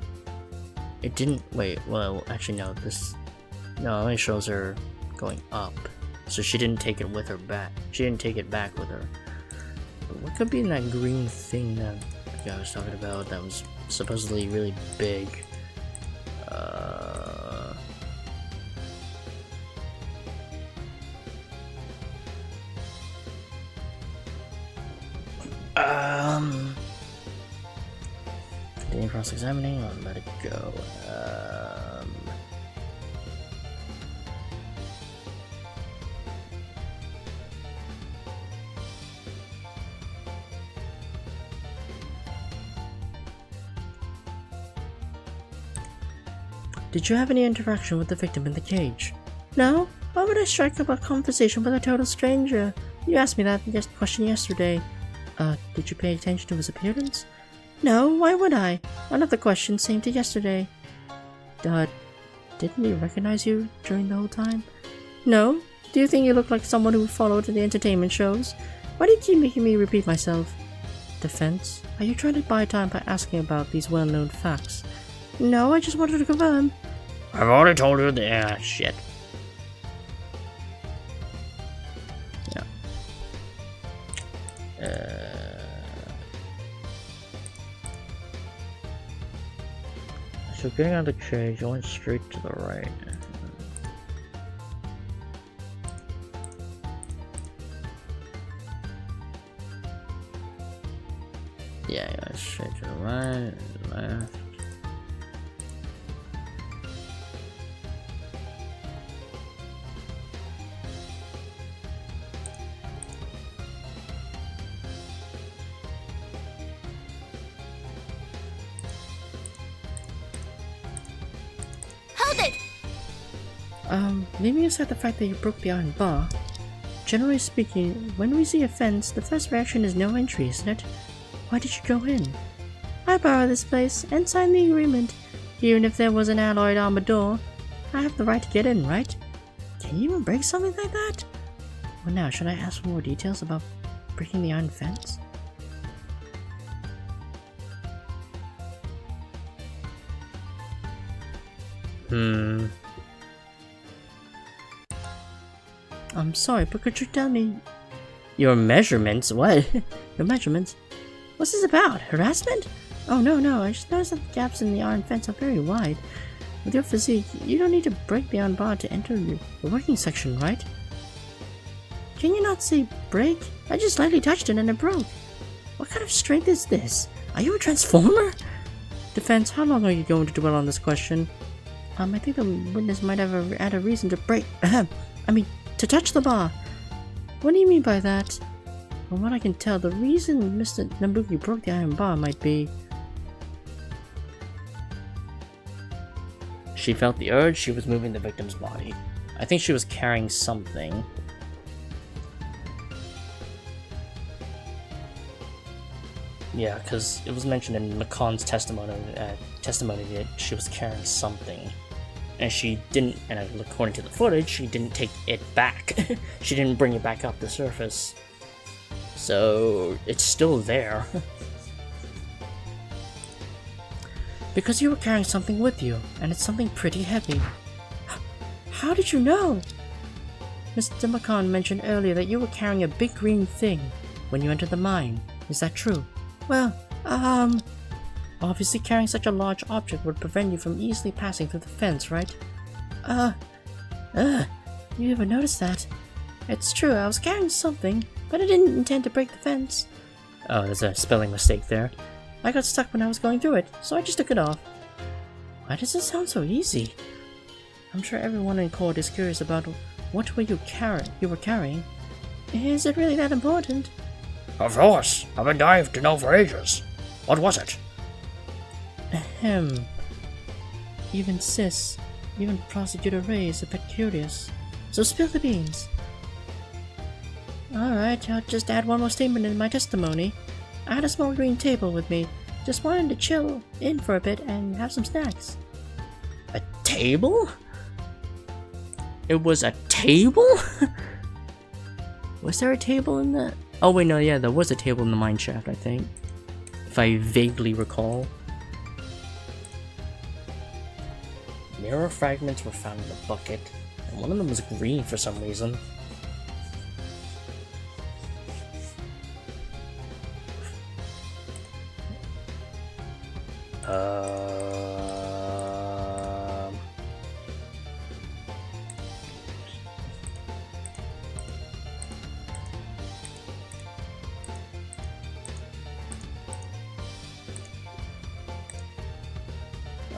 it didn't. Wait, well, actually, no. It only shows her going up, so she didn't take it with her back. She didn't take it back with her. But what could be in that green thing that the guy was talking about that was supposedly really big? Continue cross-examining, or let it go. Did you have any interaction with the victim in the cage? No? Why would I strike up a conversation with a total stranger? You asked me that question yesterday. Did you pay attention to his appearance? No, why would I? One of the questions same to yesterday. Didn't he recognize you during the whole time? No? Do you think you look like someone who followed the entertainment shows? Why do you keep making me repeat myself? Defense? Are you trying to buy time by asking about these well-known facts? No, I just wanted to confirm. I've already told you the shit. So getting out of the cage, you went straight to the right. Yeah, straight to the right, left. Hold it! Leaving aside the fact that you broke the iron bar, generally speaking, when we see a fence, the first reaction is no entry, isn't it? Why did you go in? I borrowed this place and signed the agreement. Even if there was an alloyed armor door, I have the right to get in, right? Can you even break something like that? Well now, should I ask for more details about breaking the iron fence? I'm sorry, but could you tell me Your measurements? What? your measurements? What's this about? Harassment? Oh no, I just noticed that the gaps in the iron fence are very wide. With your physique, you don't need to break the iron bar to enter the working section, right? Can you not see break? I just lightly touched it and it broke. What kind of strength is this? Are you a transformer? Defense, how long are you going to dwell on this question? I think the witness might have had a reason to break. To touch the bar. What do you mean by that? From what I can tell, the reason Mr. Nabuki broke the iron bar might be... She felt the urge, she was moving the victim's body. I think she was carrying something. Yeah, because it was mentioned in McConn's testimony that she was carrying something. And she didn't, and according to the footage, she didn't take it back. She didn't bring it back up the surface. So, it's still there. Because you were carrying something with you, and it's something pretty heavy. How did you know? Mr. McCann mentioned earlier that you were carrying a big green thing when you entered the mine. Is that true? Well, obviously carrying such a large object would prevent you from easily passing through the fence, right? You ever noticed that? It's true, I was carrying something, but I didn't intend to break the fence. Oh, there's a spelling mistake there. I got stuck when I was going through it, so I just took it off. Why does it sound so easy? I'm sure everyone in court is curious about what were you were carrying. Is it really that important? Of course. I've been dying to know for ages. What was it? Ahem. Even Prosecutor Ray is a bit curious. So spill the beans. Alright, I'll just add one more statement in my testimony. I had a small green table with me. Just wanted to chill in for a bit and have some snacks. A table? It was a table? Was there a table in the... Oh wait, no, yeah, there was a table in the mine shaft, I think. If I vaguely recall. Mirror fragments were found in a bucket, and one of them was green for some reason.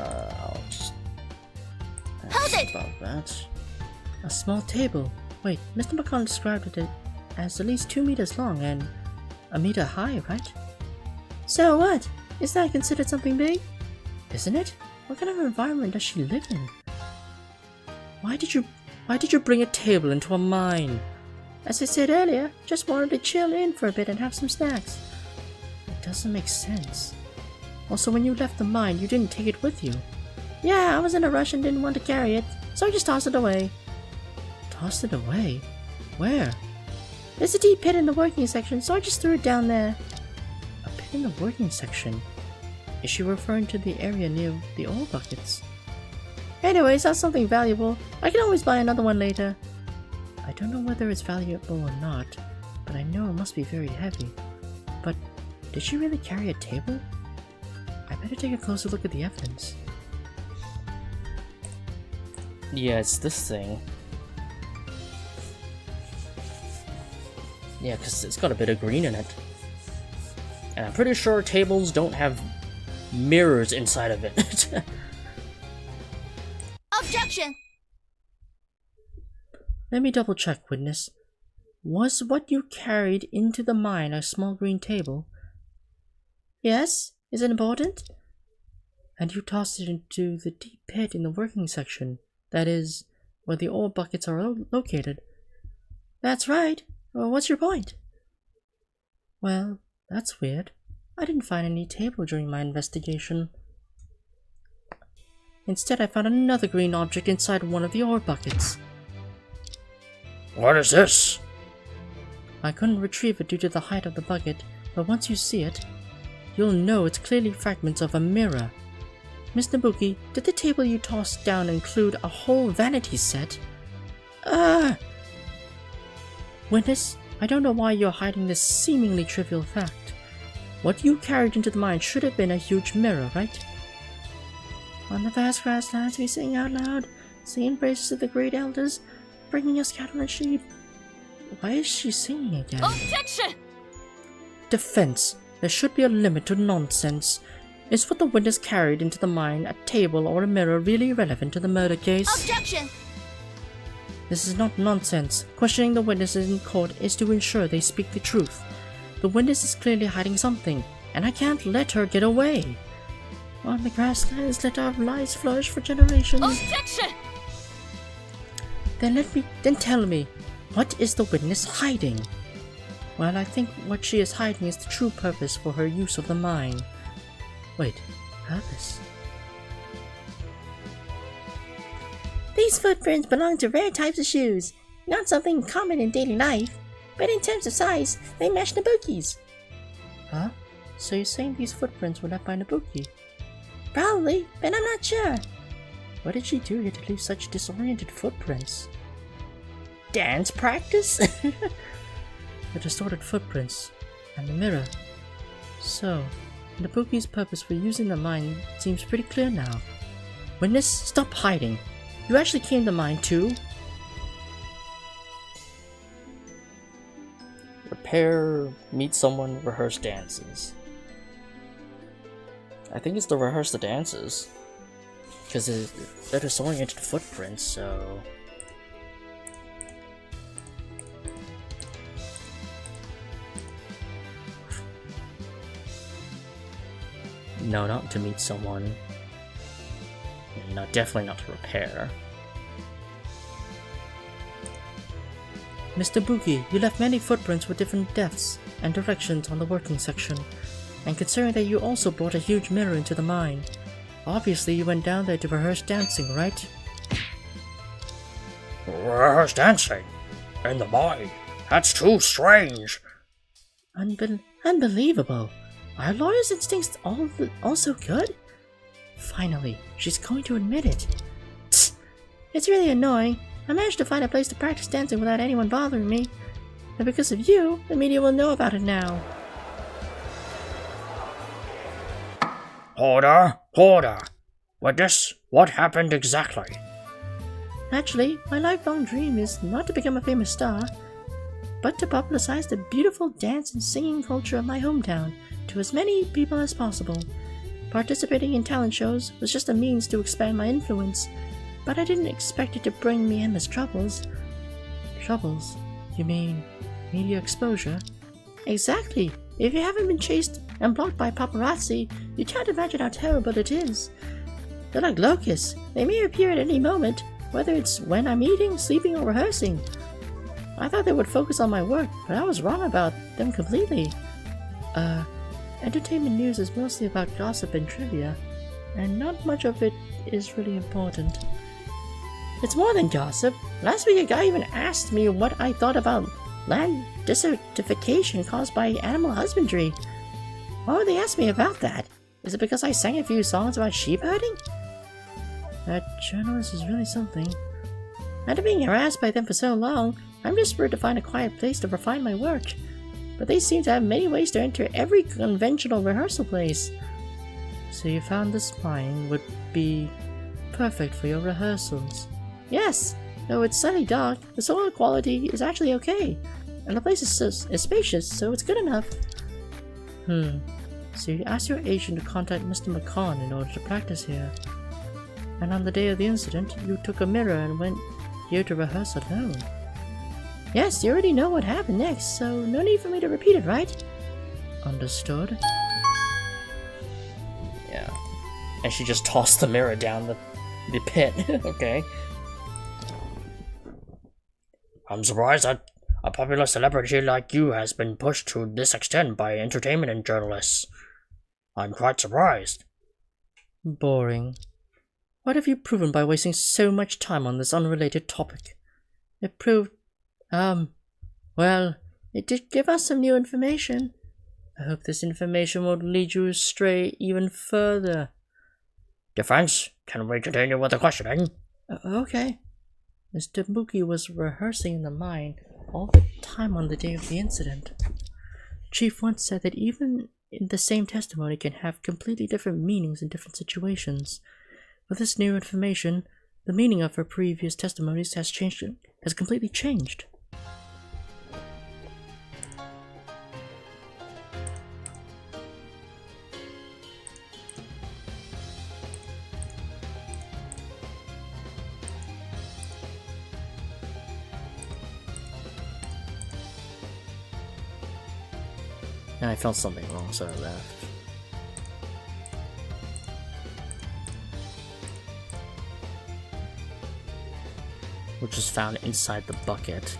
I'll just ask about that. A small table. Wait, Mr. McCon described it as at least 2 meters long and a meter high, right? So what? Is that considered something big? Isn't it? What kind of environment does she live in? Why did you bring a table into a mine? As I said earlier, just wanted to chill in for a bit and have some snacks. It doesn't make sense. Also, when you left the mine, you didn't take it with you. Yeah, I was in a rush and didn't want to carry it, so I just tossed it away. Tossed it away? Where? There's a deep pit in the working section, so I just threw it down there. A pit in the working section? Is she referring to the area near the ore buckets? Anyways, that's something valuable. I can always buy another one later. I don't know whether it's valuable or not, but I know it must be very heavy. But did she really carry a table? I better take a closer look at the evidence. Yeah, it's this thing. Yeah, because it's got a bit of green in it. And I'm pretty sure tables don't have mirrors inside of it. Objection! Let me double check, witness. Was what you carried into the mine a small green table? Yes? Is it important? And you tossed it into the deep pit in the working section. That is, where the ore buckets are located. That's right. Well, what's your point? Well, that's weird. I didn't find any table during my investigation. Instead, I found another green object inside one of the ore buckets. What is this? I couldn't retrieve it due to the height of the bucket, but once you see it, you'll know it's clearly fragments of a mirror. Miss Nabuki, did the table you tossed down include a whole vanity set? Witness, I don't know why you're hiding this seemingly trivial fact. What you carried into the mine should have been a huge mirror, right? On the vast grasslands we sing out loud, singing praises to the great elders, bringing us cattle and sheep. Why is she singing again? Objection! Defense. There should be a limit to nonsense. Is what the witness carried into the mine a table or a mirror really relevant to the murder case? Objection! This is not nonsense. Questioning the witnesses in court is to ensure they speak the truth. The witness is clearly hiding something, and I can't let her get away. On the grasslands, let our lives flourish for generations. Objection! Then tell me, what is the witness hiding? Well, I think what she is hiding is the true purpose for her use of the mine. Wait, purpose? These footprints belong to rare types of shoes, not something common in daily life, but in terms of size, they match Nabuki's. Huh? So you're saying these footprints were left by Nabuki? Probably, but I'm not sure. What did she do here to leave such disoriented footprints? Dance practice? The distorted footprints, and the mirror. So, Nabuki's purpose for using the mine seems pretty clear now. Witness, stop hiding. You actually came to the mine too? Repair, meet someone, rehearse dances. I think it's to rehearse the dances. Because they're disoriented footprints, so... No, not to meet someone. No, definitely not to repair. Mr. Buki, you left many footprints with different depths and directions on the working section, and considering that you also brought a huge mirror into the mine, obviously you went down there to rehearse dancing, right? Rehearse dancing? In the mine? That's too strange. Unbelievable! Are lawyer's instincts also good? Finally, she's going to admit it. Tsk, it's really annoying. I managed to find a place to practice dancing without anyone bothering me. And because of you, the media will know about it now. Order! Witness, what happened exactly? Actually, my lifelong dream is not to become a famous star, but to publicize the beautiful dance and singing culture of my hometown to as many people as possible. Participating in talent shows was just a means to expand my influence, but I didn't expect it to bring me endless troubles. Troubles? You mean media exposure? Exactly. If you haven't been chased and blocked by paparazzi, you can't imagine how terrible it is. They're like locusts. They may appear at any moment, whether it's when I'm eating, sleeping, or rehearsing. I thought they would focus on my work, but I was wrong about them completely. Entertainment news is mostly about gossip and trivia, and not much of it is really important. It's more than gossip. Last week a guy even asked me what I thought about land desertification caused by animal husbandry. Why would they ask me about that? Is it because I sang a few songs about sheep herding? That journalist is really something. After being harassed by them for so long, I'm desperate to find a quiet place to refine my work. But they seem to have many ways to enter every conventional rehearsal place. So you found this mine would be perfect for your rehearsals? Yes, though it's slightly dark, the soil quality is actually okay, and the place is spacious, so it's good enough. So you asked your agent to contact Mr. McCon in order to practice here. And on the day of the incident, you took a mirror and went here to rehearse alone. Yes, you already know what happened next, so no need for me to repeat it, right? Understood. Yeah. And she just tossed the mirror down the pit. Okay. I'm surprised that a popular celebrity like you has been pushed to this extent by entertainment and journalists. I'm quite surprised. Boring. What have you proven by wasting so much time on this unrelated topic? It proved, well, it did give us some new information. I hope this information won't lead you astray even further. Defense, can we continue with the questioning? Okay. Mr. Mookie was rehearsing in the mine all the time on the day of the incident. Chief once said that even in the same testimony can have completely different meanings in different situations. With this new information, the meaning of her previous testimonies has completely changed. And I felt something wrong, so I left. Which is found inside the bucket.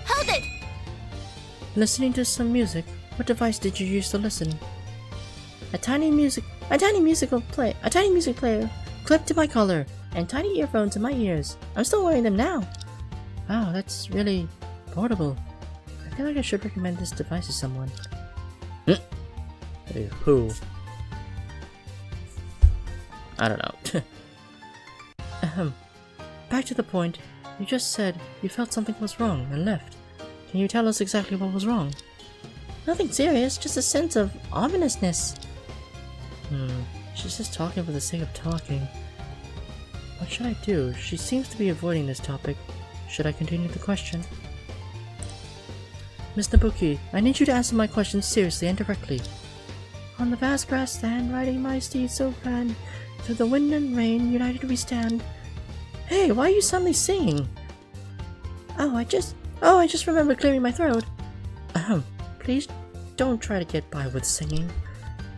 Hold it! Listening to some music? What device did you use to listen? A tiny music player clipped to my collar, and tiny earphones in my ears. I'm still wearing them now. Wow, that's really portable. I feel like I should recommend this device to someone. Hey, who? I don't know. Back to the point. You just said you felt something was wrong and left. Can you tell us exactly what was wrong? Nothing serious, just a sense of ominousness. She's just talking for the sake of talking. What should I do? She seems to be avoiding this topic. Should I continue the question? Mr. Buki, I need you to answer my question seriously and directly. On the vast grassland, riding my steed so grand, through the wind and rain, united we stand. Hey, why are you suddenly singing? Oh, I just remembered clearing my throat. Please don't try to get by with singing.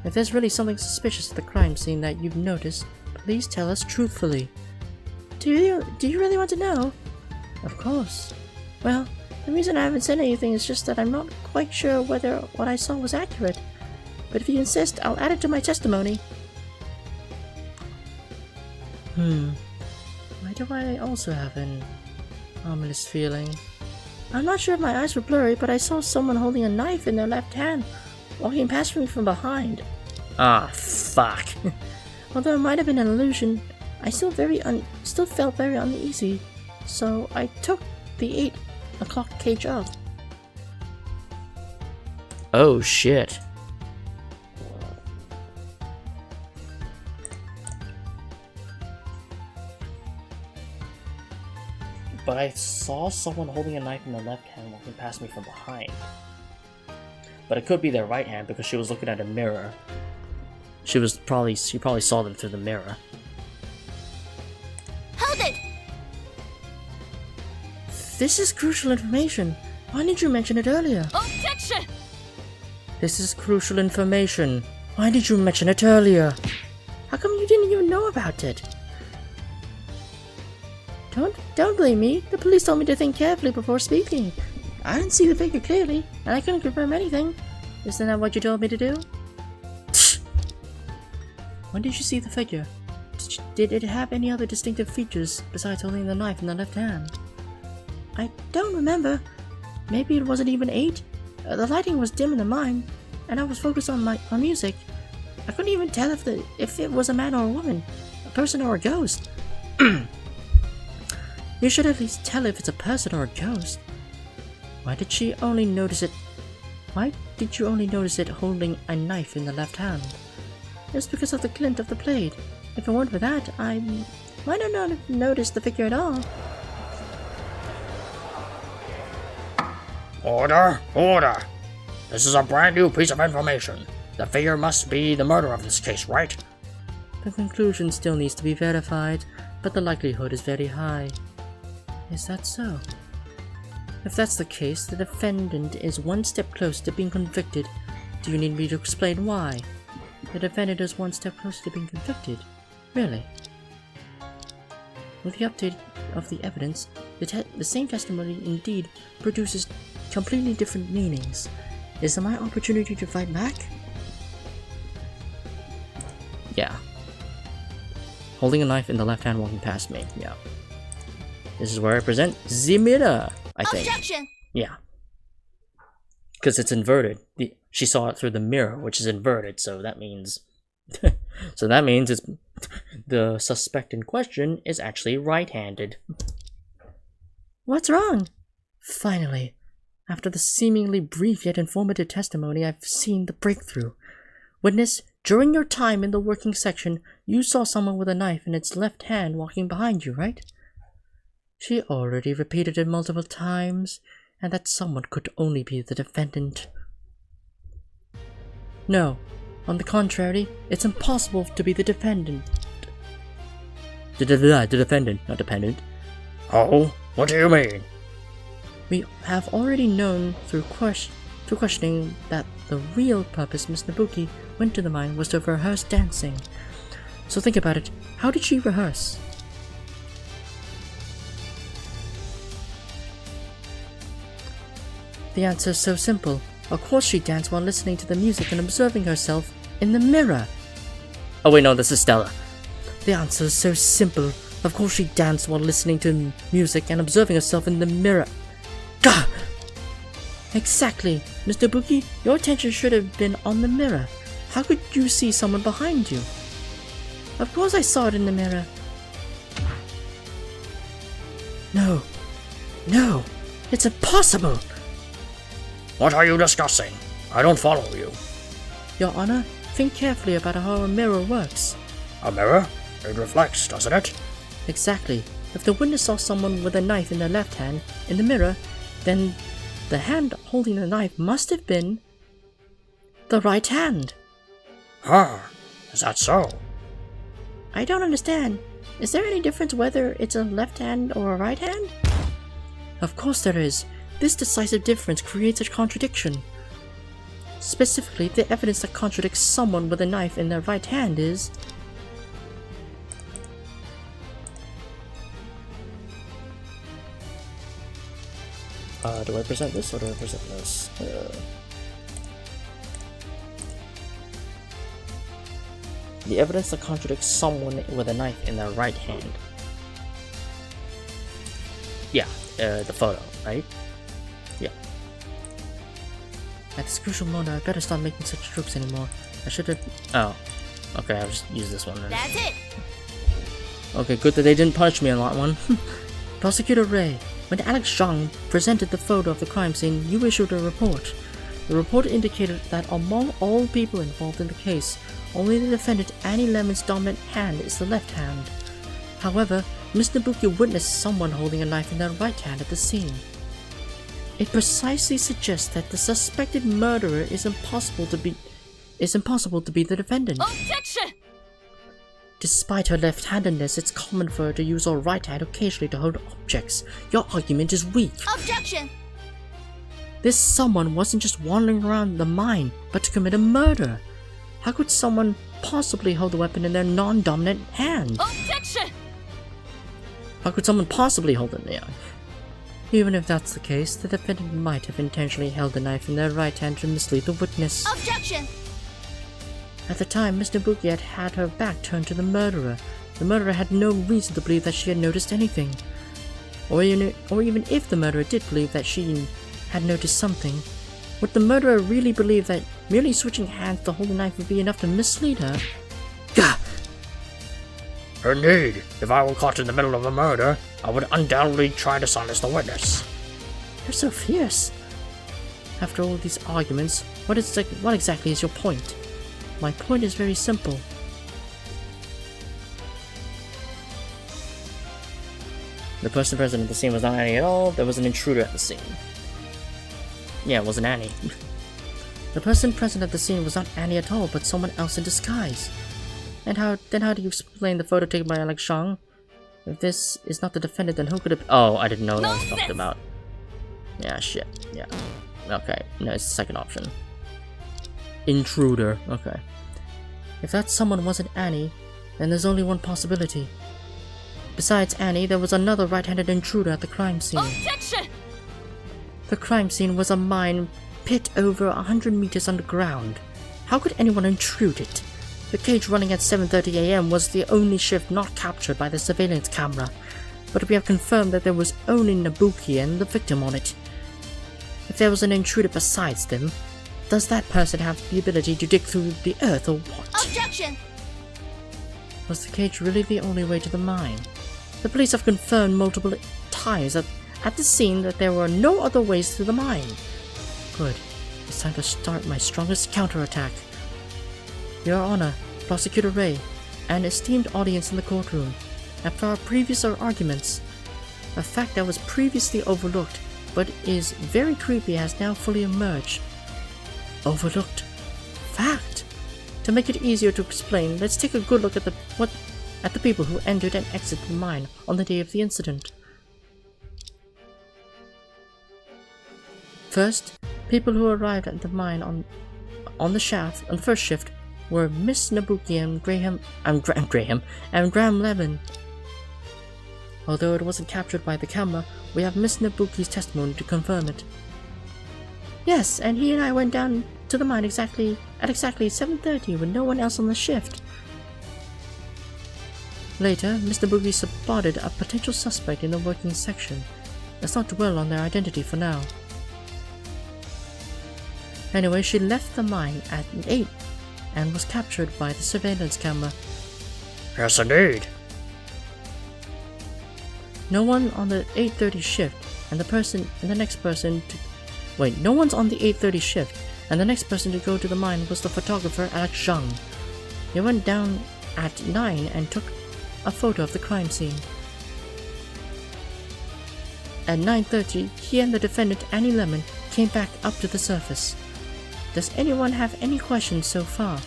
If there's really something suspicious at the crime scene that you've noticed, please tell us truthfully. Do you really want to know? Of course. Well, the reason I haven't said anything is just that I'm not quite sure whether what I saw was accurate. But if you insist, I'll add it to my testimony. Why do I also have an ominous feeling? I'm not sure if my eyes were blurry, but I saw someone holding a knife in their left hand, walking past me from behind. Ah, fuck. Although it might have been an illusion, I still felt very uneasy, so I took the 8 o'clock cage up. Oh shit. But I saw someone holding a knife in the left hand walking past me from behind. But it could be their right hand because she was looking at a mirror. She probably saw them through the mirror. Hold it! This is crucial information. Why didn't you mention it earlier? Objection! This is crucial information. Why did you mention it earlier? How come you didn't even know about it? Don't blame me. The police told me to think carefully before speaking. I didn't see the figure clearly, and I couldn't confirm anything. Isn't that what you told me to do? When did you see the figure? did it have any other distinctive features besides holding the knife in the left hand? I don't remember. Maybe it wasn't even 8. The lighting was dim in the mine, and I was focused on music. I couldn't even tell if it was a man or a woman, a person or a ghost. You should at least tell if it's a person or a ghost. Why did you only notice it holding a knife in the left hand? It's because of the glint of the blade. If it weren't for that, I might not have noticed the figure at all. Order! Order! This is a brand new piece of information. The figure must be the murderer of this case, right? The conclusion still needs to be verified, but the likelihood is very high. Is that so? If that's the case, the defendant is one step closer to being convicted. Do you need me to explain why? The defendant is one step closer to being convicted. Really? With the update of the evidence, the same testimony indeed produces completely different meanings. Is it my opportunity to fight back? Yeah. Holding a knife in the left hand walking past me, yeah. This is where I present the mirror, I think. Objection! Yeah. Because it's inverted. She saw it through the mirror, which is inverted, so that means... so that means it's the suspect in question is actually right-handed. What's wrong? Finally, after the seemingly brief yet informative testimony, I've seen the breakthrough. Witness, during your time in the working section, you saw someone with a knife in its left hand walking behind you, right? She already repeated it multiple times, and that someone could only be the defendant. No, on the contrary, it's impossible to be the defendant. The defendant, not dependent. Oh? What do you mean? We have already known through questioning that the real purpose Miss Nabuki went to the mine was to rehearse dancing. So think about it. How did she rehearse? The answer is so simple. Of course she danced while listening to the music and observing herself in the mirror. Oh wait, no, this is Stella. The answer is so simple. Of course she danced while listening to music and observing herself in the mirror. Gah! Exactly. Mr. Buki, your attention should have been on the mirror. How could you see someone behind you? Of course I saw it in the mirror. No. No. It's impossible. What are you discussing? I don't follow you. Your Honor, think carefully about how a mirror works. A mirror? It reflects, doesn't it? Exactly. If the witness saw someone with a knife in their left hand in the mirror, then the hand holding the knife must have been the right hand. Huh? Is that so? I don't understand. Is there any difference whether it's a left hand or a right hand? Of course there is. This decisive difference creates a contradiction. Specifically, the evidence that contradicts someone with a knife in their right hand is... do I present this or do I present this? The evidence that contradicts someone with a knife in their right hand. Yeah, the photo, right? Yeah. At this crucial moment, I better stop making such jokes anymore. I should have... Oh. Okay, I'll just use this one then. That's it! Okay, good that they didn't punish me on that one. Prosecutor Ray, when Alex Zhang presented the photo of the crime scene, you issued a report. The report indicated that among all people involved in the case, only the defendant Annie Lemon's dominant hand is the left hand. However, Ms. Nabuki witnessed someone holding a knife in their right hand at the scene. It precisely suggests that the suspected murderer is impossible to be the defendant. Objection! Despite her left-handedness, it's common for her to use her right hand occasionally to hold objects. Your argument is weak. Objection! This someone wasn't just wandering around the mine, but to commit a murder. How could someone possibly hold a weapon in their non-dominant hand? Objection! How could someone possibly hold it? Yeah. Even if that's the case, the defendant might have intentionally held the knife in their right hand to mislead the witness. Objection! At the time, Miss Nabuki had her back turned to the murderer. the murderer had no reason to believe that she had noticed anything. Or even if the murderer did believe that she had noticed something, would the murderer really believe that merely switching hands to hold the knife would be enough to mislead her? Gah! Indeed, if I were caught in the middle of a murder, I would undoubtedly try to silence the witness. You're so fierce. After all these arguments, what exactly is your point? My point is very simple. The person present at the scene was not Annie at all. There was an intruder at the scene. Yeah, it wasn't Annie. The person present at the scene was not Annie at all, but someone else in disguise. And how do you explain the photo taken by Alex Zhang? If this is not the defendant, then who could have— Oh, I didn't know that was talked about. Yeah, shit. Yeah. Okay, no, it's the second option. Intruder. Okay. If that someone wasn't Annie, then there's only one possibility. Besides Annie, there was another right-handed intruder at the crime scene. Objection! The crime scene was a mine pit over 100 meters underground. How could anyone intrude it? The cage running at 7:30 AM was the only shift not captured by the surveillance camera, but we have confirmed that there was only Nabuki and the victim on it. If there was an intruder besides them, does that person have the ability to dig through the earth or what? Objection! Was the cage really the only way to the mine? The police have confirmed multiple times at the scene that there were no other ways through the mine. Good. It's time to start my strongest counterattack. Your Honor, Prosecutor Ray, and esteemed audience in the courtroom, after our previous arguments, a fact that was previously overlooked but is very creepy has now fully emerged. Overlooked fact? To make it easier to explain, let's take a good look at the people who entered and exited the mine on the day of the incident. First, people who arrived at the mine on the first shift were Miss Nabuki and Graham Levin. Although it wasn't captured by the camera, we have Miss Nabuki's testimony to confirm it. Yes, and he and I went down to the mine at exactly 7:30 with no one else on the shift. Later, Miss Nabuki spotted a potential suspect in the working section. Let's not dwell on their identity for now. Anyway, she left the mine at 8 and was captured by the surveillance camera. Yes, indeed. No one on the 8:30 shift, no one's on the 8:30 shift, and the next person to go to the mine was the photographer Alex Zhang. He went down at 9 and took a photo of the crime scene. At 9:30, he and the defendant Annie Lemon came back up to the surface. Does anyone have any questions so far?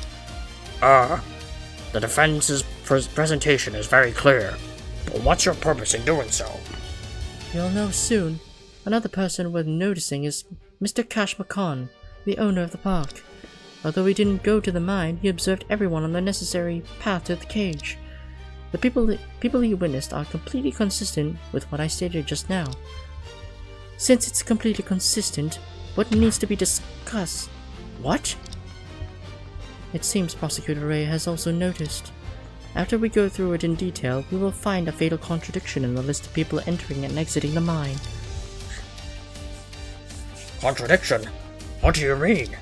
The defense's presentation is very clear. But what's your purpose in doing so? You'll know soon. Another person worth noticing is Mr. Cash McCon, the owner of the park. Although he didn't go to the mine, he observed everyone on the necessary path to the cage. The people he witnessed are completely consistent with what I stated just now. Since it's completely consistent, what needs to be discussed? What? It seems Prosecutor Ray has also noticed. After we go through it in detail, we will find a fatal contradiction in the list of people entering and exiting the mine. Contradiction? What do you mean?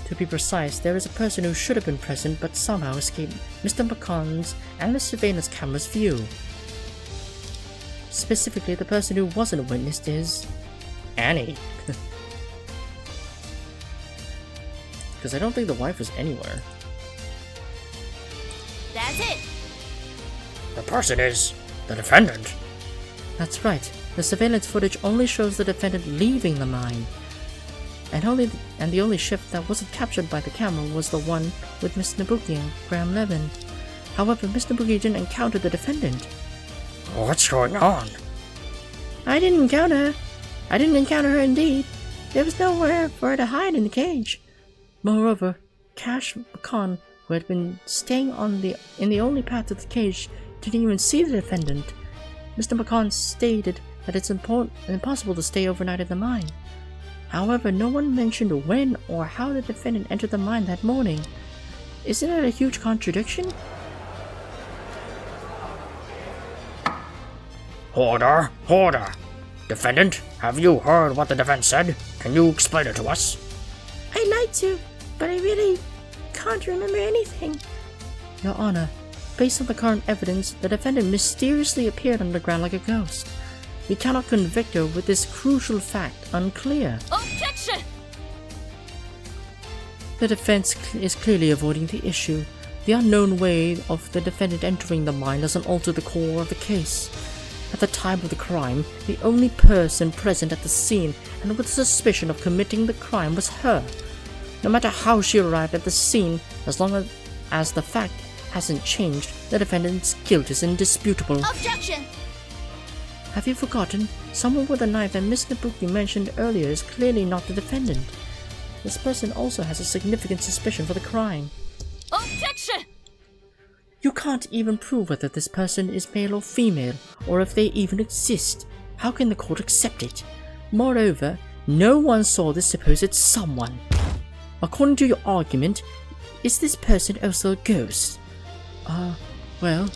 To be precise, there is a person who should have been present but somehow escaped Mr. McConn's and the surveillance camera's view. Specifically, the person who wasn't witnessed is Annie. Because I don't think the wife was anywhere. That's it. The person is the defendant. That's right. The surveillance footage only shows the defendant leaving the mine. And the only shift that wasn't captured by the camera was the one with Miss Nabuki and Graham Levin. However, Miss Nabuki didn't encounter the defendant. What's going on? I didn't encounter her indeed. There was nowhere for her to hide in the cage. Moreover, Cash McCon, who had been staying in the only path to the cage, didn't even see the defendant. Mr. McCon stated that it's impossible to stay overnight at the mine. However, no one mentioned when or how the defendant entered the mine that morning. Isn't it a huge contradiction? Order! Order! Defendant, have you heard what the defense said? Can you explain it to us? I'd like to, but I really can't remember anything. Your Honor, based on the current evidence, the defendant mysteriously appeared underground like a ghost. We cannot convict her with this crucial fact unclear. Objection! The defense is clearly avoiding the issue. The unknown way of the defendant entering the mine doesn't alter the core of the case. At the time of the crime, the only person present at the scene and with suspicion of committing the crime was her. No matter how she arrived at the scene, as long as the fact hasn't changed, the defendant's guilt is indisputable. Objection! Have you forgotten? Someone with a knife that Miss Nabuki mentioned earlier is clearly not the defendant. This person also has a significant suspicion for the crime. Objection! You can't even prove whether this person is male or female, or if they even exist. How can the court accept it? Moreover, no one saw this supposed someone. According to your argument, is this person also a ghost? Well,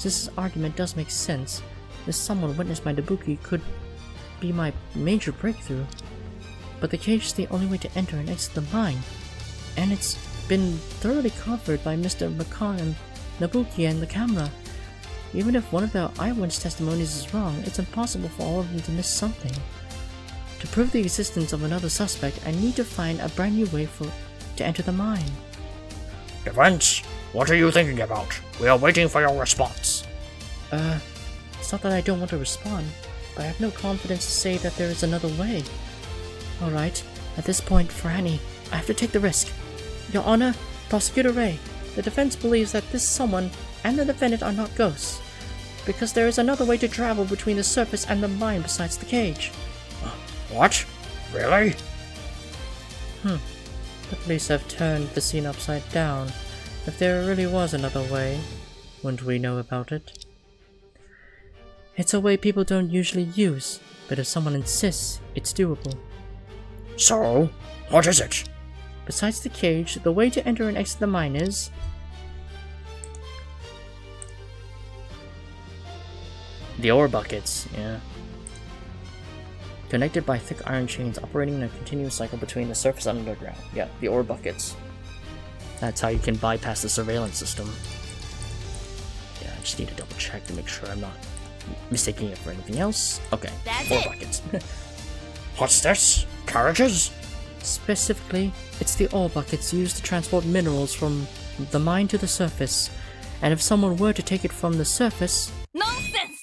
this argument does make sense. This someone witnessed by Nabuki could be my major breakthrough. But the cage is the only way to enter and exit the mine, and it's been thoroughly covered by Mr. McCann, Nabuki, and the camera. Even if one of their eyewitness testimonies is wrong, it's impossible for all of them to miss something. To prove the existence of another suspect, I need to find a brand new way to enter the mine. Defense, what are you thinking about? We are waiting for your response. It's not that I don't want to respond, but I have no confidence to say that there is another way. Alright, at this point, for Annie, I have to take the risk. Your Honor, Prosecutor Ray, the defense believes that this someone and the defendant are not ghosts, because there is another way to travel between the surface and the mine besides the cage. What? Really? The police have turned the scene upside down. If there really was another way, wouldn't we know about it? It's a way people don't usually use, but if someone insists, it's doable. So, what is it? Besides the cage, the way to enter and exit the mine is... The ore buckets, yeah. connected by thick iron chains operating in a continuous cycle between the surface and underground. Yeah, the ore buckets. That's how you can bypass the surveillance system. Yeah, I just need to double check to make sure I'm not mistaking it for anything else. Okay, That's ore it. buckets. What's this? Carriages? Specifically, it's the ore buckets used to transport minerals from the mine to the surface, and if someone were to take it from the surface... Nonsense!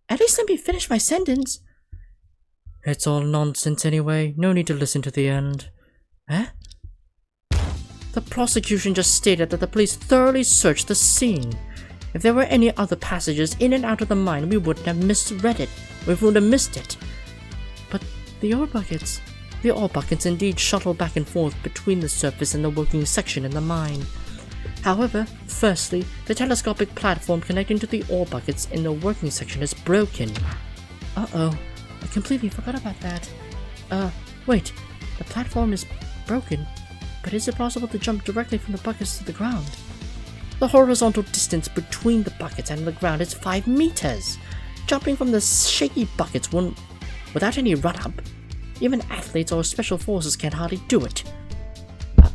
At least let me finish my sentence. It's all nonsense anyway, no need to listen to the end. Eh? The prosecution just stated that the police thoroughly searched the scene. If there were any other passages in and out of the mine, we wouldn't have misread it. We would have missed it. But the ore buckets indeed shuttle back and forth between the surface and the working section in the mine. However, firstly, the telescopic platform connecting to the ore buckets in the working section is broken. Uh-oh, I completely forgot about that. Wait, the platform is broken, but is it possible to jump directly from the buckets to the ground? The horizontal distance between the buckets and the ground is 5 meters. Jumping from the shaky buckets without any run-up. Even athletes or special forces can hardly do it.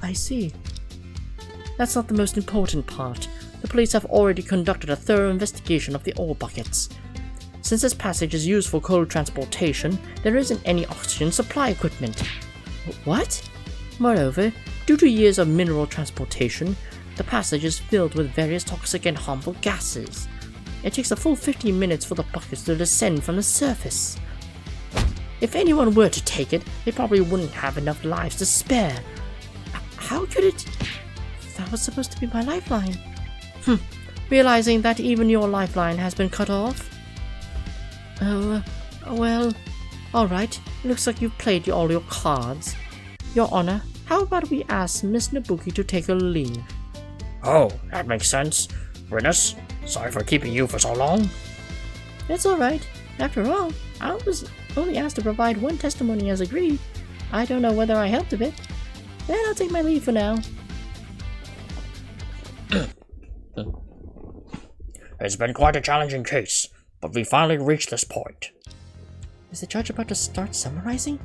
I see. That's not the most important part. The police have already conducted a thorough investigation of the ore buckets. Since this passage is used for coal transportation, there isn't any oxygen supply equipment. What? Moreover, due to years of mineral transportation, the passage is filled with various toxic and harmful gases. It takes a full 15 minutes for the buckets to descend from the surface. If anyone were to take it, they probably wouldn't have enough lives to spare. How could it... That was supposed to be my lifeline. Realizing that even your lifeline has been cut off? Well... Alright, looks like you've played all your cards. Your Honor, how about we ask Miss Nabuki to take her leave? Oh, that makes sense. Witness, sorry for keeping you for so long. It's alright. After all, I was only asked to provide one testimony as agreed. I don't know whether I helped a bit. Then I'll take my leave for now. It's been quite a challenging case. but we finally reached this point. Is the judge about to start summarizing?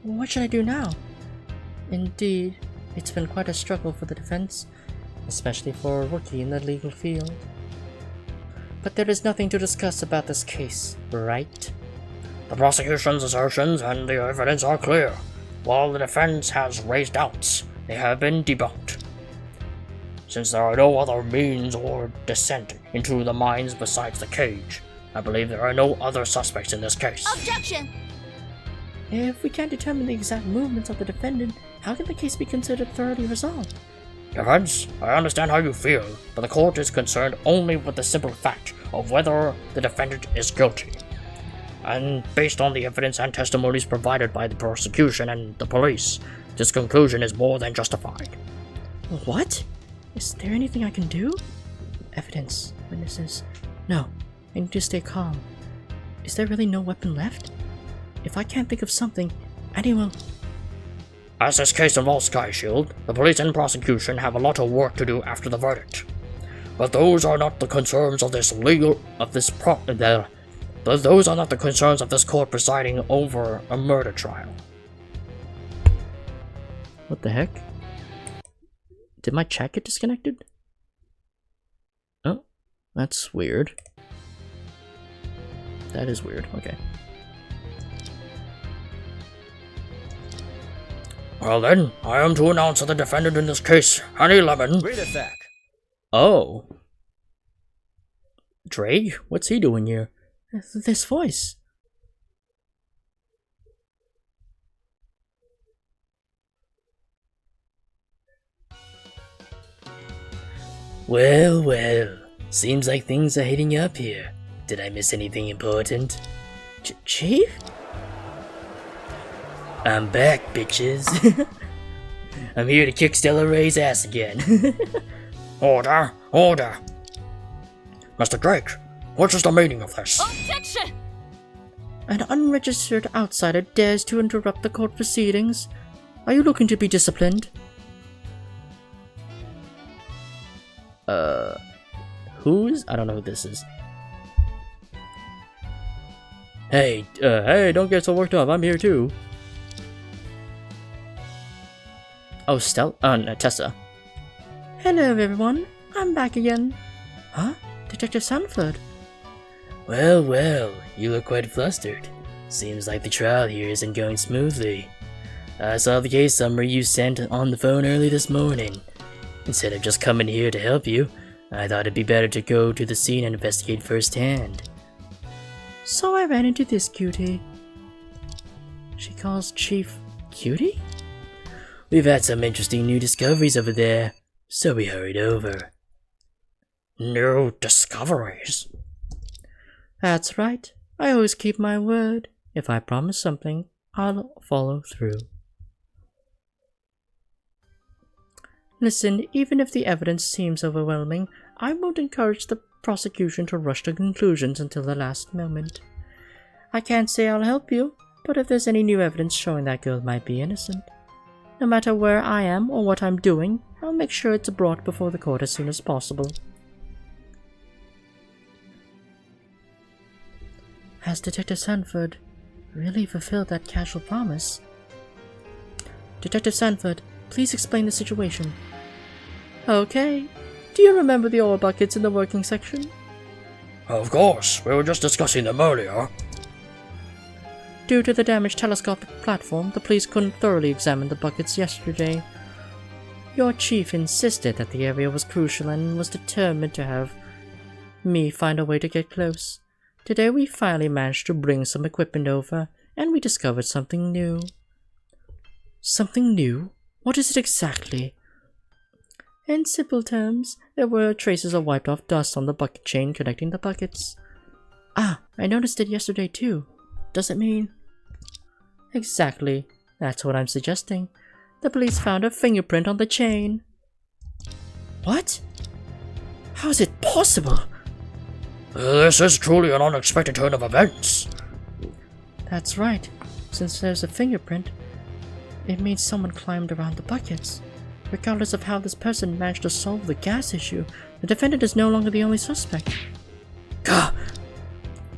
What should I do now? Indeed, it's been quite a struggle for the defense, especially for a rookie in the legal field. But there is nothing to discuss about this case, right? The prosecution's assertions and the evidence are clear. While the defense has raised doubts, they have been debunked. Since there are no other means or descent into the mines besides the cage, I believe there are no other suspects in this case. Objection! If we can't determine the exact movements of the defendant, how can the case be considered thoroughly resolved? Defense, I understand how you feel, but the court is concerned only with the simple fact of whether the defendant is guilty. And based on the evidence and testimonies provided by the prosecution and the police, this conclusion is more than justified. What? Is there anything I can do? Evidence, witnesses. No, I need to stay calm. Is there really no weapon left? If I can't think of something, anyone... As this case involves Sky Shield, the police and prosecution have a lot of work to do after the verdict. But those are not the concerns of this those are not the concerns of this court presiding over a murder trial. What the heck? Did my chat get disconnected? Oh, that's weird. That is weird, okay. Well then, I am to announce that the defendant in this case, Honey Lemon... Read it back. Oh. Drake? What's he doing here? This voice. Well, well. Seems like things are heating up here. Did I miss anything important? Chief? I'm back, bitches. I'm here to kick Stella Ray's ass again. Order! Order! Mr. Drake, what is the meaning of this? Objection! An unregistered outsider dares to interrupt the court proceedings. Are you looking to be disciplined? Who's? I don't know who this is. Hey, don't get so worked up. I'm here too. Oh, Tessa. Hello everyone, I'm back again. Huh? Detective Sanford? Well, well, you look quite flustered. Seems like the trial here isn't going smoothly. I saw the case summary you sent on the phone early this morning. Instead of just coming here to help you, I thought it'd be better to go to the scene and investigate firsthand. So I ran into this cutie. She calls Chief cutie? We've had some interesting new discoveries over there, so we hurried over. New discoveries? That's right. I always keep my word. If I promise something, I'll follow through. Listen, even if the evidence seems overwhelming, I won't encourage the prosecution to rush to conclusions until the last moment. I can't say I'll help you, but if there's any new evidence showing that girl might be innocent, no matter where I am or what I'm doing, I'll make sure it's brought before the court as soon as possible. Has Detective Sanford really fulfilled that casual promise? Detective Sanford, please explain the situation. Okay. Do you remember the ore buckets in the working section? Of course, we were just discussing them earlier. Due to the damaged telescopic platform, the police couldn't thoroughly examine the buckets yesterday. Your chief insisted that the area was crucial and was determined to have me find a way to get close. Today we finally managed to bring some equipment over, and we discovered something new. Something new? What is it exactly? In simple terms, there were traces of wiped off dust on the bucket chain connecting the buckets. Ah, I noticed it yesterday too. Does it mean... Exactly. That's what I'm suggesting. The police found a fingerprint on the chain. What? How is it possible? This is truly an unexpected turn of events. That's right. Since there's a fingerprint, it means someone climbed around the buckets. Regardless of how this person managed to solve the gas issue, the defendant is no longer the only suspect. Gah!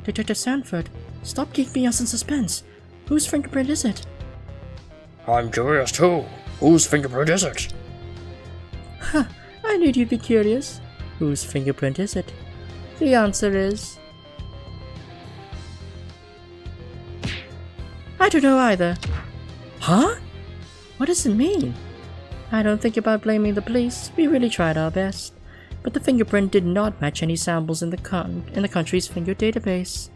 Detective Sanford, stop keeping us in suspense. Whose fingerprint is it? I'm curious too. Whose fingerprint is it? Huh, I knew you'd be curious. Whose fingerprint is it? The answer is... I don't know either. Huh? What does it mean? I don't think about blaming the police. We really tried our best. But the fingerprint did not match any samples in the country's finger database.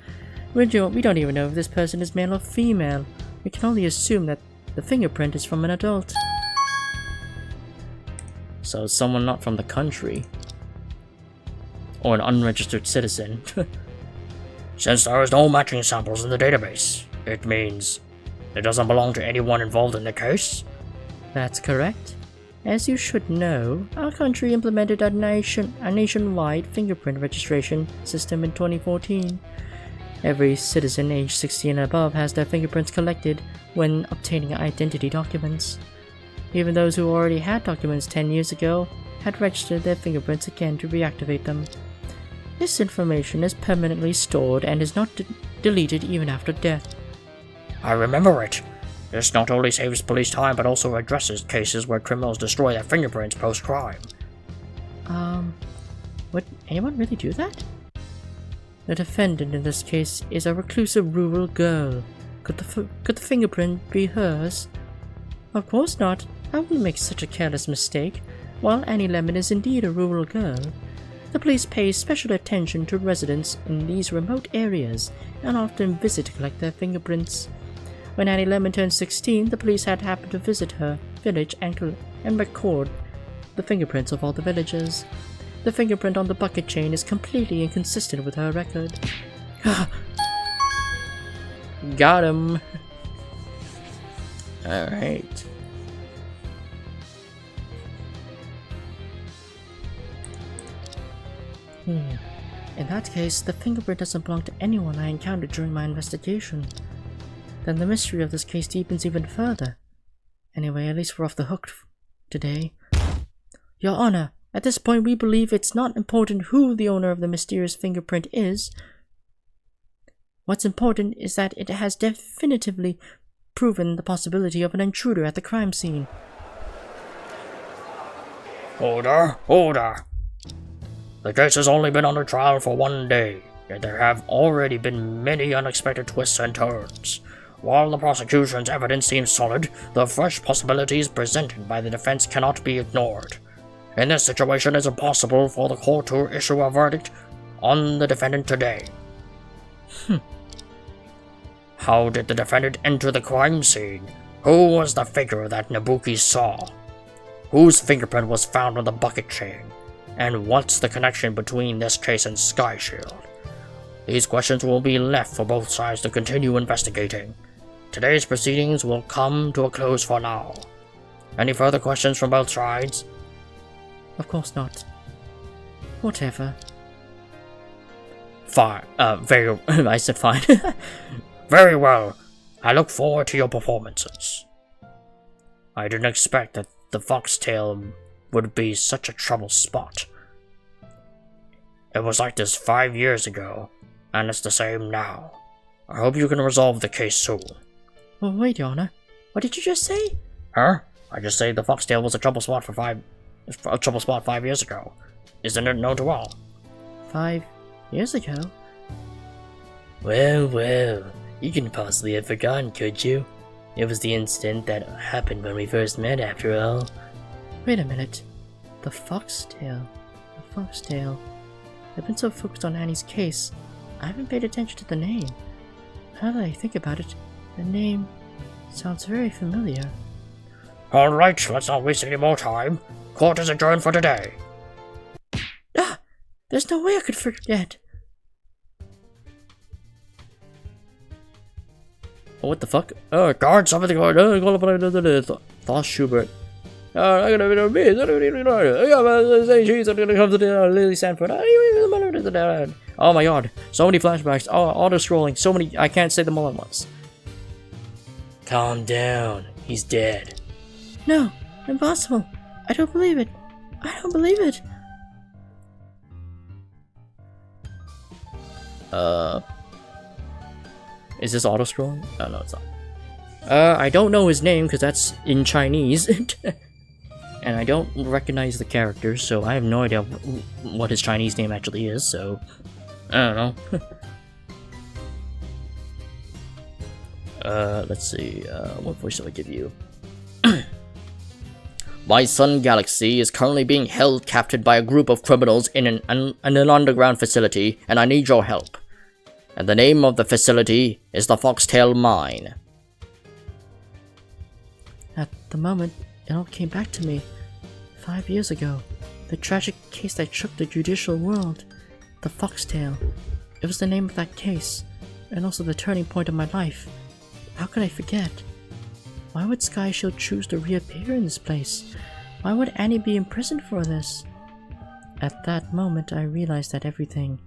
We don't even know if this person is male or female. We can only assume that the fingerprint is from an adult. So someone not from the country. Or an unregistered citizen. Since there is no matching samples in the database, it means it doesn't belong to anyone involved in the case? That's correct. As you should know, our country implemented a nationwide fingerprint registration system in 2014. Every citizen aged 16 and above has their fingerprints collected when obtaining identity documents. Even those who already had documents 10 years ago had registered their fingerprints again to reactivate them. This information is permanently stored and is not deleted even after death. I remember it. This not only saves police time but also addresses cases where criminals destroy their fingerprints post-crime. Would anyone really do that? The defendant in this case is a reclusive rural girl. Could the fingerprint be hers? Of course not. I wouldn't make such a careless mistake. While Annie Lemon is indeed a rural girl, the police pay special attention to residents in these remote areas and often visit to collect their fingerprints. When Annie Lemon turned 16, the police had happened to visit her village and record the fingerprints of all the villagers. The fingerprint on the bucket chain is completely inconsistent with her record. Got him. Alright. In that case, the fingerprint doesn't belong to anyone I encountered during my investigation. Then the mystery of this case deepens even further. Anyway, at least we're off the hook today. Your Honor, at this point we believe it's not important who the owner of the mysterious fingerprint is. What's important is that it has definitively proven the possibility of an intruder at the crime scene. Order! Order! The case has only been under trial for 1 day, yet there have already been many unexpected twists and turns. While the prosecution's evidence seems solid, the fresh possibilities presented by the defense cannot be ignored. In this situation, it's impossible for the court to issue a verdict on the defendant today. How did the defendant enter the crime scene? Who was the figure that Nabuki saw? Whose fingerprint was found on the bucket chain? And what's the connection between this case and Sky Shield? These questions will be left for both sides to continue investigating. Today's proceedings will come to a close for now. Any further questions from both sides? Of course not. Whatever. Fine. I said fine. Very well. I look forward to your performances. I didn't expect that the Foxtail would be such a trouble spot. It was like this 5 years ago, and it's the same now. I hope you can resolve the case soon. Oh, wait, Your Honor. What did you just say? Huh? I just said the Foxtail was a trouble spot 5 years ago. Isn't it known to all? 5 years ago? Well, you couldn't possibly have forgotten, could you? It was the incident that happened when we first met, after all. Wait a minute. The Foxtail. The Foxtail. I've been so focused on Annie's case, I haven't paid attention to the name. Now that I think about it, the name sounds very familiar. Alright, let's not waste any more time. Court is adjourned for today. Ah! There's no way I could forget. What the fuck? Oh, guard, something going on. Thought Schubert. I'm gonna be I gotta say cheese. I'm gonna come to the Lily Sanford. Oh my god, so many flashbacks. Oh, auto scrolling. So many. I can't say them all at once. Calm down. He's dead. No, impossible. I don't believe it. I don't believe it. Is this auto scrolling? Oh no, it's not. I don't know his name because that's in Chinese, and I don't recognize the characters, so I have no idea what his Chinese name actually is. So I don't know. Let's see. What voice do I give you? My Sun Galaxy is currently being held captive by a group of criminals in an underground facility, and I need your help. And the name of the facility is the Foxtail Mine. At the moment, it all came back to me. 5 years ago, the tragic case that shook the judicial world. The Foxtail. It was the name of that case, and also the turning point of my life. How could I forget? Why would Sky Shield choose to reappear in this place? Why would Annie be imprisoned for this? At that moment, I realized that everything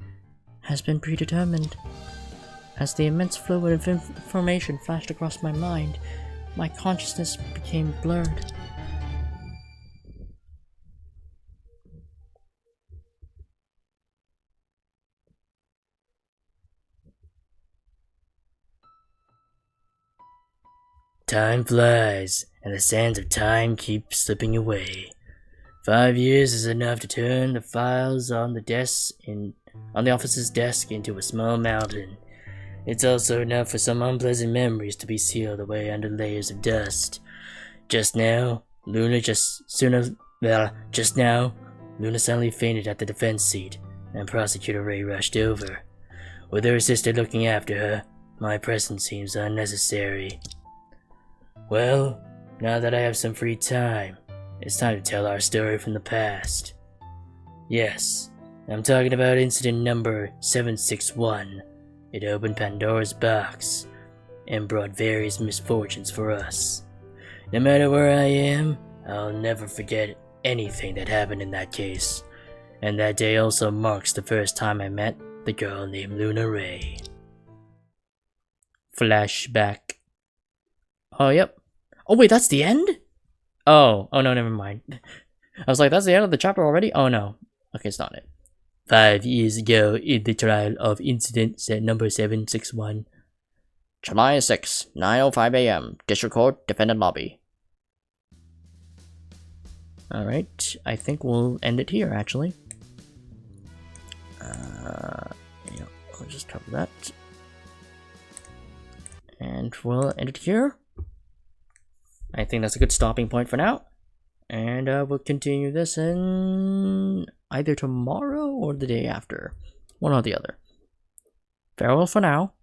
has been predetermined. As the immense flow of information flashed across my mind, my consciousness became blurred. Time flies, and the sands of time keep slipping away. 5 years is enough to turn the files on the officer's desk into a small mountain. It's also enough for some unpleasant memories to be sealed away under layers of dust. Just now, Luna suddenly fainted at the defense seat, and Prosecutor Ray rushed over. With her sister looking after her, my presence seems unnecessary. Well, now that I have some free time, it's time to tell our story from the past. Yes, I'm talking about incident number 761. It opened Pandora's box and brought various misfortunes for us. No matter where I am, I'll never forget anything that happened in that case. And that day also marks the first time I met the girl named Luna Ray. Flashback. Oh, yep. Oh, wait, that's the end? Oh no, never mind. I was like, that's the end of the chapter already? Oh no. Okay, it's not it. 5 years ago, in the trial of incident number 761. July 6, 9:05 a.m. District Court, Defendant Lobby. Alright, I think we'll end it here, actually. Yeah, I'll just cover that. And we'll end it here. I think that's a good stopping point for now. And we'll continue this in either tomorrow or the day after. One or the other. Farewell for now.